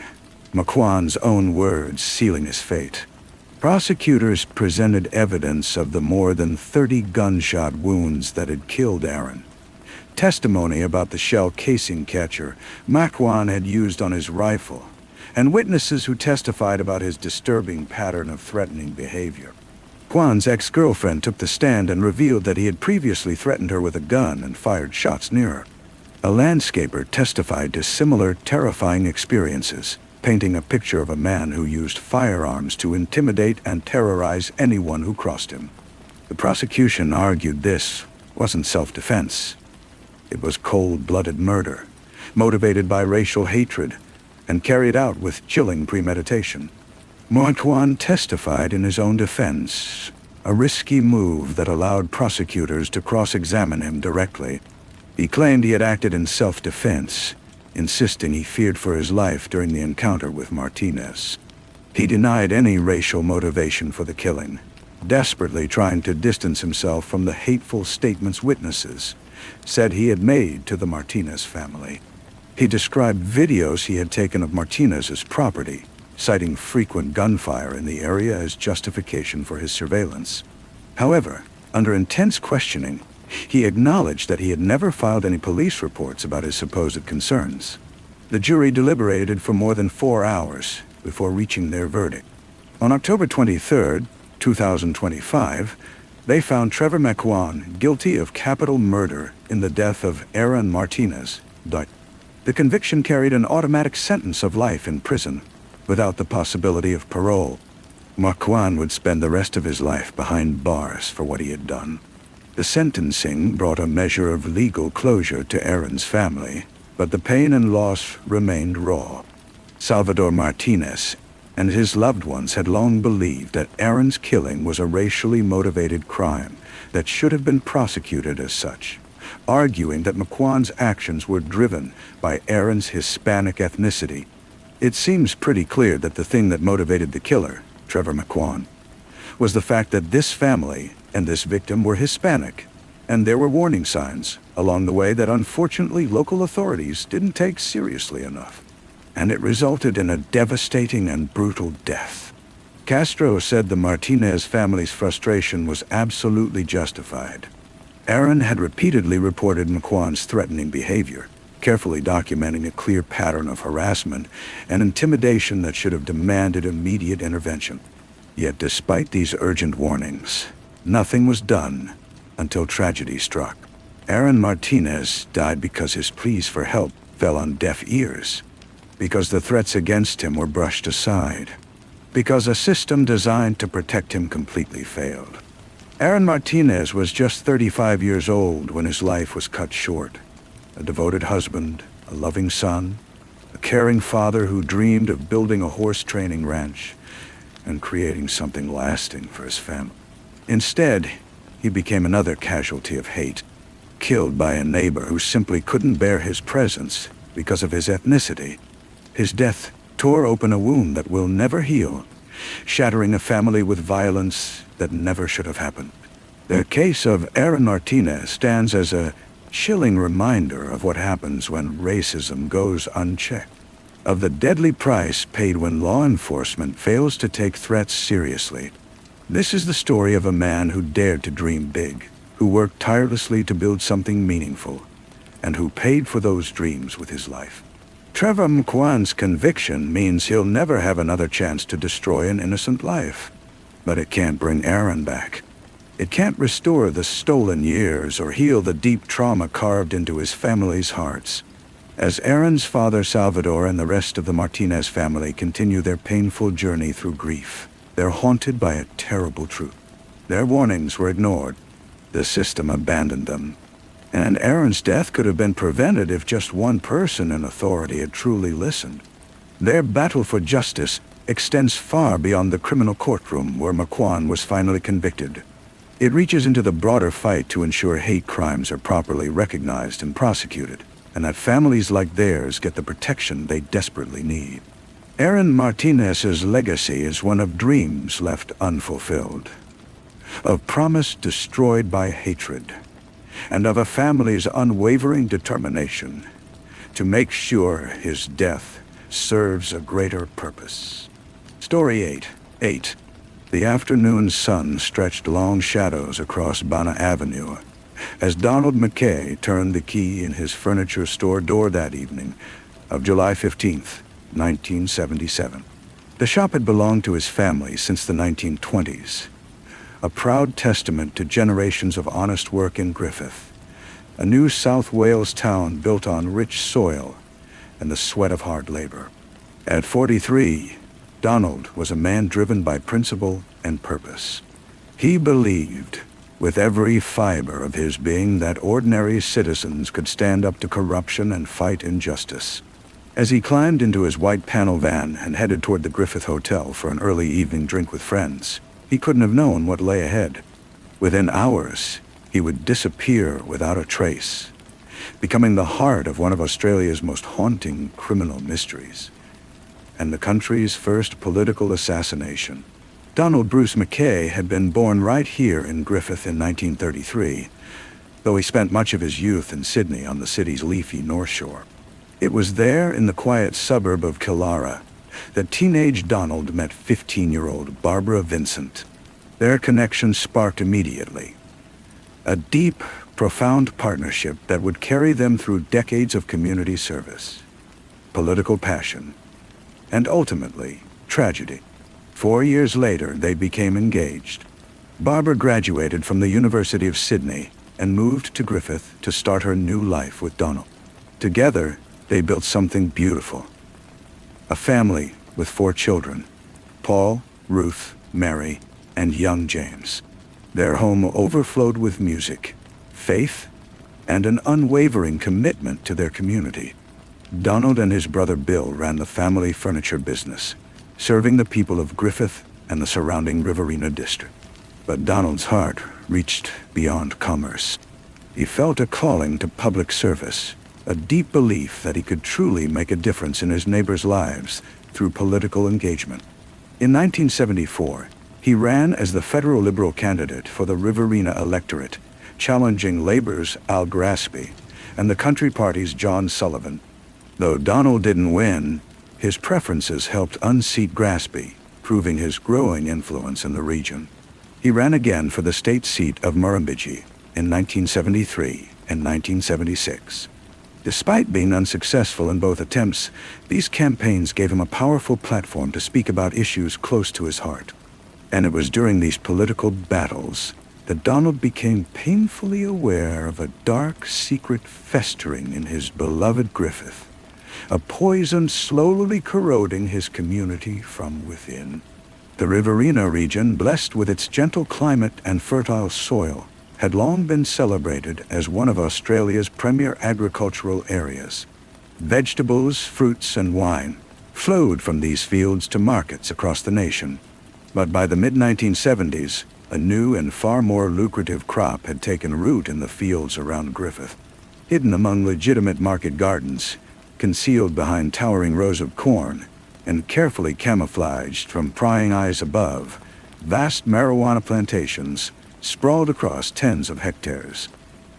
Maquan's own words sealing his fate. Prosecutors presented evidence of the more than 30 gunshot wounds that had killed Aaron. Testimony about the shell casing catcher Maquan had used on his rifle, and witnesses who testified about his disturbing pattern of threatening behavior. Maquan's ex-girlfriend took the stand and revealed that he had previously threatened her with a gun and fired shots near her. A landscaper testified to similar terrifying experiences, painting a picture of a man who used firearms to intimidate and terrorize anyone who crossed him. The prosecution argued this wasn't self-defense. It was cold-blooded murder, motivated by racial hatred, and carried out with chilling premeditation. Maquan testified in his own defense, a risky move that allowed prosecutors to cross-examine him directly. He claimed he had acted in self-defense, insisting he feared for his life during the encounter with Martinez. He denied any racial motivation for the killing, desperately trying to distance himself from the hateful statements witnesses said he had made to the Martinez family. He described videos he had taken of Martinez's property, citing frequent gunfire in the area as justification for his surveillance. However, under intense questioning, he acknowledged that he had never filed any police reports about his supposed concerns. The jury deliberated for more than 4 hours before reaching their verdict. On October 23, 2025, they found Trevor Maquan guilty of capital murder in the death of Aaron Martinez. The conviction carried an automatic sentence of life in prison, without the possibility of parole. Maquan would spend the rest of his life behind bars for what he had done. The sentencing brought a measure of legal closure to Aaron's family, but the pain and loss remained raw. Salvador Martinez and his loved ones had long believed that Aaron's killing was a racially motivated crime that should have been prosecuted as such, arguing that Maquan's actions were driven by Aaron's Hispanic ethnicity. It seems pretty clear that the thing that motivated the killer, Trevor Maquan, was the fact that this family and this victim were Hispanic, and there were warning signs along the way that unfortunately local authorities didn't take seriously enough, and it resulted in a devastating and brutal death. Castro said the Martinez family's frustration was absolutely justified. Aaron had repeatedly reported Maquan's threatening behavior, carefully documenting a clear pattern of harassment and intimidation that should have demanded immediate intervention. Yet despite these urgent warnings, nothing was done until tragedy struck. Aaron Martinez died because his pleas for help fell on deaf ears, because the threats against him were brushed aside, because a system designed to protect him completely failed. Aaron Martinez was just 35 years old when his life was cut short. A devoted husband, a loving son, a caring father who dreamed of building a horse training ranch and creating something lasting for his family. Instead, he became another casualty of hate, killed by a neighbor who simply couldn't bear his presence because of his ethnicity. His death tore open a wound that will never heal, shattering a family with violence that never should have happened. The case of Aaron Martinez stands as a chilling reminder of what happens when racism goes unchecked, of the deadly price paid when law enforcement fails to take threats seriously. This is the story of a man who dared to dream big, who worked tirelessly to build something meaningful, and who paid for those dreams with his life. Trevor Maquan's conviction means he'll never have another chance to destroy an innocent life. But it can't bring Aaron back. It can't restore the stolen years or heal the deep trauma carved into his family's hearts. As Aaron's father Salvador and the rest of the Martinez family continue their painful journey through grief, they're haunted by a terrible truth. Their warnings were ignored. The system abandoned them. And Aaron's death could have been prevented if just one person in authority had truly listened. Their battle for justice extends far beyond the criminal courtroom where Maquan was finally convicted. It reaches into the broader fight to ensure hate crimes are properly recognized and prosecuted, and that families like theirs get the protection they desperately need. Aaron Martinez's legacy is one of dreams left unfulfilled, of promise destroyed by hatred, and of a family's unwavering determination to make sure his death serves a greater purpose. Story 8. 8. The afternoon sun stretched long shadows across Bana Avenue as Donald McKay turned the key in his furniture store door that evening of July 15th, 1977. The shop had belonged to his family since the 1920s, a proud testament to generations of honest work in Griffith, a new South Wales town built on rich soil and the sweat of hard labor. At 43, Donald was a man driven by principle and purpose. He believed, with every fiber of his being, that ordinary citizens could stand up to corruption and fight injustice. As he climbed into his white panel van and headed toward the Griffith Hotel for an early evening drink with friends, he couldn't have known what lay ahead. Within hours, he would disappear without a trace, becoming the heart of one of Australia's most haunting criminal mysteries, and the country's first political assassination. Donald Bruce McKay had been born right here in Griffith in 1933, though he spent much of his youth in Sydney on the city's leafy North Shore. It was there in the quiet suburb of Killara that teenage Donald met 15-year-old Barbara Vincent. Their connection sparked immediately, a deep, profound partnership that would carry them through decades of community service, political passion, and ultimately, tragedy. 4 years later, they became engaged. Barbara graduated from the University of Sydney and moved to Griffith to start her new life with Donald. Together, they built something beautiful. A family with 4 children: Paul, Ruth, Mary, and young James. Their home overflowed with music, faith, and an unwavering commitment to their community. Donald and his brother Bill ran the family furniture business, serving the people of Griffith and the surrounding Riverina district. But Donald's heart reached beyond commerce. He felt a calling to public service, a deep belief that he could truly make a difference in his neighbors' lives through political engagement. In 1974, he ran as the federal Liberal candidate for the Riverina electorate, challenging Labor's Al Graspy and the Country Party's John Sullivan. Though Donald didn't win, his preferences helped unseat Graspy, proving his growing influence in the region. He ran again for the state seat of Murrumbidgee in 1973 and 1976. Despite being unsuccessful in both attempts, these campaigns gave him a powerful platform to speak about issues close to his heart. And it was during these political battles that Donald became painfully aware of a dark secret festering in his beloved Griffith, a poison slowly corroding his community from within. The Riverina region, blessed with its gentle climate and fertile soil, had long been celebrated as one of Australia's premier agricultural areas. Vegetables, fruits, and wine flowed from these fields to markets across the nation. But by the mid-1970s, a new and far more lucrative crop had taken root in the fields around Griffith. Hidden among legitimate market gardens, concealed behind towering rows of corn, and carefully camouflaged from prying eyes above, vast marijuana plantations sprawled across tens of hectares.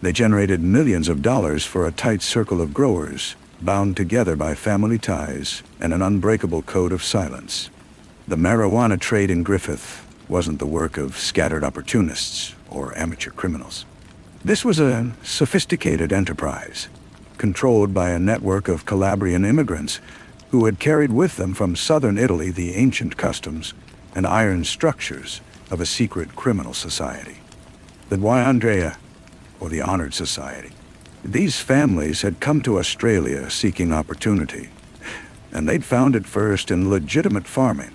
They generated millions of dollars for a tight circle of growers, bound together by family ties and an unbreakable code of silence. The marijuana trade in Griffith wasn't the work of scattered opportunists or amateur criminals. This was a sophisticated enterprise, controlled by a network of Calabrian immigrants who had carried with them from southern Italy the ancient customs and iron structures of a secret criminal society, the Andrea, or the Honored Society. These families had come to Australia seeking opportunity, and they'd found it first in legitimate farming,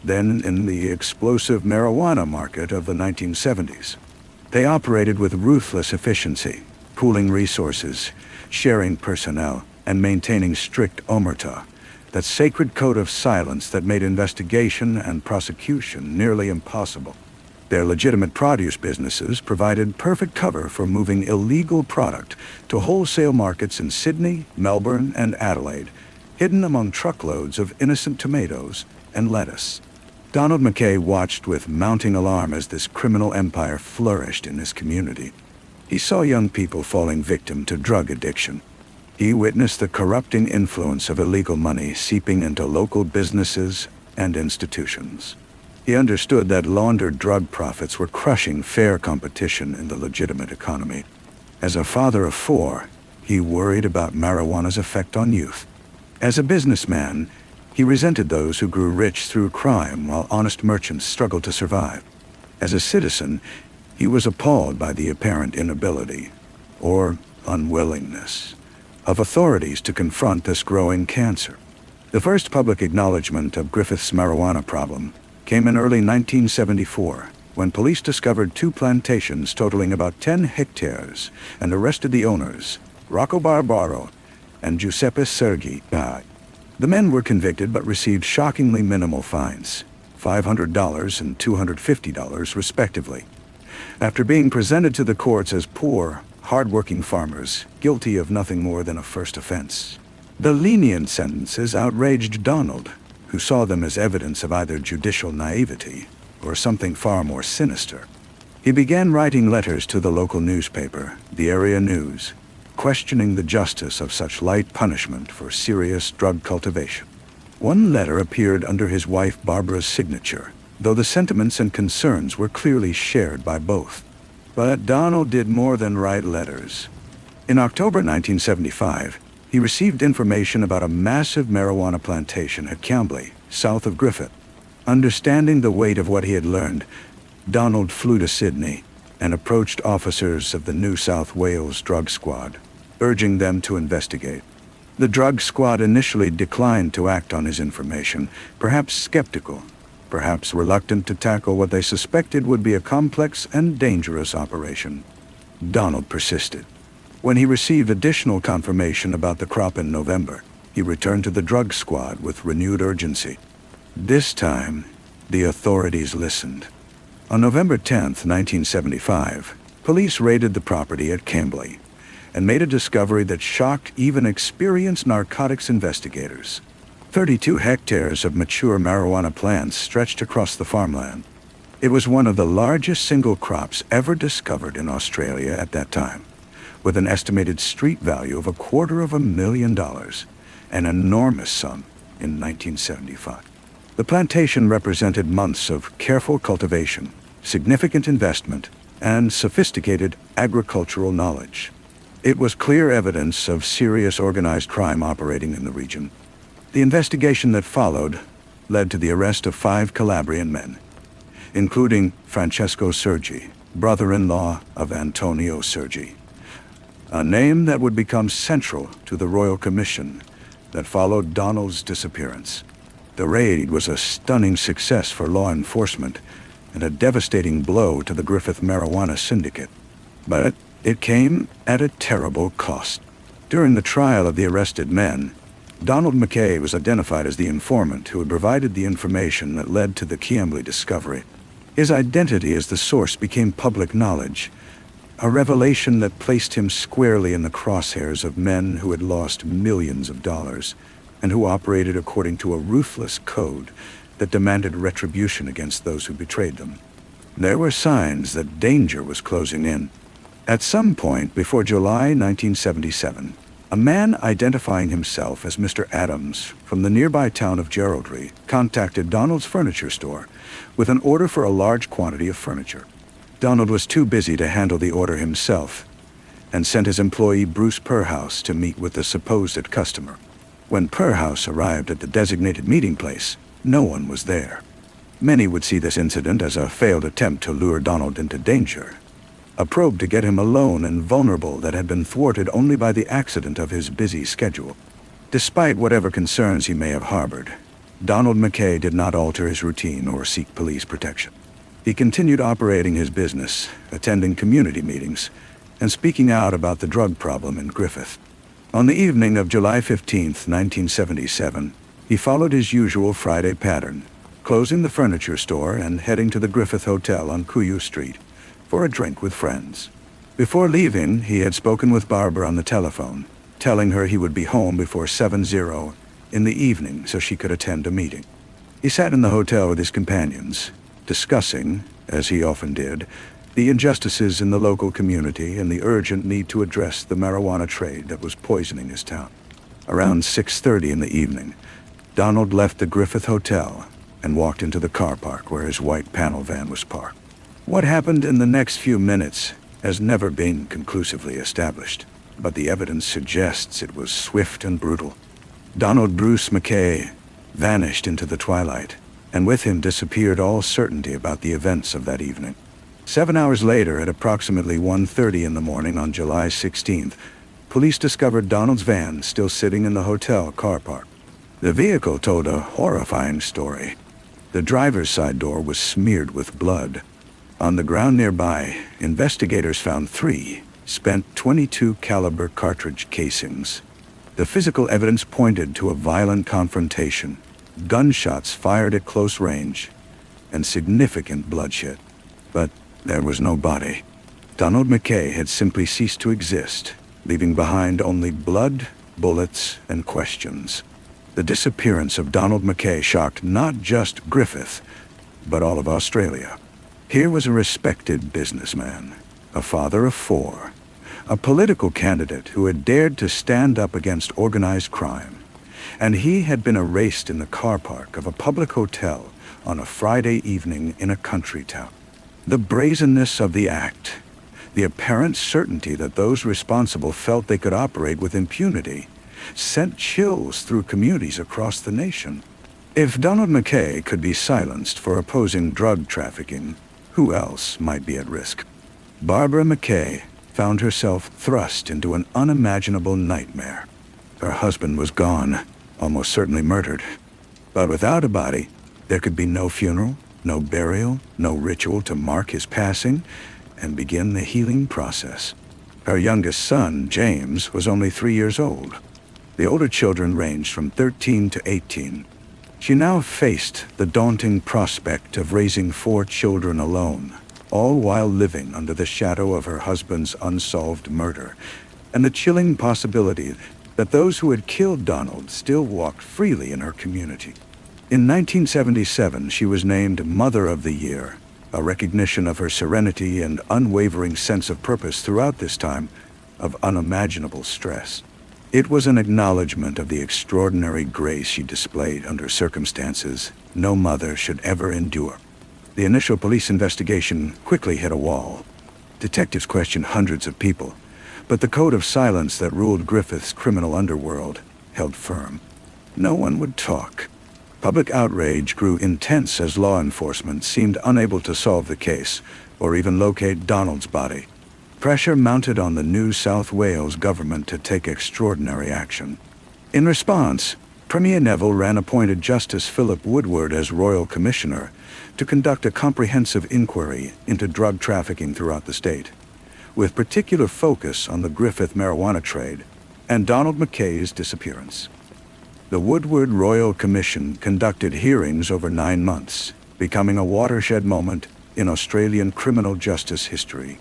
then in the explosive marijuana market of the 1970s. They operated with ruthless efficiency, pooling resources, sharing personnel, and maintaining strict omerta, that sacred code of silence that made investigation and prosecution nearly impossible. Their legitimate produce businesses provided perfect cover for moving illegal product to wholesale markets in Sydney, Melbourne, and Adelaide, hidden among truckloads of innocent tomatoes and lettuce. Donald McKay watched with mounting alarm as this criminal empire flourished in his community. He saw young people falling victim to drug addiction. He witnessed the corrupting influence of illegal money seeping into local businesses and institutions. He understood that laundered drug profits were crushing fair competition in the legitimate economy. As a father of 4, he worried about marijuana's effect on youth. As a businessman, he resented those who grew rich through crime while honest merchants struggled to survive. As a citizen, he was appalled by the apparent inability, or unwillingness, of authorities to confront this growing cancer. The first public acknowledgement of Griffith's marijuana problem came in early 1974, when police discovered 2 plantations totaling about 10 hectares and arrested the owners, Rocco Barbaro and Giuseppe Sergi. The men were convicted but received shockingly minimal fines, $500 and $250 respectively. After being presented to the courts as poor, hard-working farmers, guilty of nothing more than a first offense, the lenient sentences outraged Donald, who saw them as evidence of either judicial naivety or something far more sinister. He began writing letters to the local newspaper, the Area News, questioning the justice of such light punishment for serious drug cultivation. One letter appeared under his wife Barbara's signature, though the sentiments and concerns were clearly shared by both. But Donald did more than write letters. In October 1975, he received information about a massive marijuana plantation at Cambley, south of Griffith. Understanding the weight of what he had learned, Donald flew to Sydney and approached officers of the New South Wales Drug Squad, urging them to investigate. The drug squad initially declined to act on his information, perhaps skeptical, perhaps reluctant to tackle what they suspected would be a complex and dangerous operation. Donald persisted. When he received additional confirmation about the crop in November, he returned to the drug squad with renewed urgency. This time, the authorities listened. On November 10, 1975, police raided the property at Cambley and made a discovery that shocked even experienced narcotics investigators. 32 hectares of mature marijuana plants stretched across the farmland. It was one of the largest single crops ever discovered in Australia at that time, with an estimated street value of $250,000, an enormous sum in 1975. The plantation represented months of careful cultivation, significant investment, and sophisticated agricultural knowledge. It was clear evidence of serious organized crime operating in the region. The investigation that followed led to the arrest of 5 Calabrian men, including Francesco Sergi, brother-in-law of Antonio Sergi, a name that would become central to the Royal Commission that followed Donald's disappearance. The raid was a stunning success for law enforcement and a devastating blow to the Griffith marijuana syndicate. But it came at a terrible cost. During the trial of the arrested men, Donald McKay was identified as the informant who had provided the information that led to the Cambley discovery. His identity as the source became public knowledge, a revelation that placed him squarely in the crosshairs of men who had lost millions of dollars and who operated according to a ruthless code that demanded retribution against those who betrayed them. There were signs that danger was closing in. At some point before July 1977, a man identifying himself as Mr. Adams from the nearby town of Geraldry contacted Donald's furniture store with an order for a large quantity of furniture. Donald was too busy to handle the order himself and sent his employee Bruce Perhouse to meet with the supposed customer. When Perhouse arrived at the designated meeting place, no one was there. Many would see this incident as a failed attempt to lure Donald into danger, a probe to get him alone and vulnerable that had been thwarted only by the accident of his busy schedule. Despite whatever concerns he may have harbored, Donald McKay did not alter his routine or seek police protection. He continued operating his business, attending community meetings, and speaking out about the drug problem in Griffith. On the evening of July 15, 1977, he followed his usual Friday pattern, closing the furniture store and heading to the Griffith Hotel on Cuyu Street for a drink with friends. Before leaving, he had spoken with Barbara on the telephone, telling her he would be home before 7:00 in the evening so she could attend a meeting. He sat in the hotel with his companions, discussing, as he often did, the injustices in the local community, and the urgent need to address the marijuana trade that was poisoning his town. Around 6:30 in the evening, Donald left the Griffith Hotel and walked into the car park where his white panel van was parked. What happened in the next few minutes has never been conclusively established, but the evidence suggests it was swift and brutal. Donald Bruce McKay vanished into the twilight, and with him disappeared all certainty about the events of that evening. 7 hours later, at approximately 1:30 in the morning on July 16th, police discovered Donald's van still sitting in the hotel car park. The vehicle told a horrifying story. The driver's side door was smeared with blood. On the ground nearby, investigators found 3 spent .22 caliber cartridge casings. The physical evidence pointed to a violent confrontation, gunshots fired at close range, and significant bloodshed. But there was no body. Donald McKay had simply ceased to exist, leaving behind only blood, bullets, and questions. The disappearance of Donald McKay shocked not just Griffith, but all of Australia. Here was a respected businessman, a father of 4, a political candidate who had dared to stand up against organized crime, and he had been erased in the car park of a public hotel on a Friday evening in a country town. The brazenness of the act, the apparent certainty that those responsible felt they could operate with impunity, sent chills through communities across the nation. If Donald McKay could be silenced for opposing drug trafficking, who else might be at risk? Barbara McKay found herself thrust into an unimaginable nightmare. Her husband was gone, almost certainly murdered. But without a body, there could be no funeral, no burial, no ritual to mark his passing and begin the healing process. Her youngest son, James, was only 3 years old. The older children ranged from 13 to 18. She now faced the daunting prospect of raising 4 children alone, all while living under the shadow of her husband's unsolved murder, and the chilling possibility that those who had killed Donald still walked freely in her community. In 1977, she was named Mother of the Year, a recognition of her serenity and unwavering sense of purpose throughout this time of unimaginable stress. It was an acknowledgement of the extraordinary grace she displayed under circumstances no mother should ever endure. The initial police investigation quickly hit a wall. Detectives questioned hundreds of people, but the code of silence that ruled Griffith's criminal underworld held firm. No one would talk. Public outrage grew intense as law enforcement seemed unable to solve the case or even locate Donald's body. Pressure mounted on the New South Wales government to take extraordinary action. In response, Premier Neville Wran appointed Justice Philip Woodward as Royal Commissioner to conduct a comprehensive inquiry into drug trafficking throughout the state, with particular focus on the Griffith marijuana trade and Donald McKay's disappearance. The Woodward Royal Commission conducted hearings over 9 months, becoming a watershed moment in Australian criminal justice history.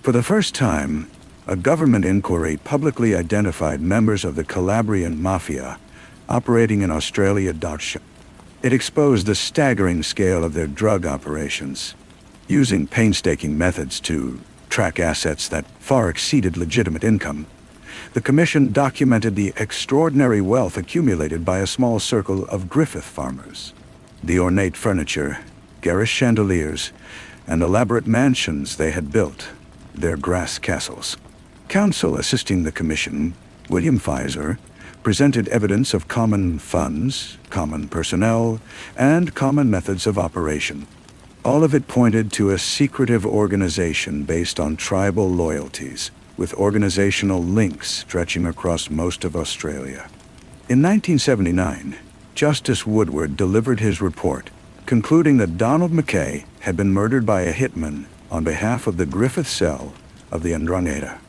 For the first time, a government inquiry publicly identified members of the Calabrian Mafia operating in Australia. It exposed the staggering scale of their drug operations, using painstaking methods to track assets that far exceeded legitimate income. The commission documented the extraordinary wealth accumulated by a small circle of Griffith farmers. The ornate furniture, garish chandeliers, and elaborate mansions they had built, their grass castles. Counsel assisting the commission, William Pfizer, presented evidence of common funds, common personnel, and common methods of operation. All of it pointed to a secretive organization based on tribal loyalties, with organizational links stretching across most of Australia. In 1979, Justice Woodward delivered his report, concluding that Donald McKay had been murdered by a hitman on behalf of the Griffith cell of the Ndrangheta.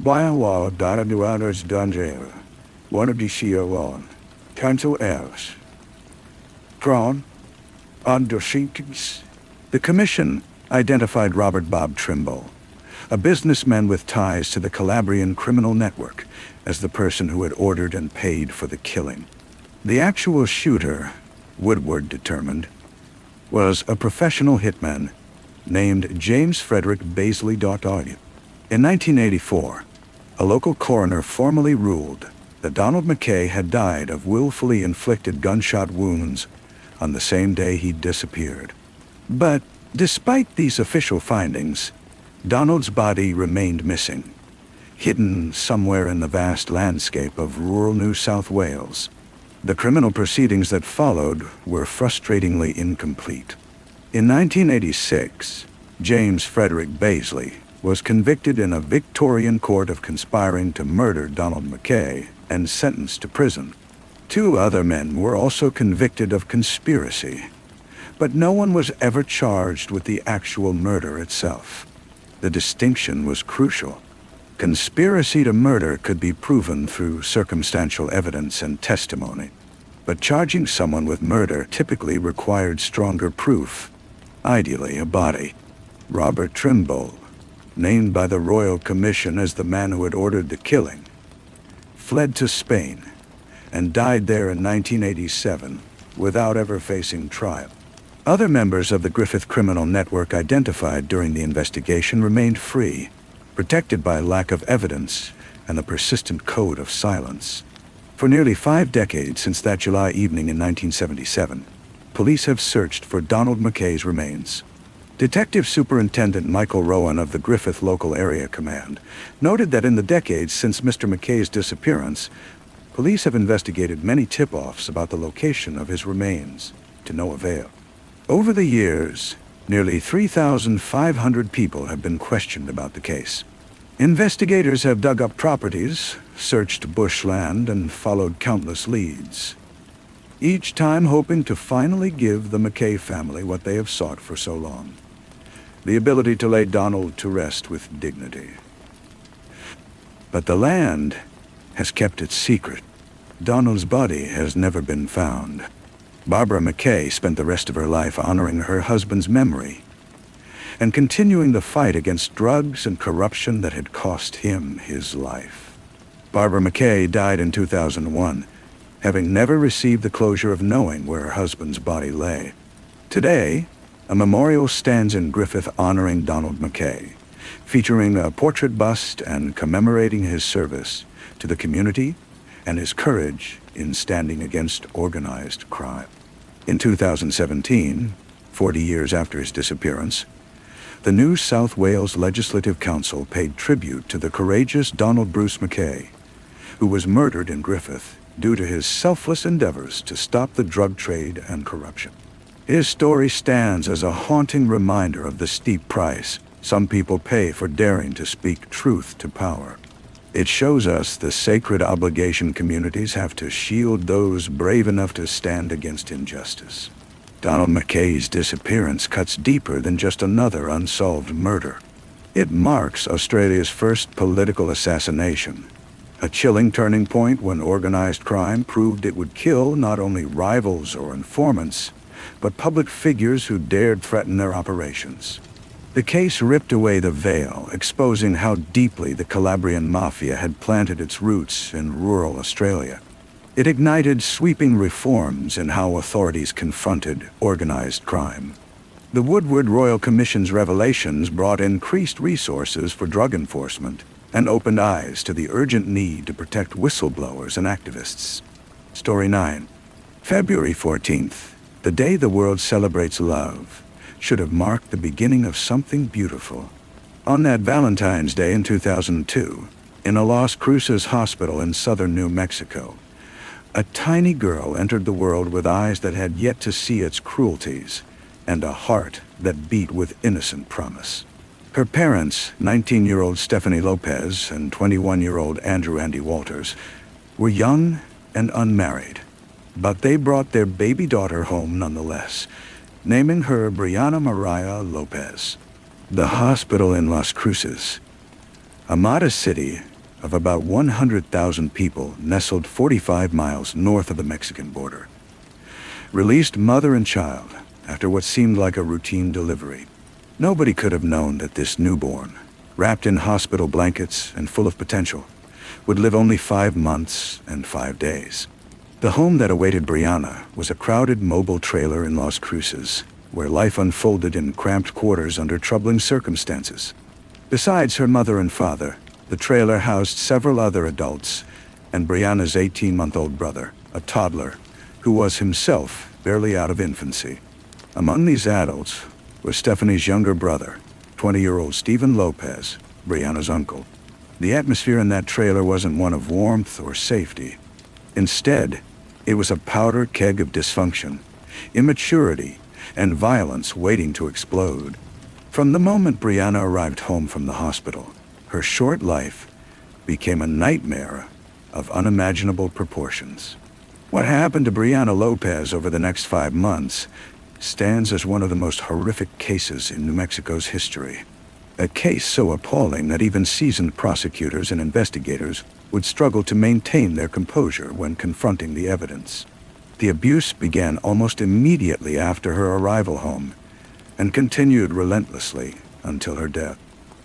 Bayawa Daraduanas Danjera, one of the CEO Council Els. Prawn, Undersinkings. The commission identified Robert Bob Trimble, a businessman with ties to the Calabrian criminal network, as the person who had ordered and paid for the killing. The actual shooter, Woodward determined, was a professional hitman named James Frederick Baisley. In 1984, a local coroner formally ruled that Donald McKay had died of willfully inflicted gunshot wounds on the same day he disappeared. But despite these official findings, Donald's body remained missing, hidden somewhere in the vast landscape of rural New South Wales. The criminal proceedings that followed were frustratingly incomplete. In 1986, James Frederick Baisley was convicted in a Victorian court of conspiring to murder Donald McKay and sentenced to prison. 2 other men were also convicted of conspiracy, but no one was ever charged with the actual murder itself. The distinction was crucial. Conspiracy to murder could be proven through circumstantial evidence and testimony, but charging someone with murder typically required stronger proof, ideally a body. Robert Trimble, named by the Royal Commission as the man who had ordered the killing, fled to Spain and died there in 1987 without ever facing trial. Other members of the Griffith criminal network identified during the investigation remained free, protected by lack of evidence and the persistent code of silence. For nearly 5 decades since that July evening in 1977, police have searched for Donald McKay's remains. Detective Superintendent Michael Rowan of the Griffith Local Area Command noted that in the decades since Mr. McKay's disappearance, police have investigated many tip-offs about the location of his remains, to no avail. Over the years, nearly 3,500 people have been questioned about the case. Investigators have dug up properties, searched bushland, and followed countless leads, each time hoping to finally give the McKay family what they have sought for so long: the ability to lay Donald to rest with dignity. But the land has kept its secret. Donald's body has never been found. Barbara McKay spent the rest of her life honoring her husband's memory and continuing the fight against drugs and corruption that had cost him his life. Barbara McKay died in 2001, having never received the closure of knowing where her husband's body lay. Today, a memorial stands in Griffith honoring Donald McKay, featuring a portrait bust and commemorating his service to the community and his courage in standing against organized crime. In 2017, 40 years after his disappearance, the New South Wales Legislative Council paid tribute to the courageous Donald Bruce McKay, who was murdered in Griffith due to his selfless endeavors to stop the drug trade and corruption. His story stands as a haunting reminder of the steep price some people pay for daring to speak truth to power. It shows us the sacred obligation communities have to shield those brave enough to stand against injustice. Donald McKay's disappearance cuts deeper than just another unsolved murder. It marks Australia's first political assassination, a chilling turning point when organized crime proved it would kill not only rivals or informants, but public figures who dared threaten their operations. The case ripped away the veil, exposing how deeply the Calabrian Mafia had planted its roots in rural Australia. It ignited sweeping reforms in how authorities confronted organized crime. The Woodward Royal Commission's revelations brought increased resources for drug enforcement and opened eyes to the urgent need to protect whistleblowers and activists. Story 9. February 14th, the day the world celebrates love, should have marked the beginning of something beautiful. On that Valentine's Day in 2002, in a Las Cruces hospital in southern New Mexico, a tiny girl entered the world with eyes that had yet to see its cruelties and a heart that beat with innocent promise. Her parents, 19-year-old Stephanie Lopez and 21-year-old Andrew Andy Walters, were young and unmarried, but they brought their baby daughter home nonetheless, naming her Brianna Mariah Lopez. The hospital in Las Cruces, a modest city of about 100,000 people nestled 45 miles north of the Mexican border, released mother and child after what seemed like a routine delivery. Nobody could have known that this newborn, wrapped in hospital blankets and full of potential, would live only 5 months and 5 days. The home that awaited Brianna was a crowded mobile trailer in Las Cruces, where life unfolded in cramped quarters under troubling circumstances. Besides her mother and father, the trailer housed several other adults, and Brianna's 18-month-old brother, a toddler, who was himself barely out of infancy. Among these adults was Stephanie's younger brother, 20-year-old Stephen Lopez, Brianna's uncle. The atmosphere in that trailer wasn't one of warmth or safety. Instead, it was a powder keg of dysfunction, immaturity, and violence waiting to explode. From the moment Brianna arrived home from the hospital, her short life became a nightmare of unimaginable proportions. What happened to Brianna Lopez over the next 5 months stands as one of the most horrific cases in New Mexico's history. A case so appalling that even seasoned prosecutors and investigators would struggle to maintain their composure when confronting the evidence. The abuse began almost immediately after her arrival home and continued relentlessly until her death.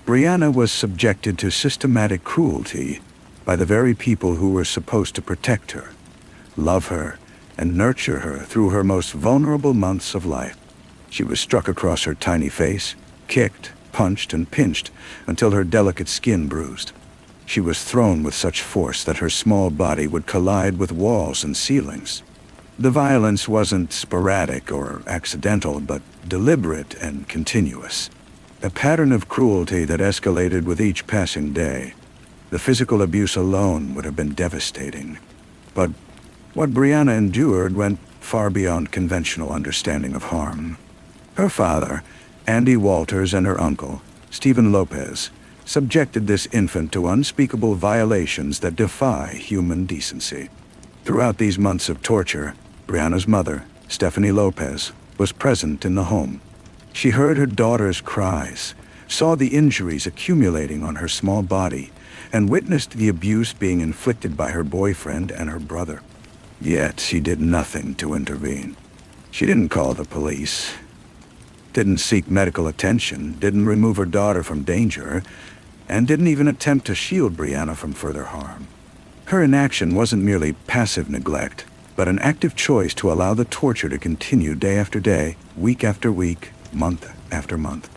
Brianna was subjected to systematic cruelty by the very people who were supposed to protect her, love her, and nurture her through her most vulnerable months of life. She was struck across her tiny face, kicked, punched, and pinched until her delicate skin bruised. She was thrown with such force that her small body would collide with walls and ceilings. The violence wasn't sporadic or accidental, but deliberate and continuous. A pattern of cruelty that escalated with each passing day. The physical abuse alone would have been devastating. But what Brianna endured went far beyond conventional understanding of harm. Her father, Andy Walters, and her uncle, Stephen Lopez, subjected this infant to unspeakable violations that defy human decency. Throughout these months of torture, Brianna's mother, Stephanie Lopez, was present in the home. She heard her daughter's cries, saw the injuries accumulating on her small body, and witnessed the abuse being inflicted by her boyfriend and her brother. Yet she did nothing to intervene. She didn't call the police, didn't seek medical attention, didn't remove her daughter from danger, and didn't even attempt to shield Brianna from further harm. Her inaction wasn't merely passive neglect, but an active choice to allow the torture to continue day after day, week after week, month after month.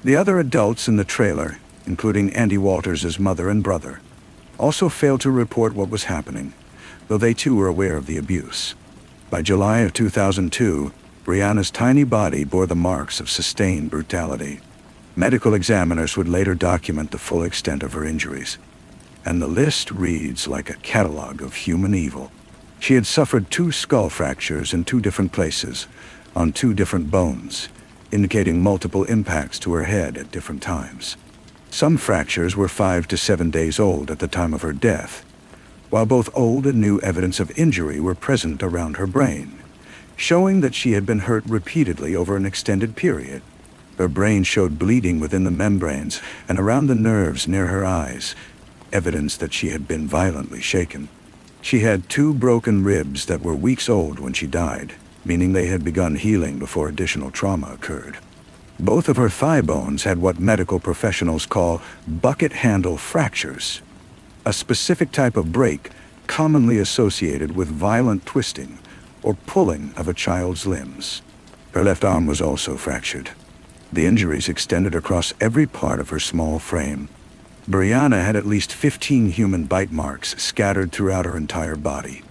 The other adults in the trailer, including Andy Walters' mother and brother, also failed to report what was happening, though they too were aware of the abuse. By July of 2002, Brianna's tiny body bore the marks of sustained brutality. Medical examiners would later document the full extent of her injuries, and the list reads like a catalog of human evil. She had suffered 2 skull fractures in 2 different places, on 2 different bones, indicating multiple impacts to her head at different times. Some fractures were 5 to 7 days old at the time of her death, while both old and new evidence of injury were present around her brain, showing that she had been hurt repeatedly over an extended period. Her brain showed bleeding within the membranes and around the nerves near her eyes, evidence that she had been violently shaken. She had 2 broken ribs that were weeks old when she died, meaning they had begun healing before additional trauma occurred. Both of her thigh bones had what medical professionals call bucket handle fractures, a specific type of break commonly associated with violent twisting or pulling of a child's limbs. Her left arm was also fractured. The injuries extended across every part of her small frame. Brianna had at least 15 human bite marks scattered throughout her entire body.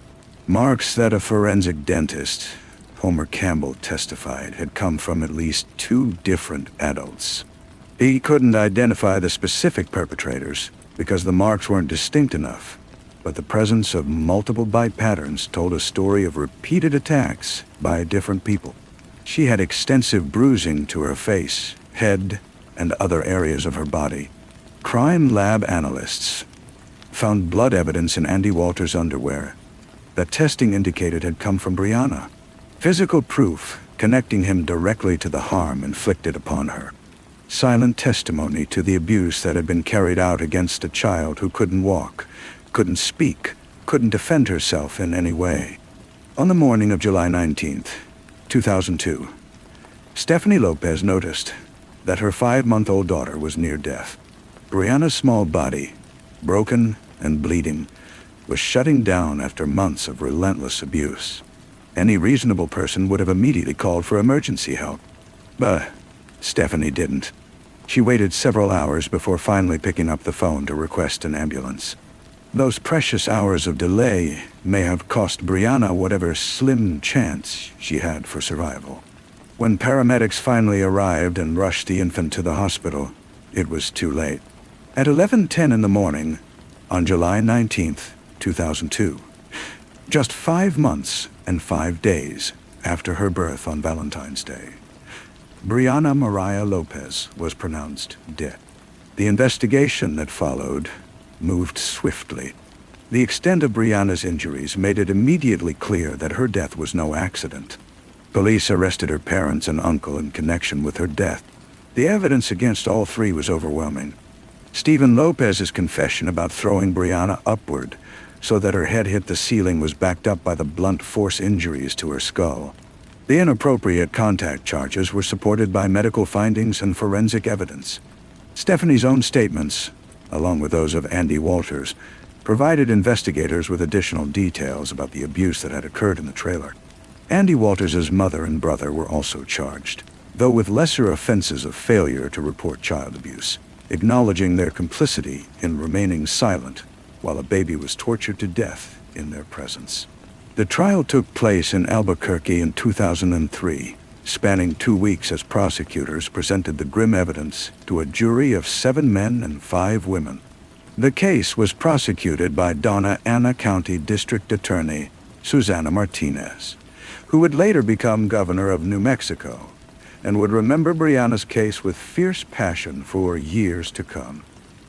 Marks that a forensic dentist, Homer Campbell, testified had come from at least 2 different adults. He couldn't identify the specific perpetrators because the marks weren't distinct enough, but the presence of multiple bite patterns told a story of repeated attacks by different people. She had extensive bruising to her face, head, and other areas of her body. Crime lab analysts found blood evidence in Andy Walters' underwear that testing indicated had come from Brianna. Physical proof connecting him directly to the harm inflicted upon her. Silent testimony to the abuse that had been carried out against a child who couldn't walk, couldn't speak, couldn't defend herself in any way. On the morning of July 19th, 2002, Stephanie Lopez noticed that her 5-month-old daughter was near death. Brianna's small body, broken and bleeding, was shutting down after months of relentless abuse. Any reasonable person would have immediately called for emergency help. But Stephanie didn't. She waited several hours before finally picking up the phone to request an ambulance. Those precious hours of delay may have cost Brianna whatever slim chance she had for survival. When paramedics finally arrived and rushed the infant to the hospital, it was too late. At 11:10 in the morning, on July 19th, 2002, just 5 months and 5 days after her birth on Valentine's Day, Brianna Mariah Lopez was pronounced dead. The investigation that followed moved swiftly. The extent of Brianna's injuries made it immediately clear that her death was no accident. Police arrested her parents and uncle in connection with her death. The evidence against all three was overwhelming. Stephen Lopez's confession about throwing Brianna upward so that her head hit the ceiling was backed up by the blunt force injuries to her skull. The inappropriate contact charges were supported by medical findings and forensic evidence. Stephanie's own statements, along with those of Andy Walters, provided investigators with additional details about the abuse that had occurred in the trailer. Andy Walters' mother and brother were also charged, though with lesser offenses of failure to report child abuse, acknowledging their complicity in remaining silent while a baby was tortured to death in their presence. The trial took place in Albuquerque in 2003, spanning 2 weeks as prosecutors presented the grim evidence to a jury of 7 men and 5 women. The case was prosecuted by Donna Ana County District Attorney Susana Martinez, who would later become governor of New Mexico and would remember Brianna's case with fierce passion for years to come.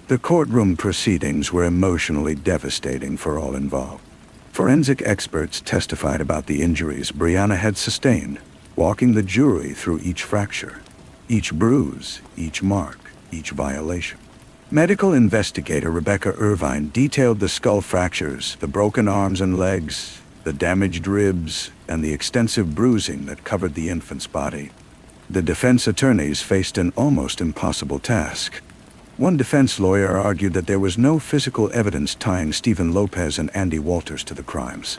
The courtroom proceedings were emotionally devastating for all involved. Forensic experts testified about the injuries Brianna had sustained, walking the jury through each fracture, each bruise, each mark, each violation. Medical investigator Rebecca Irvine detailed the skull fractures, the broken arms and legs, the damaged ribs, and the extensive bruising that covered the infant's body. The defense attorneys faced an almost impossible task. One defense lawyer argued that there was no physical evidence tying Stephen Lopez and Andy Walters to the crimes.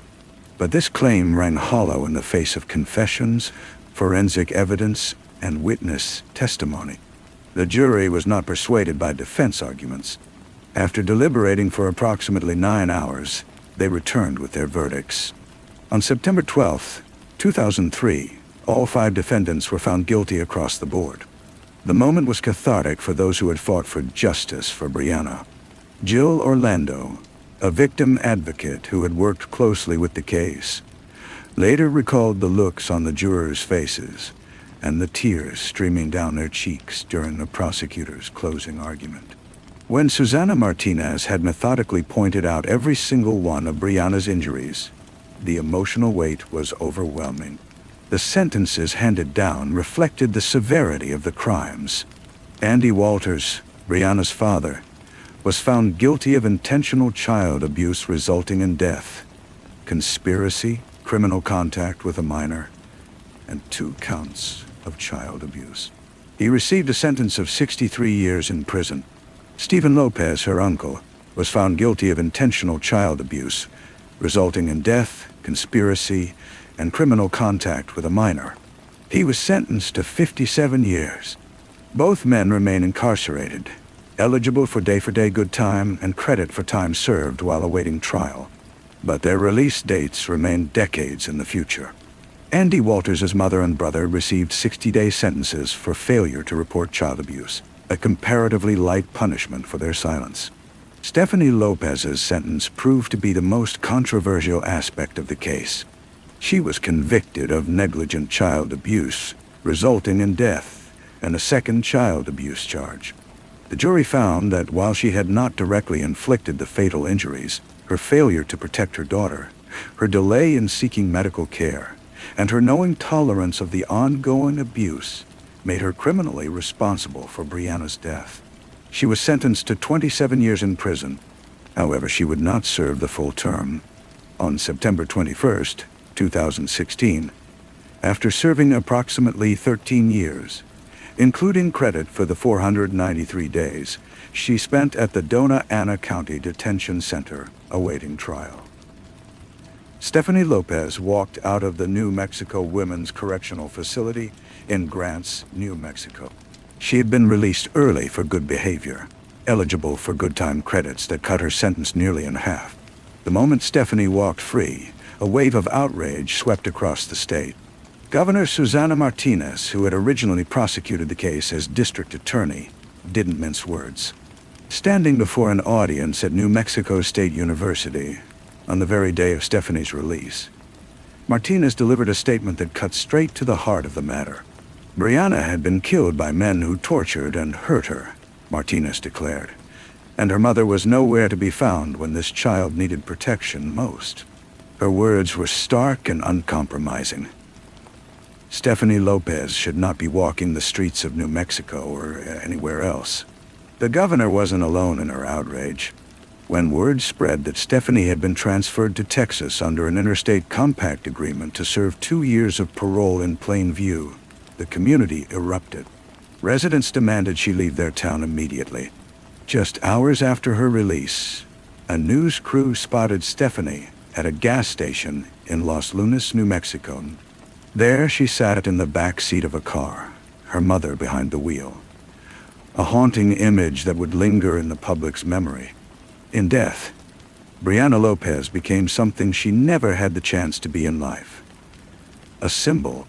But this claim rang hollow in the face of confessions, forensic evidence, and witness testimony. The jury was not persuaded by defense arguments. After deliberating for approximately 9 hours, they returned with their verdicts. On September 12, 2003, all 5 defendants were found guilty across the board. The moment was cathartic for those who had fought for justice for Brianna. Jill Orlando, a victim advocate who had worked closely with the case, later recalled the looks on the jurors' faces and the tears streaming down their cheeks during the prosecutor's closing argument. When Susana Martinez had methodically pointed out every single one of Brianna's injuries, the emotional weight was overwhelming. The sentences handed down reflected the severity of the crimes. Andy Walters, Brianna's father, was found guilty of intentional child abuse resulting in death, conspiracy, criminal contact with a minor, and 2 counts of child abuse. He received a sentence of 63 years in prison. Stephen Lopez, her uncle, was found guilty of intentional child abuse, resulting in death, conspiracy, and criminal contact with a minor. He was sentenced to 57 years. Both men remain incarcerated, eligible for day-for-day good time and credit for time served while awaiting trial. But their release dates remain decades in the future. Andy Walters' mother and brother received 60-day sentences for failure to report child abuse, a comparatively light punishment for their silence. Stephanie Lopez's sentence proved to be the most controversial aspect of the case. She was convicted of negligent child abuse, resulting in death, and a second child abuse charge. The jury found that while she had not directly inflicted the fatal injuries, her failure to protect her daughter, her delay in seeking medical care, and her knowing tolerance of the ongoing abuse made her criminally responsible for Brianna's death. She was sentenced to 27 years in prison. However, she would not serve the full term. On September 21st, 2016, after serving approximately 13 years, including credit for the 493 days she spent at the Donna Ana County Detention Center awaiting trial. Stephanie Lopez walked out of the New Mexico Women's Correctional Facility in Grants, New Mexico. She had been released early for good behavior, eligible for good time credits that cut her sentence nearly in half. The moment Stephanie walked free, a wave of outrage swept across the state. Governor Susana Martinez, who had originally prosecuted the case as district attorney, didn't mince words. Standing before an audience at New Mexico State University, on the very day of Stephanie's release, Martinez delivered a statement that cut straight to the heart of the matter. Brianna had been killed by men who tortured and hurt her, Martinez declared, and her mother was nowhere to be found when this child needed protection most. Her words were stark and uncompromising. Stephanie Lopez should not be walking the streets of New Mexico or anywhere else. The governor wasn't alone in her outrage. When word spread that Stephanie had been transferred to Texas under an interstate compact agreement to serve 2 years of parole in plain view, the community erupted. Residents demanded she leave their town immediately. Just hours after her release, a news crew spotted Stephanie at a gas station in Los Lunas, New Mexico. There she sat in the back seat of a car, her mother behind the wheel. A haunting image that would linger in the public's memory. In death, Brianna Lopez became something she never had the chance to be in life. A symbol.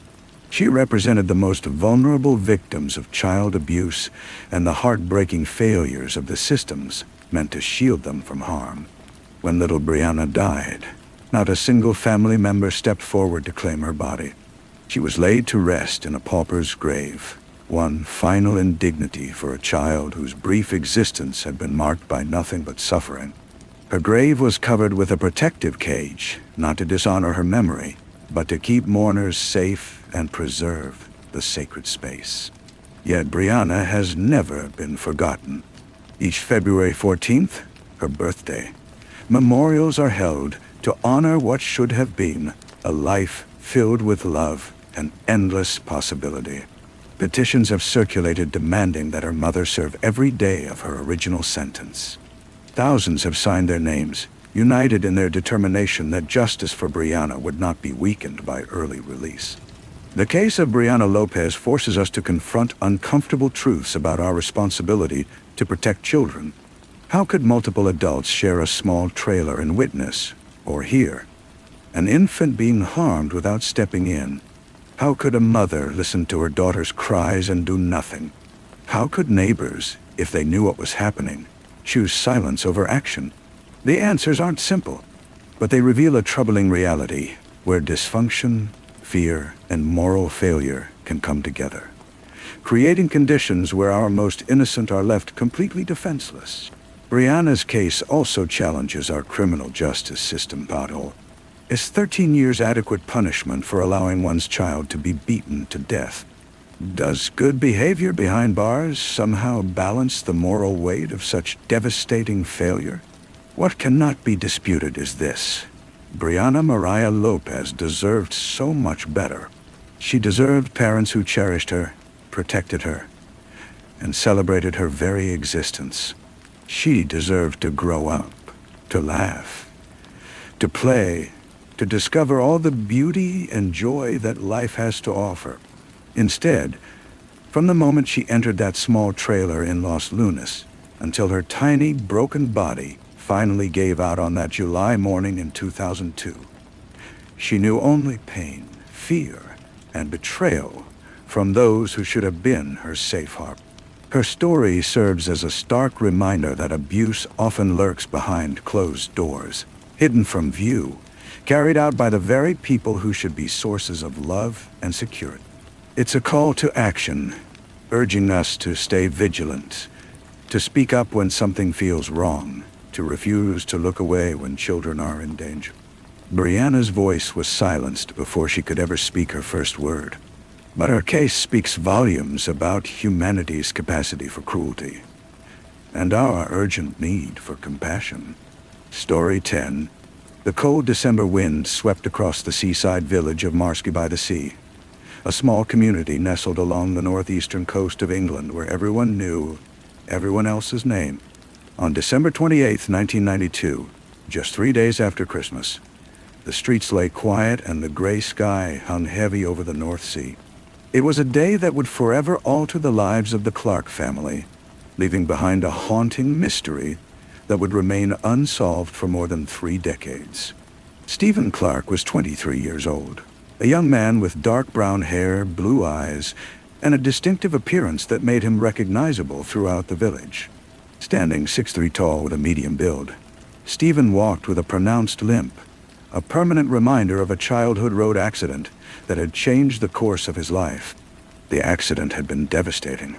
She represented the most vulnerable victims of child abuse and the heartbreaking failures of the systems meant to shield them from harm. When little Brianna died, not a single family member stepped forward to claim her body. She was laid to rest in a pauper's grave, one final indignity for a child whose brief existence had been marked by nothing but suffering. Her grave was covered with a protective cage, not to dishonor her memory, but to keep mourners safe and preserve the sacred space. Yet Brianna has never been forgotten. Each February 14th, her birthday, memorials are held to honor what should have been a life filled with love and endless possibility. Petitions have circulated demanding that her mother serve every day of her original sentence. Thousands have signed their names, united in their determination that justice for Brianna would not be weakened by early release. The case of Brianna Lopez forces us to confront uncomfortable truths about our responsibility to protect children. How could multiple adults share a small trailer and witness, or hear, an infant being harmed without stepping in? How could a mother listen to her daughter's cries and do nothing? How could neighbors, if they knew what was happening, choose silence over action? The answers aren't simple, but they reveal a troubling reality where dysfunction, fear, and moral failure can come together, creating conditions where our most innocent are left completely defenseless. Brianna's case also challenges our criminal justice system pothole. Is 13 years adequate punishment for allowing one's child to be beaten to death? Does good behavior behind bars somehow balance the moral weight of such devastating failure? What cannot be disputed is this: Brianna Mariah Lopez deserved so much better. She deserved parents who cherished her, protected her, and celebrated her very existence. She deserved to grow up, to laugh, to play, to discover all the beauty and joy that life has to offer. Instead, from the moment she entered that small trailer in Los Lunas until her tiny, broken body finally gave out on that July morning in 2002, she knew only pain, fear, and betrayal from those who should have been her safe harbor. Her story serves as a stark reminder that abuse often lurks behind closed doors, hidden from view, carried out by the very people who should be sources of love and security. It's a call to action, urging us to stay vigilant, to speak up when something feels wrong, to refuse to look away when children are in danger. Brianna's voice was silenced before she could ever speak her first word, but her case speaks volumes about humanity's capacity for cruelty and our urgent need for compassion. Story 10. The cold December wind swept across the seaside village of Marski by the Sea, a small community nestled along the northeastern coast of England where everyone knew everyone else's name. On December 28, 1992, just 3 days after Christmas, The streets lay quiet and the gray sky hung heavy over the North Sea. It was a day that would forever alter the lives of the Clark family, leaving behind a haunting mystery that would remain unsolved for more than 3 decades. Stephen Clark was 23 years old, a young man with dark brown hair, blue eyes, and a distinctive appearance that made him recognizable throughout the village. Standing 6'3" tall with a medium build, Stephen walked with a pronounced limp, a permanent reminder of a childhood road accident that had changed the course of his life. The accident had been devastating.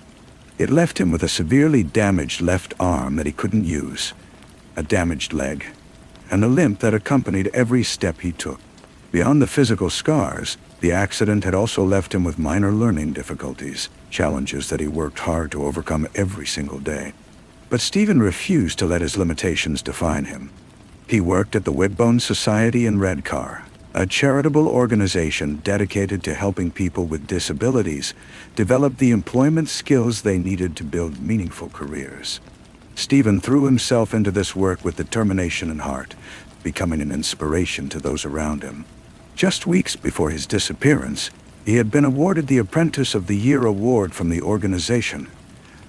It left him with a severely damaged left arm that he couldn't use, a damaged leg, and a limp that accompanied every step he took. Beyond the physical scars, the accident had also left him with minor learning difficulties, challenges that he worked hard to overcome every single day. But Stephen refused to let his limitations define him. He worked at the Wigbone Society in Redcar, a charitable organization dedicated to helping people with disabilities develop the employment skills they needed to build meaningful careers. Stephen threw himself into this work with determination and heart, becoming an inspiration to those around him. Just weeks before his disappearance, he had been awarded the Apprentice of the Year award from the organization,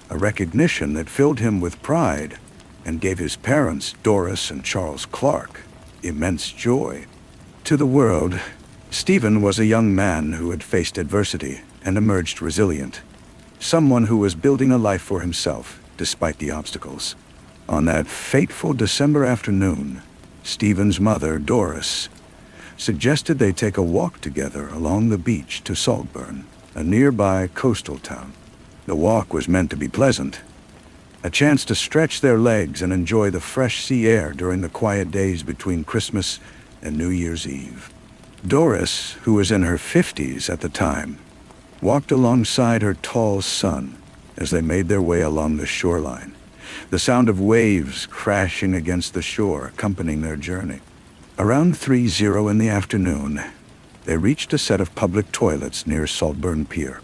a recognition that filled him with pride and gave his parents, Doris and Charles Clark, immense joy. To the world, Stephen was a young man who had faced adversity and emerged resilient, someone who was building a life for himself despite the obstacles. On that fateful December afternoon, Stephen's mother, Doris, suggested they take a walk together along the beach to Saltburn, a nearby coastal town. The walk was meant to be pleasant, a chance to stretch their legs and enjoy the fresh sea air during the quiet days between Christmas and New Year's Eve. Doris, who was in her 50s at the time, walked alongside her tall son as they made their way along the shoreline, the sound of waves crashing against the shore accompanying their journey. Around 3:00 in the afternoon, they reached a set of public toilets near Saltburn Pier.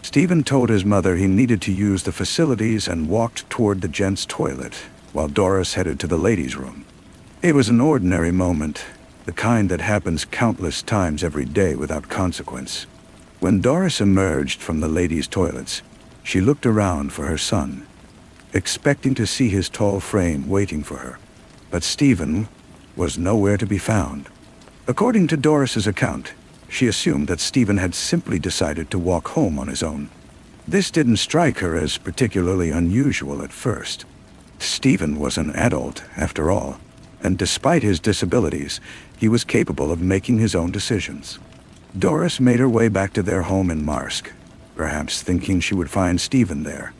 Stephen told his mother he needed to use the facilities and walked toward the gents' toilet, while Doris headed to the ladies' room. It was an ordinary moment, the kind that happens countless times every day without consequence. When Doris emerged from the ladies' toilets, she looked around for her son, expecting to see his tall frame waiting for her. But Stephen was nowhere to be found. According to Doris's account, she assumed that Stephen had simply decided to walk home on his own. This didn't strike her as particularly unusual at first. Stephen was an adult, after all, and despite his disabilities, he was capable of making his own decisions. Doris made her way back to their home in Marsk, perhaps thinking she would find Stephen there,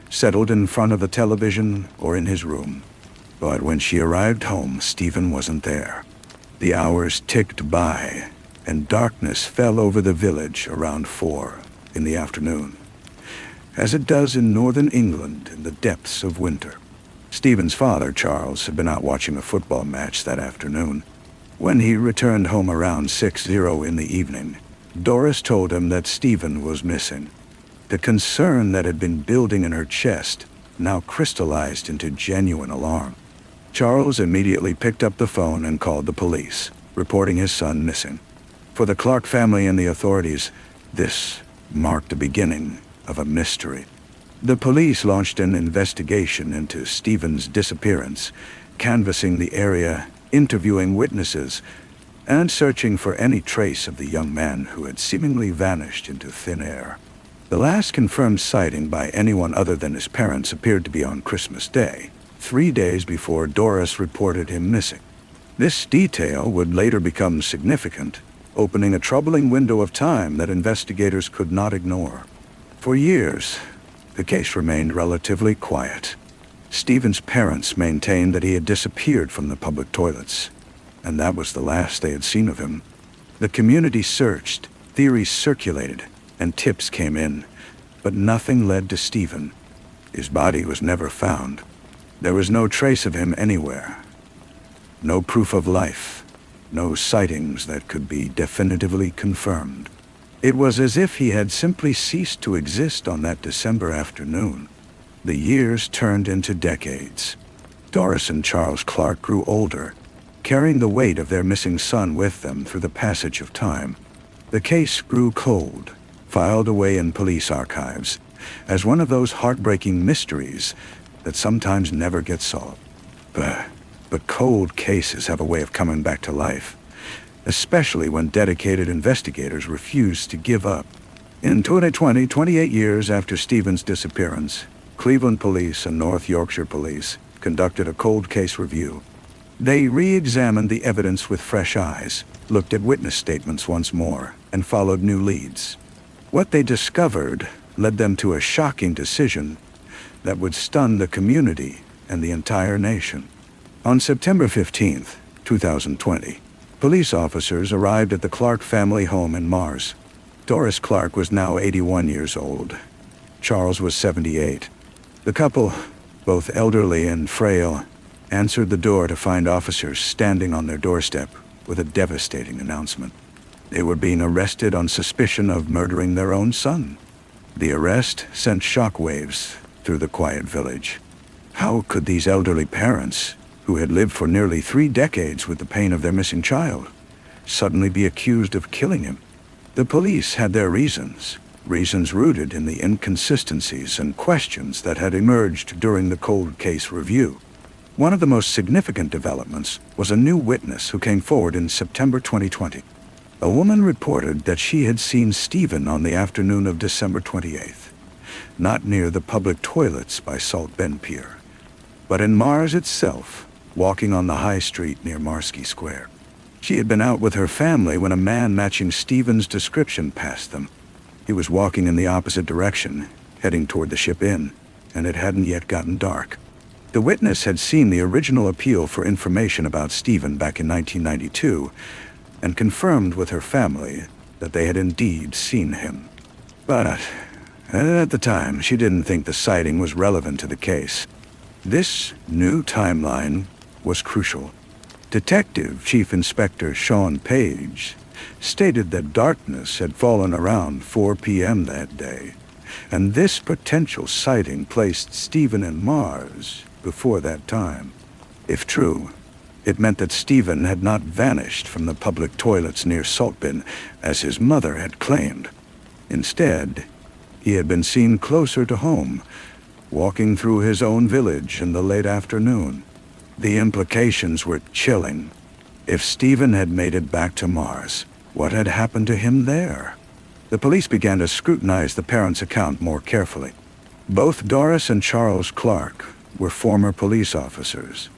settled in front of the television or in his room. But when she arrived home, Stephen wasn't there. The hours ticked by, and darkness fell over the village around 4 in the afternoon, as it does in northern England in the depths of winter. Stephen's father, Charles, had been out watching a football match that afternoon. When he returned home around 6:00 in the evening, Doris told him that Stephen was missing. The concern that had been building in her chest now crystallized into genuine alarm. Charles immediately picked up the phone and called the police, reporting his son missing. For the Clark family and the authorities, this marked the beginning of a mystery. The police launched an investigation into Stephen's disappearance, canvassing the area, interviewing witnesses, and searching for any trace of the young man who had seemingly vanished into thin air. The last confirmed sighting by anyone other than his parents appeared to be on Christmas Day, 3 days before Doris reported him missing. This detail would later become significant, opening a troubling window of time that investigators could not ignore. For years, the case remained relatively quiet. Stephen's parents maintained that he had disappeared from the public toilets, and that was the last they had seen of him. The community searched, theories circulated, and tips came in, but nothing led to Stephen. His body was never found. There was no trace of him anywhere. No proof of life. No sightings that could be definitively confirmed. It was as if he had simply ceased to exist on that December afternoon. The years turned into decades. Doris and Charles Clark grew older, carrying the weight of their missing son with them through the passage of time. The case grew cold, filed away in police archives, as one of those heartbreaking mysteries that sometimes never get solved. But cold cases have a way of coming back to life, especially when dedicated investigators refuse to give up. In 2020, 28 years after Stephen's disappearance, Cleveland Police and North Yorkshire Police conducted a cold case review. They re-examined the evidence with fresh eyes, looked at witness statements once more, and followed new leads. What they discovered led them to a shocking decision that would stun the community and the entire nation. On September 15, 2020, police officers arrived at the Clark family home in Mars. Doris Clark was now 81 years old. Charles was 78. The couple, both elderly and frail, answered the door to find officers standing on their doorstep with a devastating announcement. They were being arrested on suspicion of murdering their own son. The arrest sent shockwaves through the quiet village. How could these elderly parents, who had lived for nearly 3 decades with the pain of their missing child, suddenly be accused of killing him? The police had their reasons rooted in the inconsistencies and questions that had emerged during the cold case review. One of the most significant developments was a new witness who came forward in September 2020. A woman reported that she had seen Stephen on the afternoon of December 28th, not near the public toilets by Salt Bend Pier, but in Mars itself, walking on the high street near Marski Square. She had been out with her family when a man matching Stephen's description passed them. He was walking in the opposite direction, heading toward the Ship Inn, and it hadn't yet gotten dark. The witness had seen the original appeal for information about Stephen back in 1992, and confirmed with her family that they had indeed seen him. But at the time, she didn't think the sighting was relevant to the case. This new timeline was crucial. Detective Chief Inspector Sean Page stated that darkness had fallen around 4 p.m. that day, and this potential sighting placed Stephen in Mars before that time. If true, it meant that Stephen had not vanished from the public toilets near Saltbin, as his mother had claimed. Instead, he had been seen closer to home, walking through his own village in the late afternoon. The implications were chilling. If Stephen had made it back to Mars, what had happened to him there? The police began to scrutinize the parents' account more carefully. Both Doris and Charles Clark were former police officers,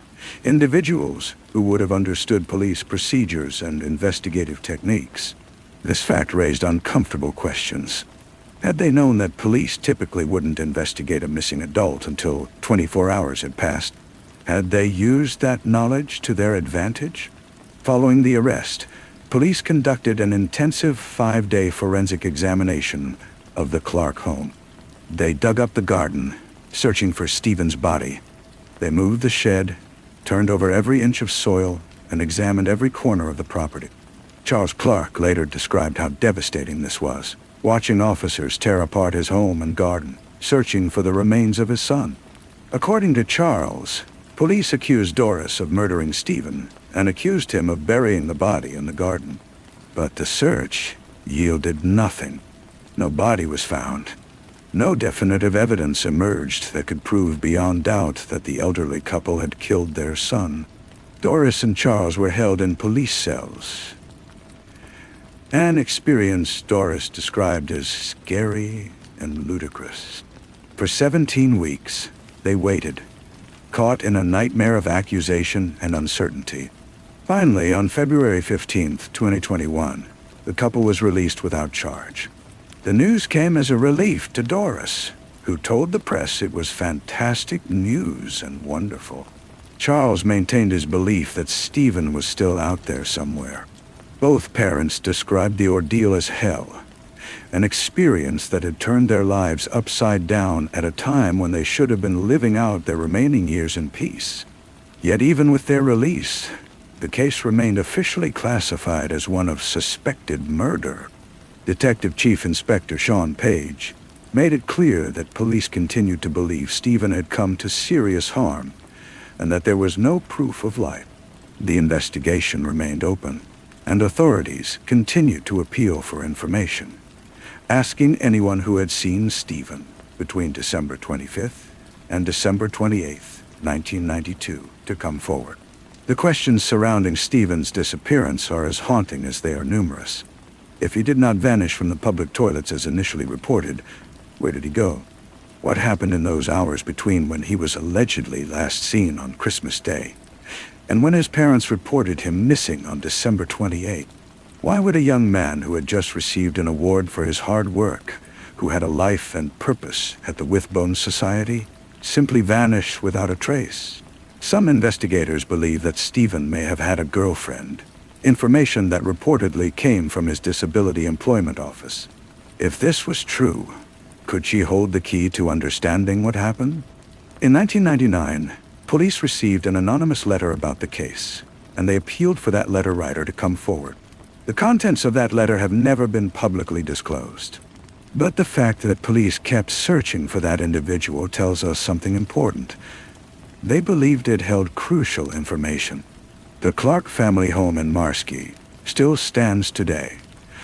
individuals who would have understood police procedures and investigative techniques. This fact raised uncomfortable questions. Had they known that police typically wouldn't investigate a missing adult until 24 hours had passed? Had they used that knowledge to their advantage? Following the arrest, police conducted an intensive 5-day forensic examination of the Clark home. They dug up the garden, searching for Stephen's body. They moved the shed, turned over every inch of soil, and examined every corner of the property. Charles Clark later described how devastating this was, watching officers tear apart his home and garden, searching for the remains of his son. According to Charles, police accused Doris of murdering Stephen and accused him of burying the body in the garden. But the search yielded nothing. No body was found. No definitive evidence emerged that could prove beyond doubt that the elderly couple had killed their son. Doris and Charles were held in police cells. An experience Doris described as scary and ludicrous. For 17 weeks, they waited, caught in a nightmare of accusation and uncertainty. Finally, on February 15, 2021, the couple was released without charge. The news came as a relief to Doris, who told the press it was fantastic news and wonderful. Charles maintained his belief that Stephen was still out there somewhere. Both parents described the ordeal as hell, an experience that had turned their lives upside down at a time when they should have been living out their remaining years in peace. Yet even with their release, the case remained officially classified as one of suspected murder. Detective Chief Inspector Sean Page made it clear that police continued to believe Stephen had come to serious harm and that there was no proof of life. The investigation remained open, and authorities continued to appeal for information, asking anyone who had seen Stephen between December 25th and December 28th, 1992, to come forward. The questions surrounding Stephen's disappearance are as haunting as they are numerous. If he did not vanish from the public toilets as initially reported, where did he go? What happened in those hours between when he was allegedly last seen on Christmas Day and when his parents reported him missing on December 28th? Why would a young man who had just received an award for his hard work, who had a life and purpose at the Withbone Society, simply vanish without a trace? Some investigators believe that Stephen may have had a girlfriend, information that reportedly came from his disability employment office. If this was true, could she hold the key to understanding what happened? In 1999, police received an anonymous letter about the case, and they appealed for that letter writer to come forward. The contents of that letter have never been publicly disclosed. But the fact that police kept searching for that individual tells us something important. They believed it held crucial information. The Clark family home in Marski still stands today,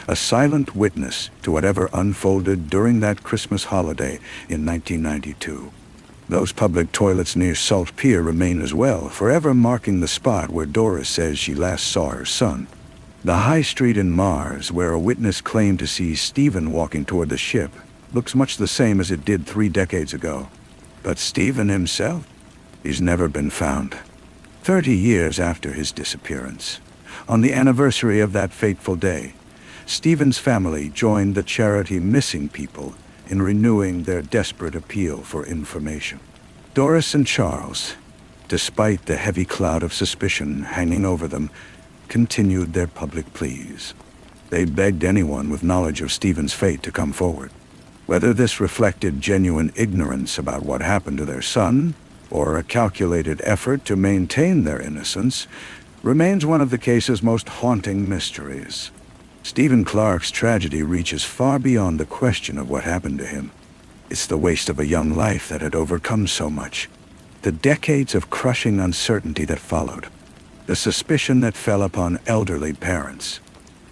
a silent witness to whatever unfolded during that Christmas holiday in 1992. Those public toilets near Salt Pier remain as well, forever marking the spot where Doris says she last saw her son. The high street in Mars, where a witness claimed to see Stephen walking toward the ship, looks much the same as it did 3 decades ago. But Stephen himself? He's never been found. 30 years after his disappearance, on the anniversary of that fateful day, Stephen's family joined the charity Missing People in renewing their desperate appeal for information. Doris and Charles, despite the heavy cloud of suspicion hanging over them, continued their public pleas. They begged anyone with knowledge of Stephen's fate to come forward. Whether this reflected genuine ignorance about what happened to their son, or a calculated effort to maintain their innocence, remains one of the case's most haunting mysteries. Stephen Clark's tragedy reaches far beyond the question of what happened to him. It's the waste of a young life that had overcome so much, the decades of crushing uncertainty that followed, the suspicion that fell upon elderly parents,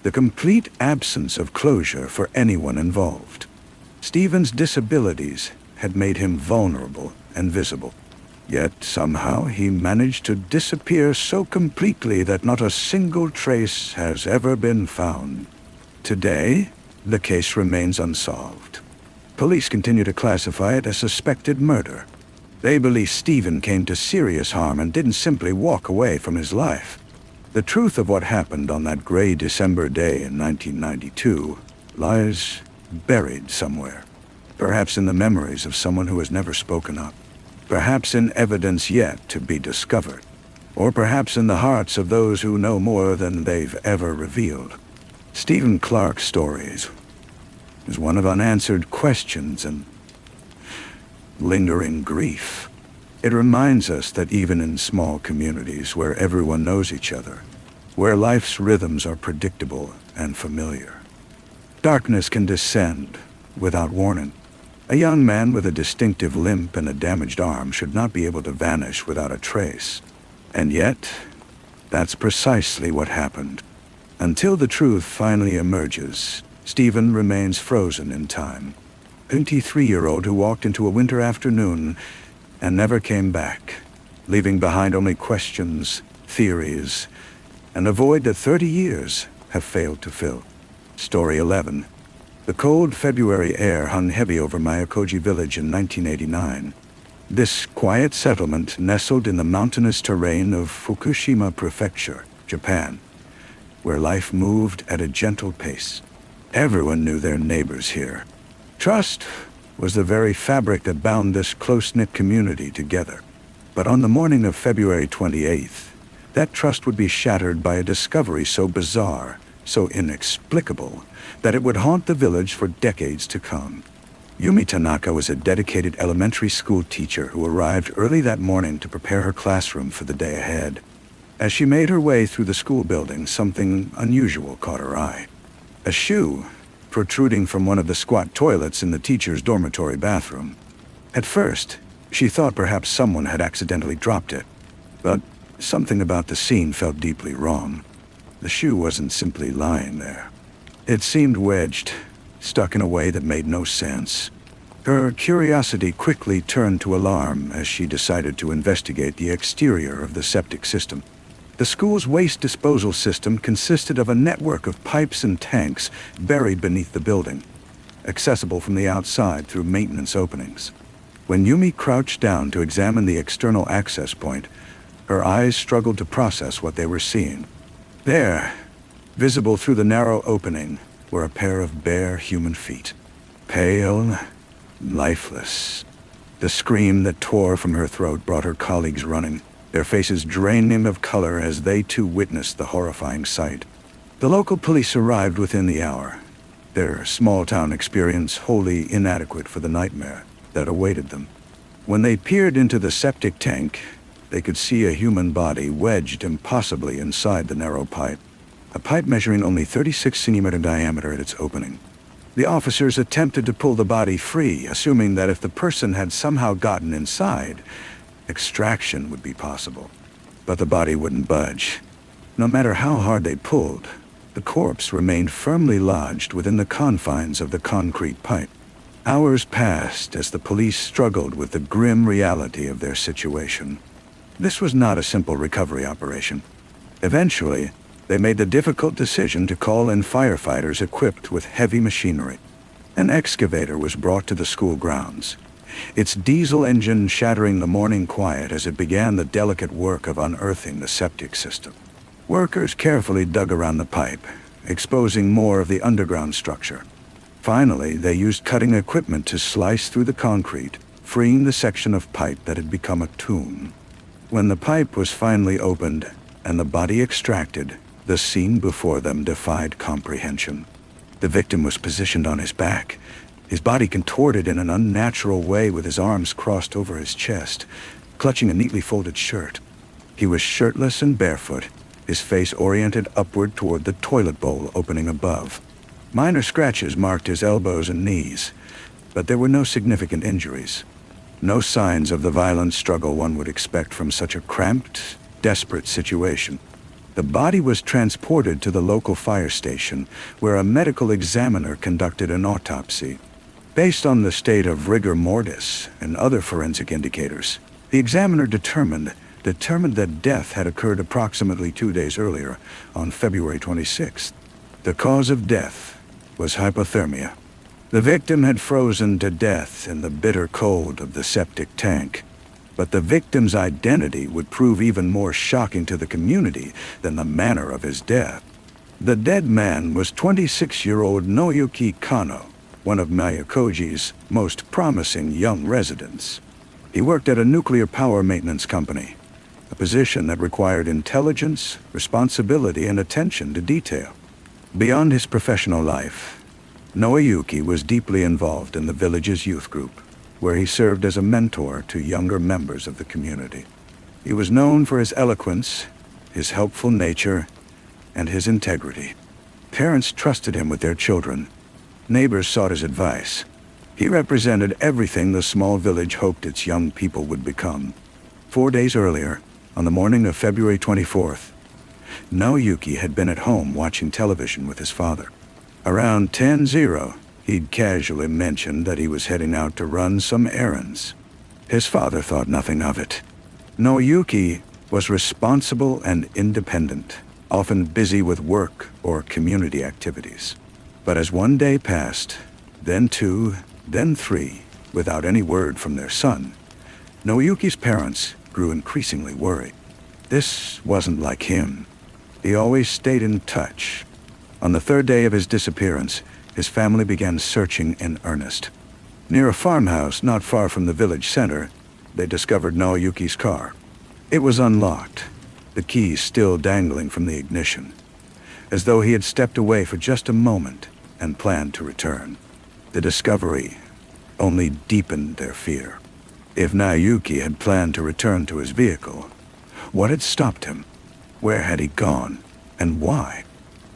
the complete absence of closure for anyone involved. Stephen's disabilities had made him vulnerable and visible. Yet somehow he managed to disappear so completely that not a single trace has ever been found. Today, the case remains unsolved. Police continue to classify it as suspected murder. They believe Stephen came to serious harm and didn't simply walk away from his life. The truth of what happened on that gray December day in 1992 lies buried somewhere. Perhaps in the memories of someone who has never spoken up. Perhaps in evidence yet to be discovered, or perhaps in the hearts of those who know more than they've ever revealed. Stephen Clark's story is one of unanswered questions and lingering grief. It reminds us that even in small communities where everyone knows each other, where life's rhythms are predictable and familiar, darkness can descend without warning. A young man with a distinctive limp and a damaged arm should not be able to vanish without a trace. And yet, that's precisely what happened. Until the truth finally emerges, Stephen remains frozen in time. A 23-year-old who walked into a winter afternoon and never came back, leaving behind only questions, theories, and a void that 30 years have failed to fill. Story 11. The cold February air hung heavy over Mayakoji village in 1989. This quiet settlement nestled in the mountainous terrain of Fukushima Prefecture, Japan, where life moved at a gentle pace. Everyone knew their neighbors here. Trust was the very fabric that bound this close-knit community together. But on the morning of February 28th, that trust would be shattered by a discovery so bizarre, so inexplicable, that it would haunt the village for decades to come. Yumi Tanaka was a dedicated elementary school teacher who arrived early that morning to prepare her classroom for the day ahead. As she made her way through the school building, something unusual caught her eye. A shoe protruding from one of the squat toilets in the teacher's dormitory bathroom. At first, she thought perhaps someone had accidentally dropped it. But Something about the scene felt deeply wrong. The shoe wasn't simply lying there. It seemed wedged, stuck in a way that made no sense. Her curiosity quickly turned to alarm as she decided to investigate the exterior of the septic system. The school's waste disposal system consisted of a network of pipes and tanks buried beneath the building, accessible from the outside through maintenance openings. When Yumi crouched down to examine the external access point, her eyes struggled to process what they were seeing. There, visible through the narrow opening, were a pair of bare human feet. Pale, lifeless. The scream that tore from her throat brought her colleagues running, their faces draining of color as they too witnessed the horrifying sight. The local police arrived within the hour, their small-town experience wholly inadequate for the nightmare that awaited them. When they peered into the septic tank, they could see a human body wedged impossibly inside the narrow pipe, a pipe measuring only 36 centimeter diameter at its opening. The officers attempted to pull the body free, assuming that if the person had somehow gotten inside, extraction would be possible. But the body wouldn't budge. No matter how hard they pulled, the corpse remained firmly lodged within the confines of the concrete pipe. Hours passed as the police struggled with the grim reality of their situation. This was not a simple recovery operation. Eventually, they made the difficult decision to call in firefighters equipped with heavy machinery. An excavator was brought to the school grounds, its diesel engine shattering the morning quiet as it began the delicate work of unearthing the septic system. Workers carefully dug around the pipe, exposing more of the underground structure. Finally, they used cutting equipment to slice through the concrete, freeing the section of pipe that had become a tomb. When the pipe was finally opened and the body extracted, the scene before them defied comprehension. The victim was positioned on his back, his body contorted in an unnatural way with his arms crossed over his chest, clutching a neatly folded shirt. He was shirtless and barefoot, his face oriented upward toward the toilet bowl opening above. Minor scratches marked his elbows and knees, but there were no significant injuries. No signs of the violent struggle one would expect from such a cramped, desperate situation. The body was transported to the local fire station, where a medical examiner conducted an autopsy. Based on the state of rigor mortis and other forensic indicators, the examiner determined that death had occurred approximately 2 days earlier, on February 26th. The cause of death was hypothermia. The victim had frozen to death in the bitter cold of the septic tank. But the victim's identity would prove even more shocking to the community than the manner of his death. The dead man was 26-year-old Noyuki Kano, one of Mayakoji's most promising young residents. He worked at a nuclear power maintenance company, a position that required intelligence, responsibility, and attention to detail. Beyond his professional life, Noyuki was deeply involved in the village's youth group, where he served as a mentor to younger members of the community. He was known for his eloquence, his helpful nature, and his integrity. Parents trusted him with their children. Neighbors sought his advice. He represented everything the small village hoped its young people would become. 4 days earlier, on the morning of February 24th, Naoyuki had been at home watching television with his father. Around 10:00, he'd casually mentioned that he was heading out to run some errands. His father thought nothing of it. Naoyuki was responsible and independent, often busy with work or community activities. But as one day passed, then 2, then 3, without any word from their son, Naoyuki's parents grew increasingly worried. This wasn't like him. He always stayed in touch. On the 3rd day of his disappearance, his family began searching in earnest. Near a farmhouse not far from the village center, they discovered Naoyuki's car. It was unlocked, the keys still dangling from the ignition, as though he had stepped away for just a moment and planned to return. The discovery only deepened their fear. If Naoyuki had planned to return to his vehicle, what had stopped him? Where had he gone, and why?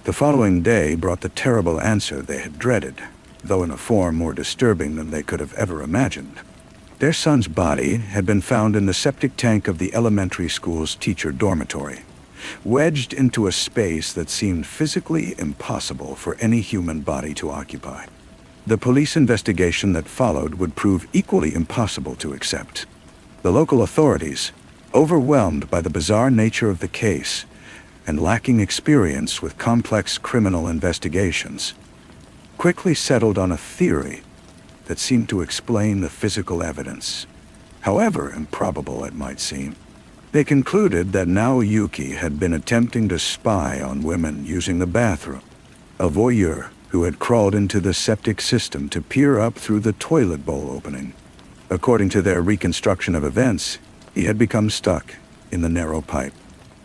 The following day brought the terrible answer they had dreaded, though in a form more disturbing than they could have ever imagined. Their son's body had been found in the septic tank of the elementary school's teacher dormitory, wedged into a space that seemed physically impossible for any human body to occupy. The police investigation that followed would prove equally impossible to accept. The local authorities, overwhelmed by the bizarre nature of the case and lacking experience with complex criminal investigations, quickly settled on a theory that seemed to explain the physical evidence, however improbable it might seem. They concluded that Naoyuki had been attempting to spy on women using the bathroom, a voyeur who had crawled into the septic system to peer up through the toilet bowl opening. According to their reconstruction of events, he had become stuck in the narrow pipe.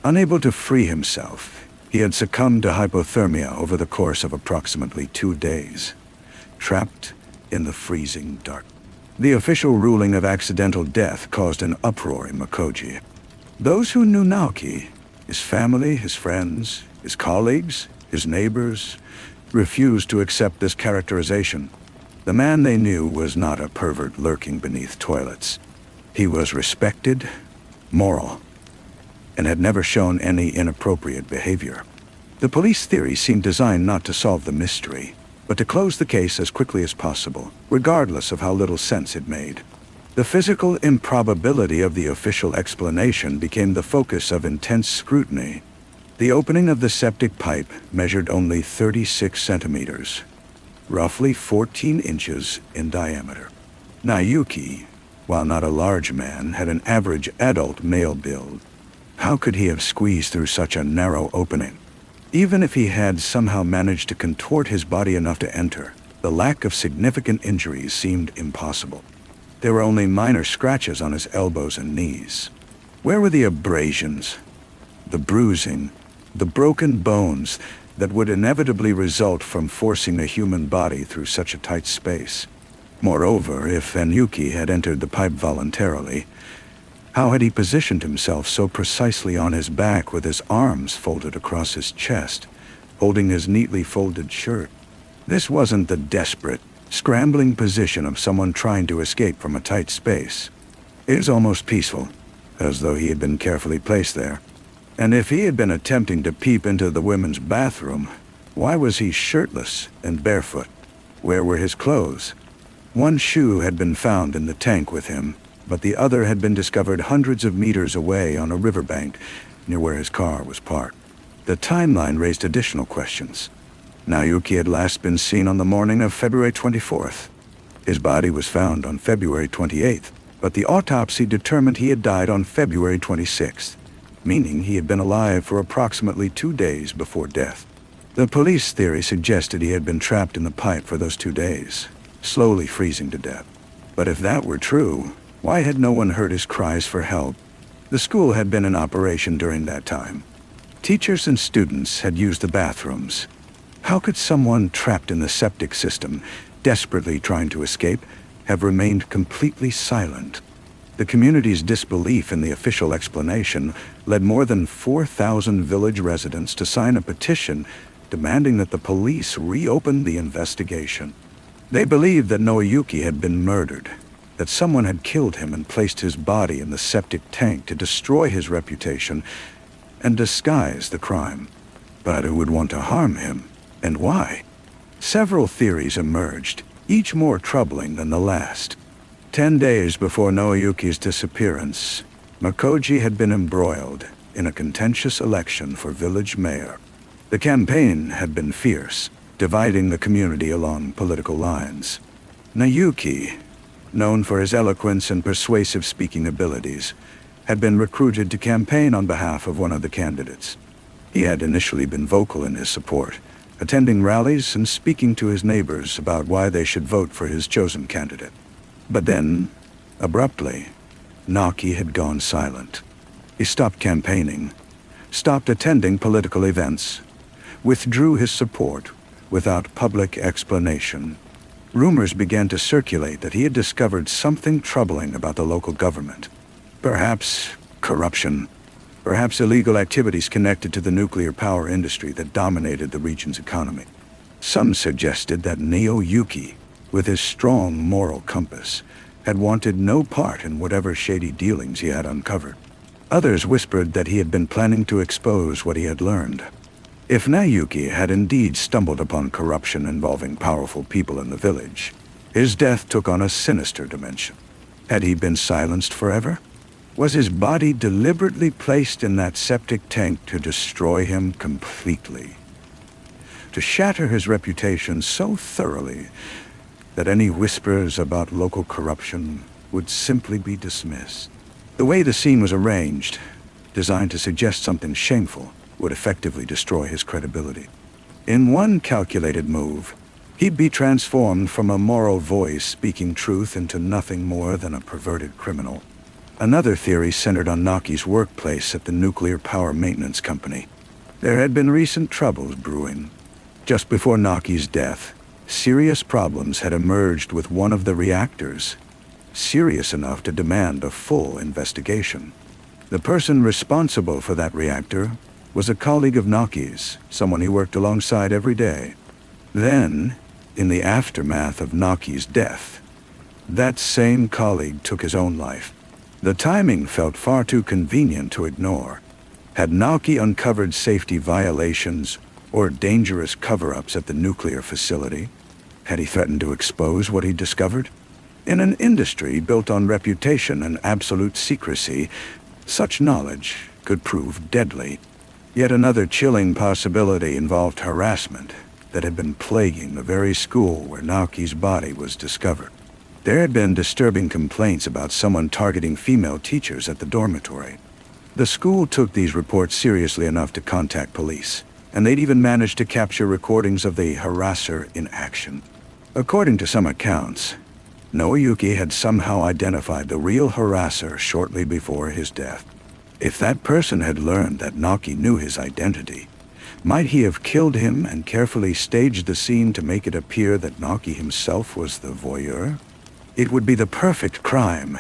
Unable to free himself, he had succumbed to hypothermia over the course of approximately 2 days, trapped in the freezing dark. The official ruling of accidental death caused an uproar in Makoji. Those who knew Naoki, his family, his friends, his colleagues, his neighbors, refused to accept this characterization. The man they knew was not a pervert lurking beneath toilets. He was respected, moral, and had never shown any inappropriate behavior. The police theory seemed designed not to solve the mystery, but to close the case as quickly as possible, regardless of how little sense it made. The physical improbability of the official explanation became the focus of intense scrutiny. The opening of the septic pipe measured only 36 centimeters, roughly 14 inches in diameter. Naoyuki, while not a large man, had an average adult male build. How could he have squeezed through such a narrow opening? Even if he had somehow managed to contort his body enough to enter, the lack of significant injuries seemed impossible. There were only minor scratches on his elbows and knees. Where were the abrasions, the bruising, the broken bones that would inevitably result from forcing a human body through such a tight space? Moreover, if Naoyuki had entered the pipe voluntarily, how had he positioned himself so precisely on his back with his arms folded across his chest, holding his neatly folded shirt? This wasn't the desperate, scrambling position of someone trying to escape from a tight space. It was almost peaceful, as though he had been carefully placed there. And if he had been attempting to peep into the women's bathroom, why was he shirtless and barefoot? Where were his clothes? One shoe had been found in the tank with him, but the other had been discovered hundreds of meters away on a riverbank near where his car was parked. The timeline raised additional questions. Naoyuki had last been seen on the morning of February 24th. His body was found on February 28th, but the autopsy determined he had died on February 26th, meaning he had been alive for approximately 2 days before death. The police theory suggested he had been trapped in the pipe for those 2 days, slowly freezing to death. But if that were true, why had no one heard his cries for help? The school had been in operation during that time. Teachers and students had used the bathrooms. How could someone trapped in the septic system, desperately trying to escape, have remained completely silent? The community's disbelief in the official explanation led more than 4,000 village residents to sign a petition demanding that the police reopen the investigation. They believed that Naoyuki had been murdered, that someone had killed him and placed his body in the septic tank to destroy his reputation and disguise the crime. But who would want to harm him, and why? Several theories emerged, each more troubling than the last. 10 days before Naoyuki's disappearance, Makoji had been embroiled in a contentious election for village mayor. The campaign had been fierce, dividing the community along political lines. Naoyuki, known for his eloquence and persuasive speaking abilities, had been recruited to campaign on behalf of one of the candidates. He had initially been vocal in his support, attending rallies and speaking to his neighbors about why they should vote for his chosen candidate. But then, abruptly, Naoki had gone silent. He stopped campaigning, stopped attending political events, withdrew his support without public explanation. Rumors began to circulate that he had discovered something troubling about the local government. Perhaps corruption, perhaps illegal activities connected to the nuclear power industry that dominated the region's economy. Some suggested that Naoyuki, with his strong moral compass, had wanted no part in whatever shady dealings he had uncovered. Others whispered that he had been planning to expose what he had learned. If Naoki had indeed stumbled upon corruption involving powerful people in the village, his death took on a sinister dimension. Had he been silenced forever? Was his body deliberately placed in that septic tank to destroy him completely? To shatter his reputation so thoroughly that any whispers about local corruption would simply be dismissed? The way the scene was arranged, designed to suggest something shameful, would effectively destroy his credibility. In one calculated move, he'd be transformed from a moral voice speaking truth into nothing more than a perverted criminal. Another theory centered on Naki's workplace at the nuclear power maintenance company. There had been recent troubles brewing. Just before Naki's death, serious problems had emerged with one of the reactors, serious enough to demand a full investigation. The person responsible for that reactor was a colleague of Naki's, someone he worked alongside every day. Then, in the aftermath of Naki's death, that same colleague took his own life. The timing felt far too convenient to ignore. Had Naoki uncovered safety violations or dangerous cover-ups at the nuclear facility? Had he threatened to expose what he'd discovered? In an industry built on reputation and absolute secrecy, such knowledge could prove deadly. Yet another chilling possibility involved harassment that had been plaguing the very school where Naoki's body was discovered. There had been disturbing complaints about someone targeting female teachers at the dormitory. The school took these reports seriously enough to contact police, and they'd even managed to capture recordings of the harasser in action. According to some accounts, Noyuki had somehow identified the real harasser shortly before his death. If that person had learned that Naoki knew his identity, might he have killed him and carefully staged the scene to make it appear that Naoki himself was the voyeur? It would be the perfect crime.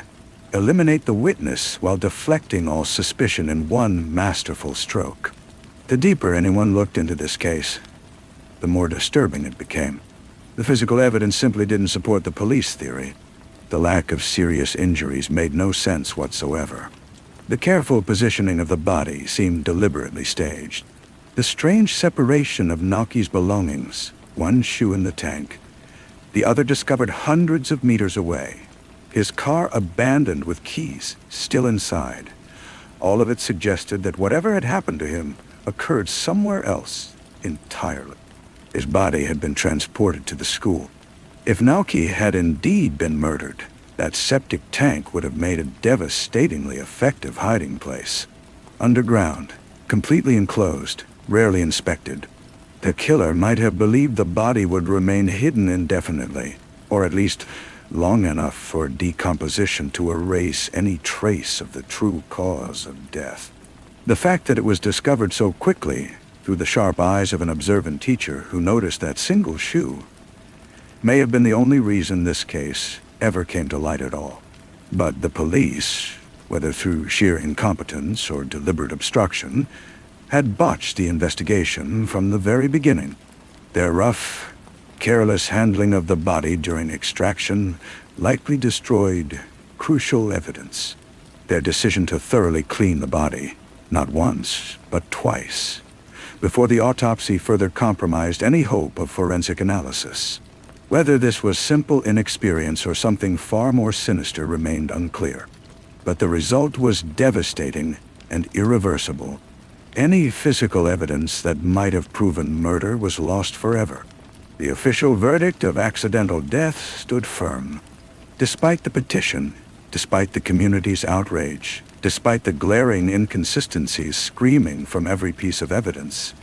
Eliminate the witness while deflecting all suspicion in one masterful stroke. The deeper anyone looked into this case, the more disturbing it became. The physical evidence simply didn't support the police theory. The lack of serious injuries made no sense whatsoever. The careful positioning of the body seemed deliberately staged. The strange separation of Naoki's belongings, one shoe in the tank, the other discovered hundreds of meters away, his car abandoned with keys still inside. All of it suggested that whatever had happened to him occurred somewhere else entirely. His body had been transported to the school. If Naoki had indeed been murdered, that septic tank would have made a devastatingly effective hiding place. Underground, completely enclosed, rarely inspected, the killer might have believed the body would remain hidden indefinitely, or at least long enough for decomposition to erase any trace of the true cause of death. The fact that it was discovered so quickly, through the sharp eyes of an observant teacher who noticed that single shoe, may have been the only reason this case ever came to light at all. But the police, whether through sheer incompetence or deliberate obstruction, had botched the investigation from the very beginning. Their rough, careless handling of the body during extraction likely destroyed crucial evidence. Their decision to thoroughly clean the body, not once, but twice, before the autopsy further compromised any hope of forensic analysis. Whether this was simple inexperience or something far more sinister remained unclear. But the result was devastating and irreversible. Any physical evidence that might have proven murder was lost forever. The official verdict of accidental death stood firm. Despite the petition, despite the community's outrage, despite the glaring inconsistencies screaming from every piece of evidence,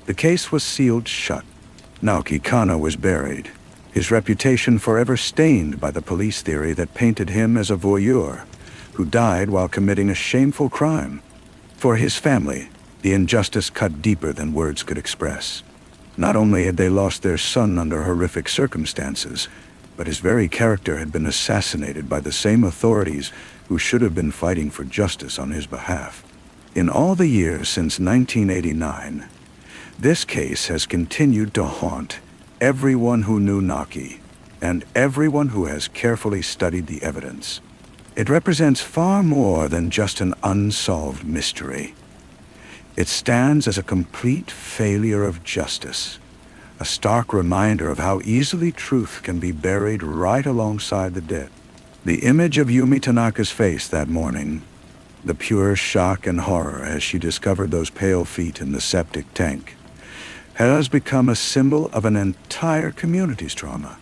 the case was sealed shut. Naoki Kana was buried, his reputation forever stained by the police theory that painted him as a voyeur who died while committing a shameful crime. For his family, the injustice cut deeper than words could express. Not only had they lost their son under horrific circumstances, but his very character had been assassinated by the same authorities who should have been fighting for justice on his behalf. In all the years since 1989, this case has continued to haunt everyone who knew Naoki. and everyone who has carefully studied the evidence. It represents far more than just an unsolved mystery. It stands as a complete failure of justice, a stark reminder of how easily truth can be buried right alongside the dead. The image of Yumi Tanaka's face that morning, the pure shock and horror as she discovered those pale feet in the septic tank, has become a symbol of an entire community's trauma,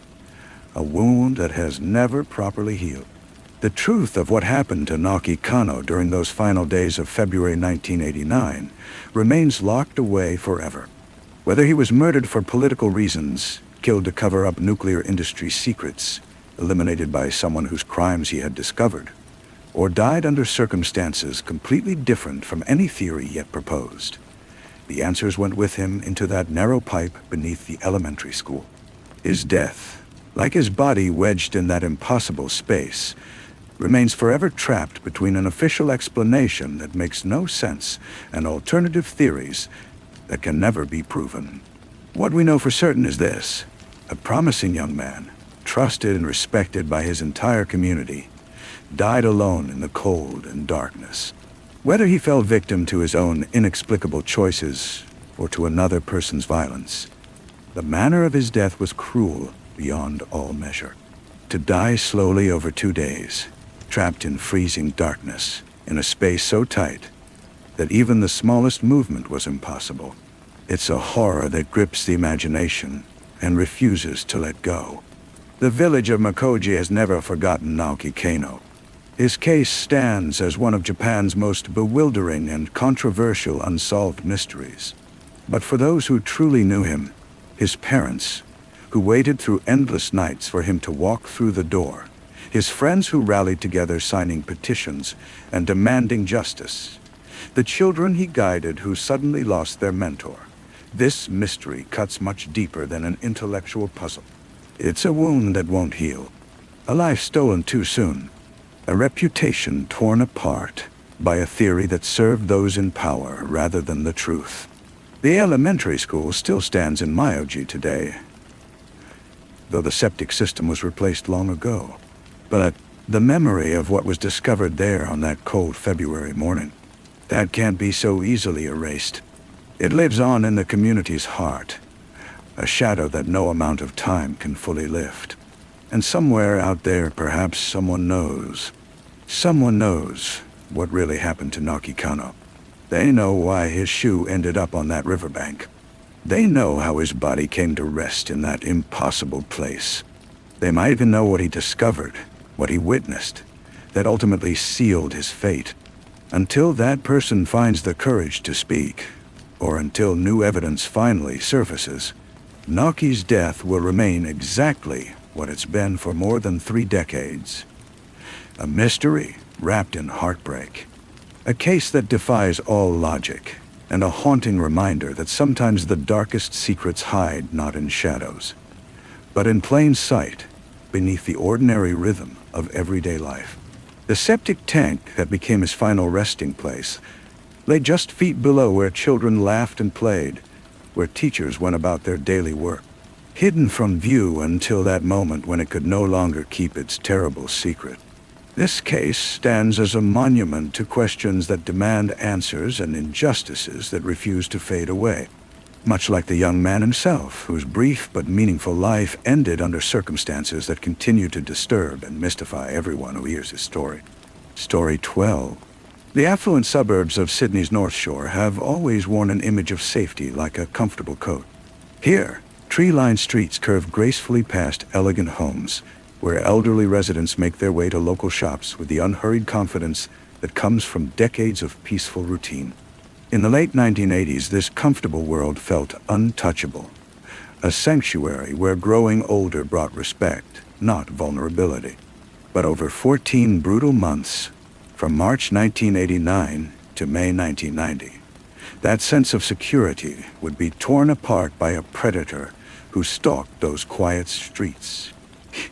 a wound that has never properly healed. The truth of what happened to Naoki Kano during those final days of February 1989 remains locked away forever. Whether he was murdered for political reasons, killed to cover up nuclear industry secrets, eliminated by someone whose crimes he had discovered, or died under circumstances completely different from any theory yet proposed, the answers went with him into that narrow pipe beneath the elementary school. His death, like his body wedged in that impossible space, remains forever trapped between an official explanation that makes no sense and alternative theories that can never be proven. What we know for certain is this: a promising young man, trusted and respected by his entire community, died alone in the cold and darkness. Whether he fell victim to his own inexplicable choices or to another person's violence, the manner of his death was cruel beyond all measure. To die slowly over 2 days, trapped in freezing darkness, in a space so tight that even the smallest movement was impossible. It's a horror that grips the imagination and refuses to let go. The village of Makoji has never forgotten Naoki Kano. His case stands as one of Japan's most bewildering and controversial unsolved mysteries. But for those who truly knew him, his parents, who waited through endless nights for him to walk through the door, his friends who rallied together signing petitions and demanding justice, the children he guided who suddenly lost their mentor, this mystery cuts much deeper than an intellectual puzzle. It's a wound that won't heal, a life stolen too soon, a reputation torn apart by a theory that served those in power rather than the truth. The elementary school still stands in Myoji today, though the septic system was replaced long ago. But the memory of what was discovered there on that cold February morning, that can't be so easily erased. It lives on in the community's heart, a shadow that no amount of time can fully lift. And somewhere out there, perhaps someone knows what really happened to Naoki Kano. They know why his shoe ended up on that riverbank. They know how his body came to rest in that impossible place. They might even know what he discovered, what he witnessed, that ultimately sealed his fate. Until that person finds the courage to speak, or until new evidence finally surfaces, Naoki's death will remain exactly what it's been for more than 3 decades. A mystery wrapped in heartbreak. A case that defies all logic, and a haunting reminder that sometimes the darkest secrets hide not in shadows, but in plain sight, beneath the ordinary rhythm of everyday life. The septic tank that became his final resting place lay just feet below where children laughed and played, where teachers went about their daily work, hidden from view until that moment when it could no longer keep its terrible secret. This case stands as a monument to questions that demand answers and injustices that refuse to fade away. Much like the young man himself, whose brief but meaningful life ended under circumstances that continue to disturb and mystify everyone who hears his story. Story 12. The affluent suburbs of Sydney's North Shore have always worn an image of safety like a comfortable coat. Here, tree-lined streets curve gracefully past elegant homes, where elderly residents make their way to local shops with the unhurried confidence that comes from decades of peaceful routine. In the late 1980s, this comfortable world felt untouchable, a sanctuary where growing older brought respect, not vulnerability. But over 14 brutal months, from March 1989 to May 1990, that sense of security would be torn apart by a predator who stalked those quiet streets.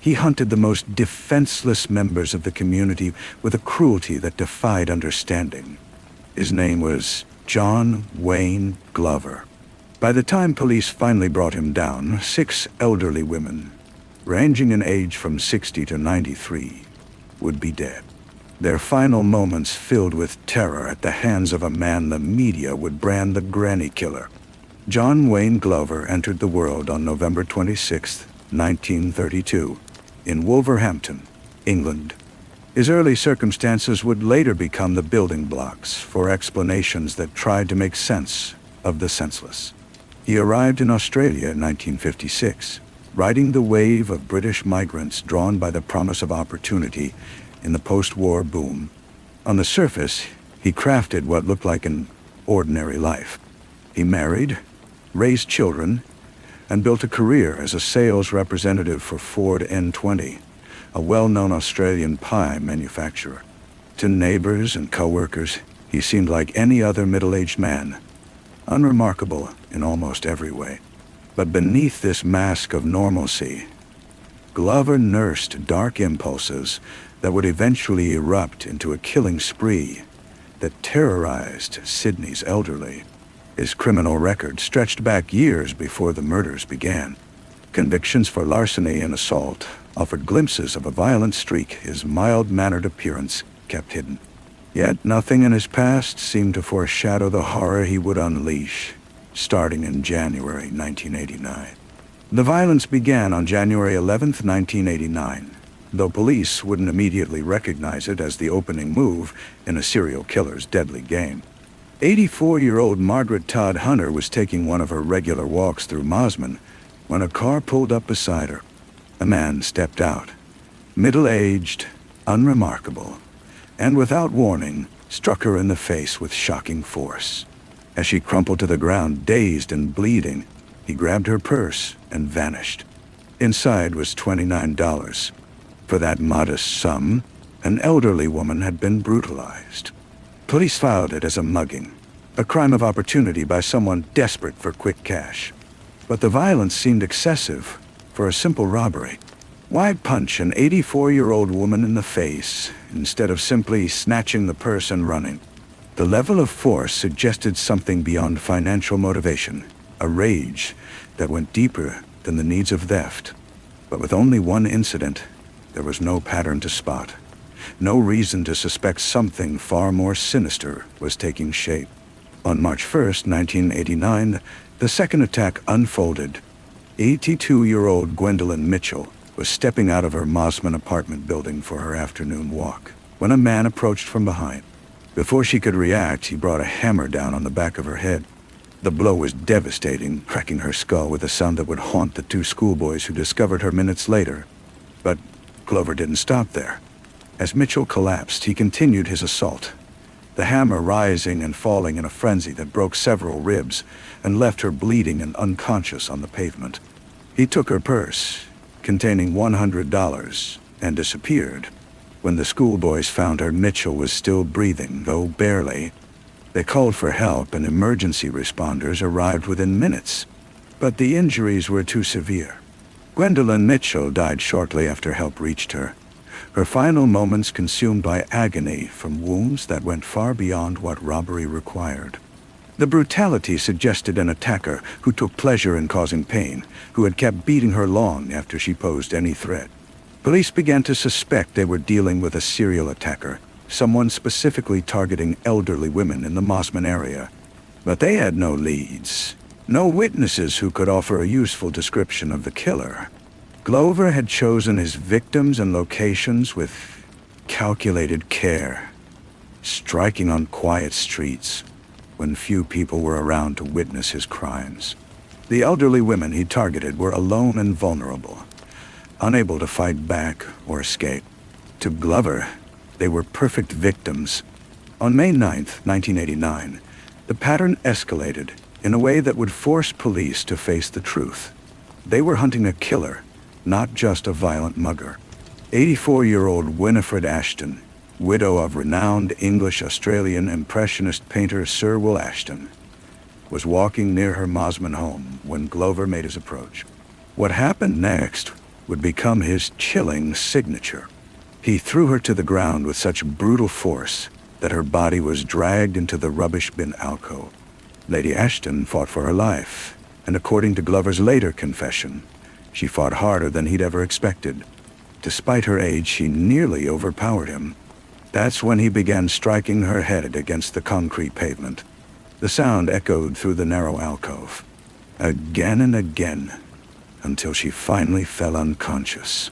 He hunted the most defenseless members of the community with a cruelty that defied understanding. His name was John Wayne Glover. By the time police finally brought him down, 6 elderly women, ranging in age from 60 to 93, would be dead. Their final moments filled with terror at the hands of a man the media would brand the granny killer. John Wayne Glover entered the world on November 26, 1932, in Wolverhampton, England. His early circumstances would later become the building blocks for explanations that tried to make sense of the senseless. He arrived in Australia in 1956, riding the wave of British migrants drawn by the promise of opportunity in the post-war boom. On the surface, he crafted what looked like an ordinary life. He married, raised children, and built a career as a sales representative for Ford N20, a well-known Australian pie manufacturer. To neighbors and co-workers, he seemed like any other middle-aged man, unremarkable in almost every way. But beneath this mask of normalcy, Glover nursed dark impulses that would eventually erupt into a killing spree that terrorized Sydney's elderly. His criminal record stretched back years before the murders began. Convictions for larceny and assault offered glimpses of a violent streak his mild-mannered appearance kept hidden. Yet nothing in his past seemed to foreshadow the horror he would unleash, starting in January 1989. The violence began on January 11, 1989, though police wouldn't immediately recognize it as the opening move in a serial killer's deadly game. 84-year-old Margaret Todd Hunter was taking one of her regular walks through Mosman when a car pulled up beside her. A man stepped out, middle-aged, unremarkable, and without warning, struck her in the face with shocking force. As she crumpled to the ground, dazed and bleeding, he grabbed her purse and vanished. Inside was $29. For that modest sum, an elderly woman had been brutalized. Police filed it as a mugging, a crime of opportunity by someone desperate for quick cash. But the violence seemed excessive for a simple robbery. Why punch an 84-year-old woman in the face instead of simply snatching the purse and running? The level of force suggested something beyond financial motivation, a rage that went deeper than the needs of theft. But with only one incident, there was no pattern to spot. No reason to suspect something far more sinister was taking shape. On March 1st, 1989, the second attack unfolded. 82-year-old Gwendolyn Mitchell was stepping out of her Mosman apartment building for her afternoon walk when a man approached from behind. Before she could react, he brought a hammer down on the back of her head. The blow was devastating, cracking her skull with a sound that would haunt the two schoolboys who discovered her minutes later. But Glover didn't stop there. As Mitchell collapsed, he continued his assault, the hammer rising and falling in a frenzy that broke several ribs and left her bleeding and unconscious on the pavement. He took her purse, containing $100, and disappeared. When the schoolboys found her, Mitchell was still breathing, though barely. They called for help, and emergency responders arrived within minutes. But the injuries were too severe. Gwendolyn Mitchell died shortly after help reached her, her final moments consumed by agony from wounds that went far beyond what robbery required. The brutality suggested an attacker who took pleasure in causing pain, who had kept beating her long after she posed any threat. Police began to suspect they were dealing with a serial attacker, someone specifically targeting elderly women in the Mosman area. But they had no leads, no witnesses who could offer a useful description of the killer. Glover had chosen his victims and locations with calculated care, striking on quiet streets when few people were around to witness his crimes. The elderly women he targeted were alone and vulnerable, unable to fight back or escape. To Glover, they were perfect victims. On May 9th, 1989, the pattern escalated in a way that would force police to face the truth. They were hunting a killer, not just a violent mugger. 84-year-old Winifred Ashton, widow of renowned English-Australian Impressionist painter Sir Will Ashton, was walking near her Mosman home when Glover made his approach. What happened next would become his chilling signature. He threw her to the ground with such brutal force that her body was dragged into the rubbish bin alcove. Lady Ashton fought for her life, and according to Glover's later confession, She fought harder than he'd ever expected. Despite her age, she nearly overpowered him. That's when he began striking her head against the concrete pavement. The sound echoed through the narrow alcove, again and again, until she finally fell unconscious.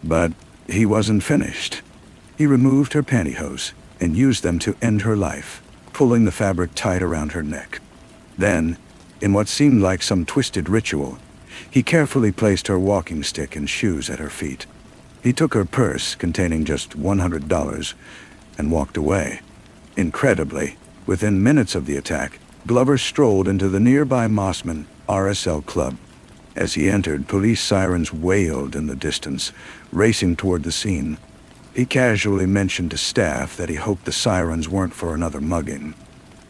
But he wasn't finished. He removed her pantyhose and used them to end her life, pulling the fabric tight around her neck. Then, in what seemed like some twisted ritual, he carefully placed her walking stick and shoes at her feet. He took her purse, containing just $100, and walked away. Incredibly, within minutes of the attack, Glover strolled into the nearby Mossman RSL club. As he entered, police sirens wailed in the distance, racing toward the scene. He casually mentioned to staff that he hoped the sirens weren't for another mugging.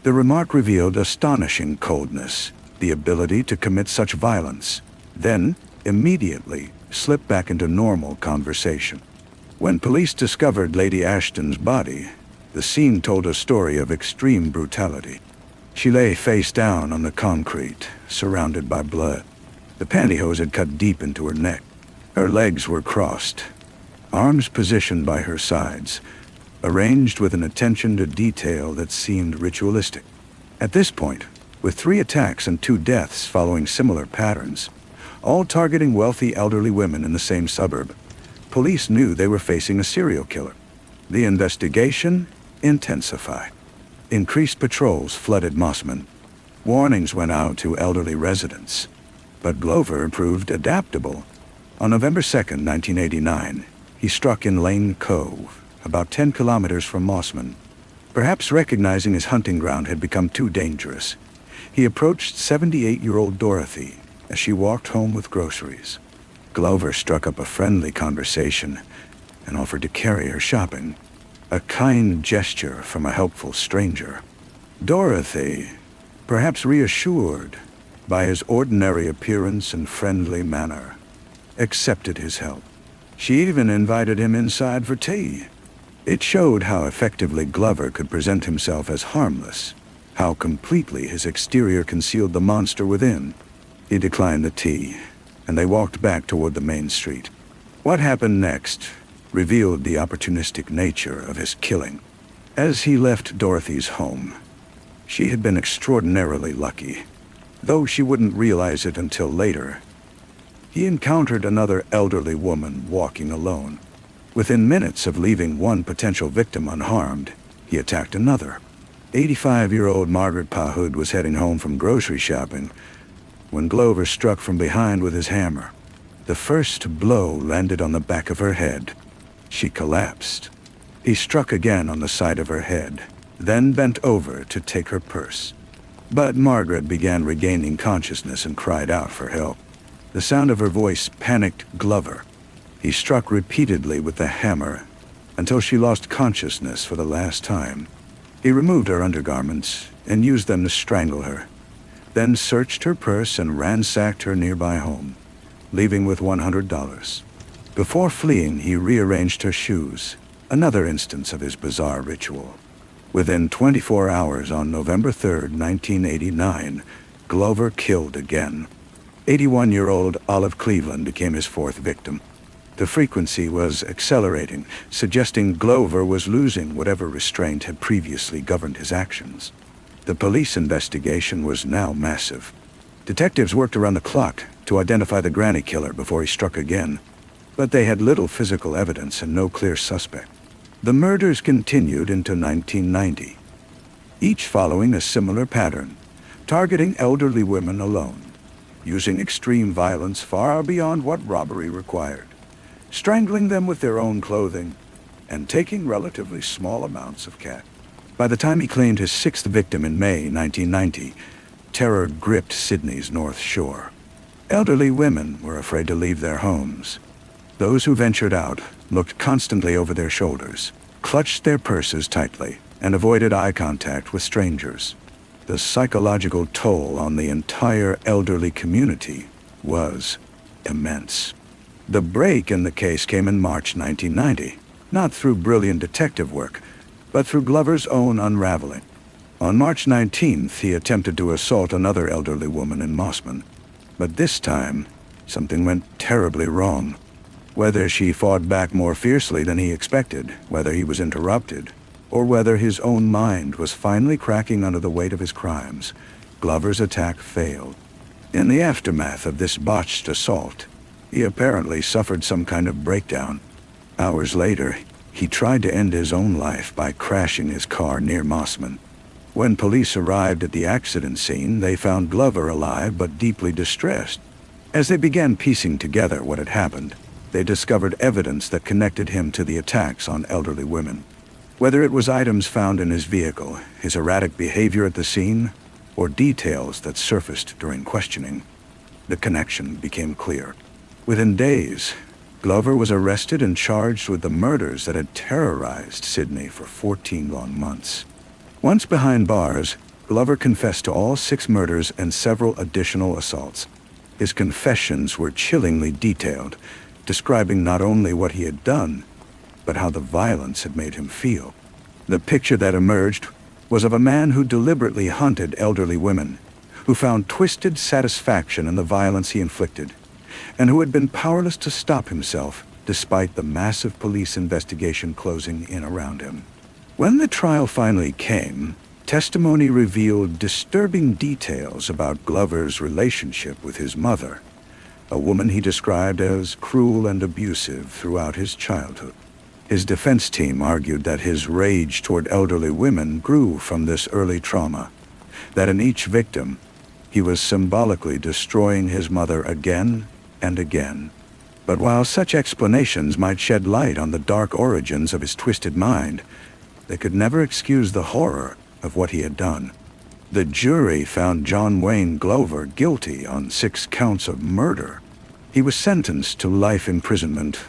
The remark revealed astonishing coldness, the ability to commit such violence, then immediately slipped back into normal conversation. When police discovered Lady Ashton's body, the scene told a story of extreme brutality. She lay face down on the concrete, surrounded by blood. The pantyhose had cut deep into her neck. Her legs were crossed, arms positioned by her sides, arranged with an attention to detail that seemed ritualistic. At this point, with 3 attacks and 2 deaths following similar patterns, all targeting wealthy elderly women in the same suburb, police knew they were facing a serial killer. The investigation intensified. Increased patrols flooded Mossman. Warnings went out to elderly residents. But Glover proved adaptable. On November 2nd, 1989, he struck in Lane Cove, about 10 kilometers from Mossman. Perhaps recognizing his hunting ground had become too dangerous, he approached 78-year-old Dorothy as she walked home with groceries. Glover struck up a friendly conversation and offered to carry her shopping, a kind gesture from a helpful stranger. Dorothy, perhaps reassured by his ordinary appearance and friendly manner, accepted his help. She even invited him inside for tea. It showed how effectively Glover could present himself as harmless, how completely his exterior concealed the monster within. He declined the tea, and they walked back toward the main street. What happened next revealed the opportunistic nature of his killing. As he left Dorothy's home, she had been extraordinarily lucky, though she wouldn't realize it until later. He encountered another elderly woman walking alone. Within minutes of leaving one potential victim unharmed, he attacked another. 85-year-old Margaret Pahood was heading home from grocery shopping when Glover struck from behind with his hammer. The first blow landed on the back of her head. She collapsed. He struck again on the side of her head, then bent over to take her purse. But Margaret began regaining consciousness and cried out for help. The sound of her voice panicked Glover. He struck repeatedly with the hammer until she lost consciousness for the last time. He removed her undergarments and used them to strangle her, then searched her purse and ransacked her nearby home, leaving with $100. Before fleeing, he rearranged her shoes, another instance of his bizarre ritual. Within 24 hours on November 3rd, 1989, Glover killed again. 81-year-old Olive Cleveland became his 4th victim. The frequency was accelerating, suggesting Glover was losing whatever restraint had previously governed his actions. The police investigation was now massive. Detectives worked around the clock to identify the granny killer before he struck again, but they had little physical evidence and no clear suspect. The murders continued into 1990, each following a similar pattern, targeting elderly women alone, using extreme violence far beyond what robbery required, strangling them with their own clothing, and taking relatively small amounts of cash. By the time he claimed his 6th victim in May 1990, terror gripped Sydney's North Shore. Elderly women were afraid to leave their homes. Those who ventured out looked constantly over their shoulders, clutched their purses tightly, and avoided eye contact with strangers. The psychological toll on the entire elderly community was immense. The break in the case came in March 1990, not through brilliant detective work, but through Glover's own unraveling. On March 19th, he attempted to assault another elderly woman in Mossman, but this time, Something went terribly wrong. Whether she fought back more fiercely than he expected, whether he was interrupted, or whether his own mind was finally cracking under the weight of his crimes, Glover's attack failed. In the aftermath of this botched assault, he apparently suffered some kind of breakdown. Hours later, he tried to end his own life by crashing his car near Mossman. When police arrived at the accident scene, they found Glover alive but deeply distressed. As they began piecing together what had happened, they discovered evidence that connected him to the attacks on elderly women. Whether it was items found in his vehicle, his erratic behavior at the scene, or details that surfaced during questioning, the connection became clear. Within days, Glover was arrested and charged with the murders that had terrorized Sydney for 14 long months. Once behind bars, Glover confessed to all 6 murders and several additional assaults. His confessions were chillingly detailed, describing not only what he had done, but how the violence had made him feel. The picture that emerged was of a man who deliberately hunted elderly women, who found twisted satisfaction in the violence he inflicted, and who had been powerless to stop himself despite the massive police investigation closing in around him. When the trial finally came, testimony revealed disturbing details about Glover's relationship with his mother, a woman he described as cruel and abusive throughout his childhood. His defense team argued that his rage toward elderly women grew from this early trauma, that in each victim, he was symbolically destroying his mother again and again. But while such explanations might shed light on the dark origins of his twisted mind, they could never excuse the horror of what he had done. The jury found John Wayne Glover guilty on 6 counts of murder. He was sentenced to life imprisonment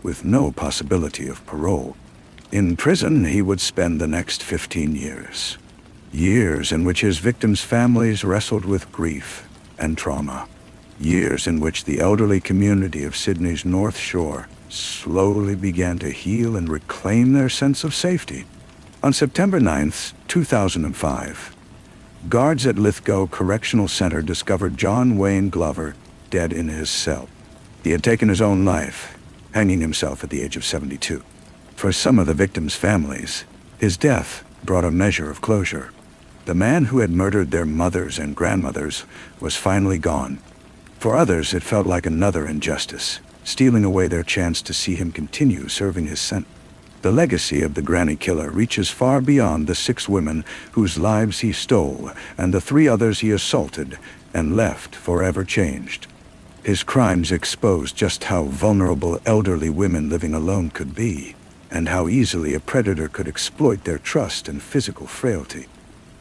with no possibility of parole. In prison, he would spend the next 15 years. Years in which his victims' families wrestled with grief and trauma. Years in which the elderly community of Sydney's North Shore slowly began to heal and reclaim their sense of safety. On September 9th, 2005, guards at Lithgow Correctional Center discovered John Wayne Glover dead in his cell. He had taken his own life, hanging himself at the age of 72. For some of the victims' families, his death brought a measure of closure. The man who had murdered their mothers and grandmothers was finally gone. For others, it felt like another injustice, stealing away their chance to see him continue serving his sentence. The legacy of the granny killer reaches far beyond the 6 women whose lives he stole and the 3 others he assaulted and left forever changed. His crimes exposed just how vulnerable elderly women living alone could be, and how easily a predator could exploit their trust and physical frailty.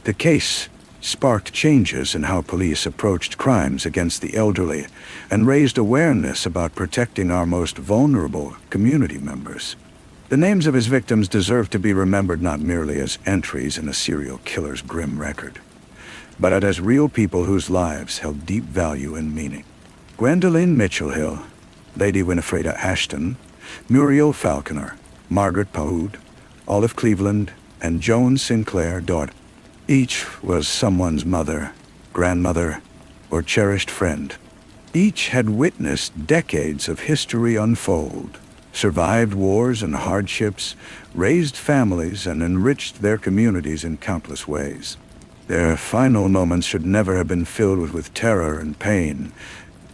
The case sparked changes in how police approached crimes against the elderly and raised awareness about protecting our most vulnerable community members. The names of his victims deserve to be remembered not merely as entries in a serial killer's grim record, but as real people whose lives held deep value and meaning. Gwendolyn Mitchell-Hill, Lady Winifreda Ashton, Muriel Falconer, Margaret Pahoud, Olive Cleveland, and Joan Sinclair Dodd. Each was someone's mother, grandmother, or cherished friend. Each had witnessed decades of history unfold, survived wars and hardships, raised families, and enriched their communities in countless ways. Their final moments should never have been filled with terror and pain,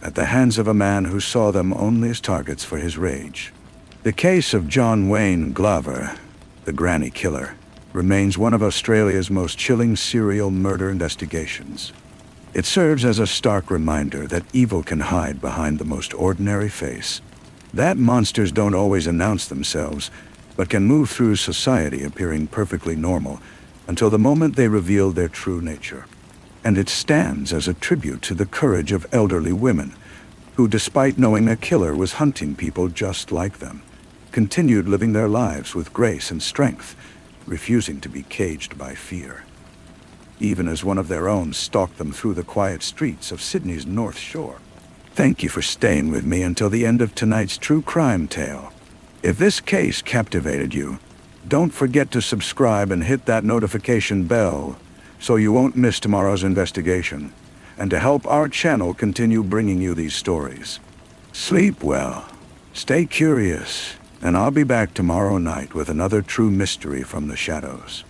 at the hands of a man who saw them only as targets for his rage. The case of John Wayne Glover, the granny killer, remains one of Australia's most chilling serial murder investigations. It serves as a stark reminder that evil can hide behind the most ordinary face, that monsters don't always announce themselves, but can move through society appearing perfectly normal until the moment they reveal their true nature. And it stands as a tribute to the courage of elderly women who, despite knowing a killer was hunting people just like them, continued living their lives with grace and strength, refusing to be caged by fear. Even as one of their own stalked them through the quiet streets of Sydney's North Shore. Thank you for staying with me until the end of tonight's true crime tale. If this case captivated you, don't forget to subscribe and hit that notification bell so you won't miss tomorrow's investigation, and to help our channel continue bringing you these stories. Sleep well. Stay curious. And I'll be back tomorrow night with another true mystery from the shadows.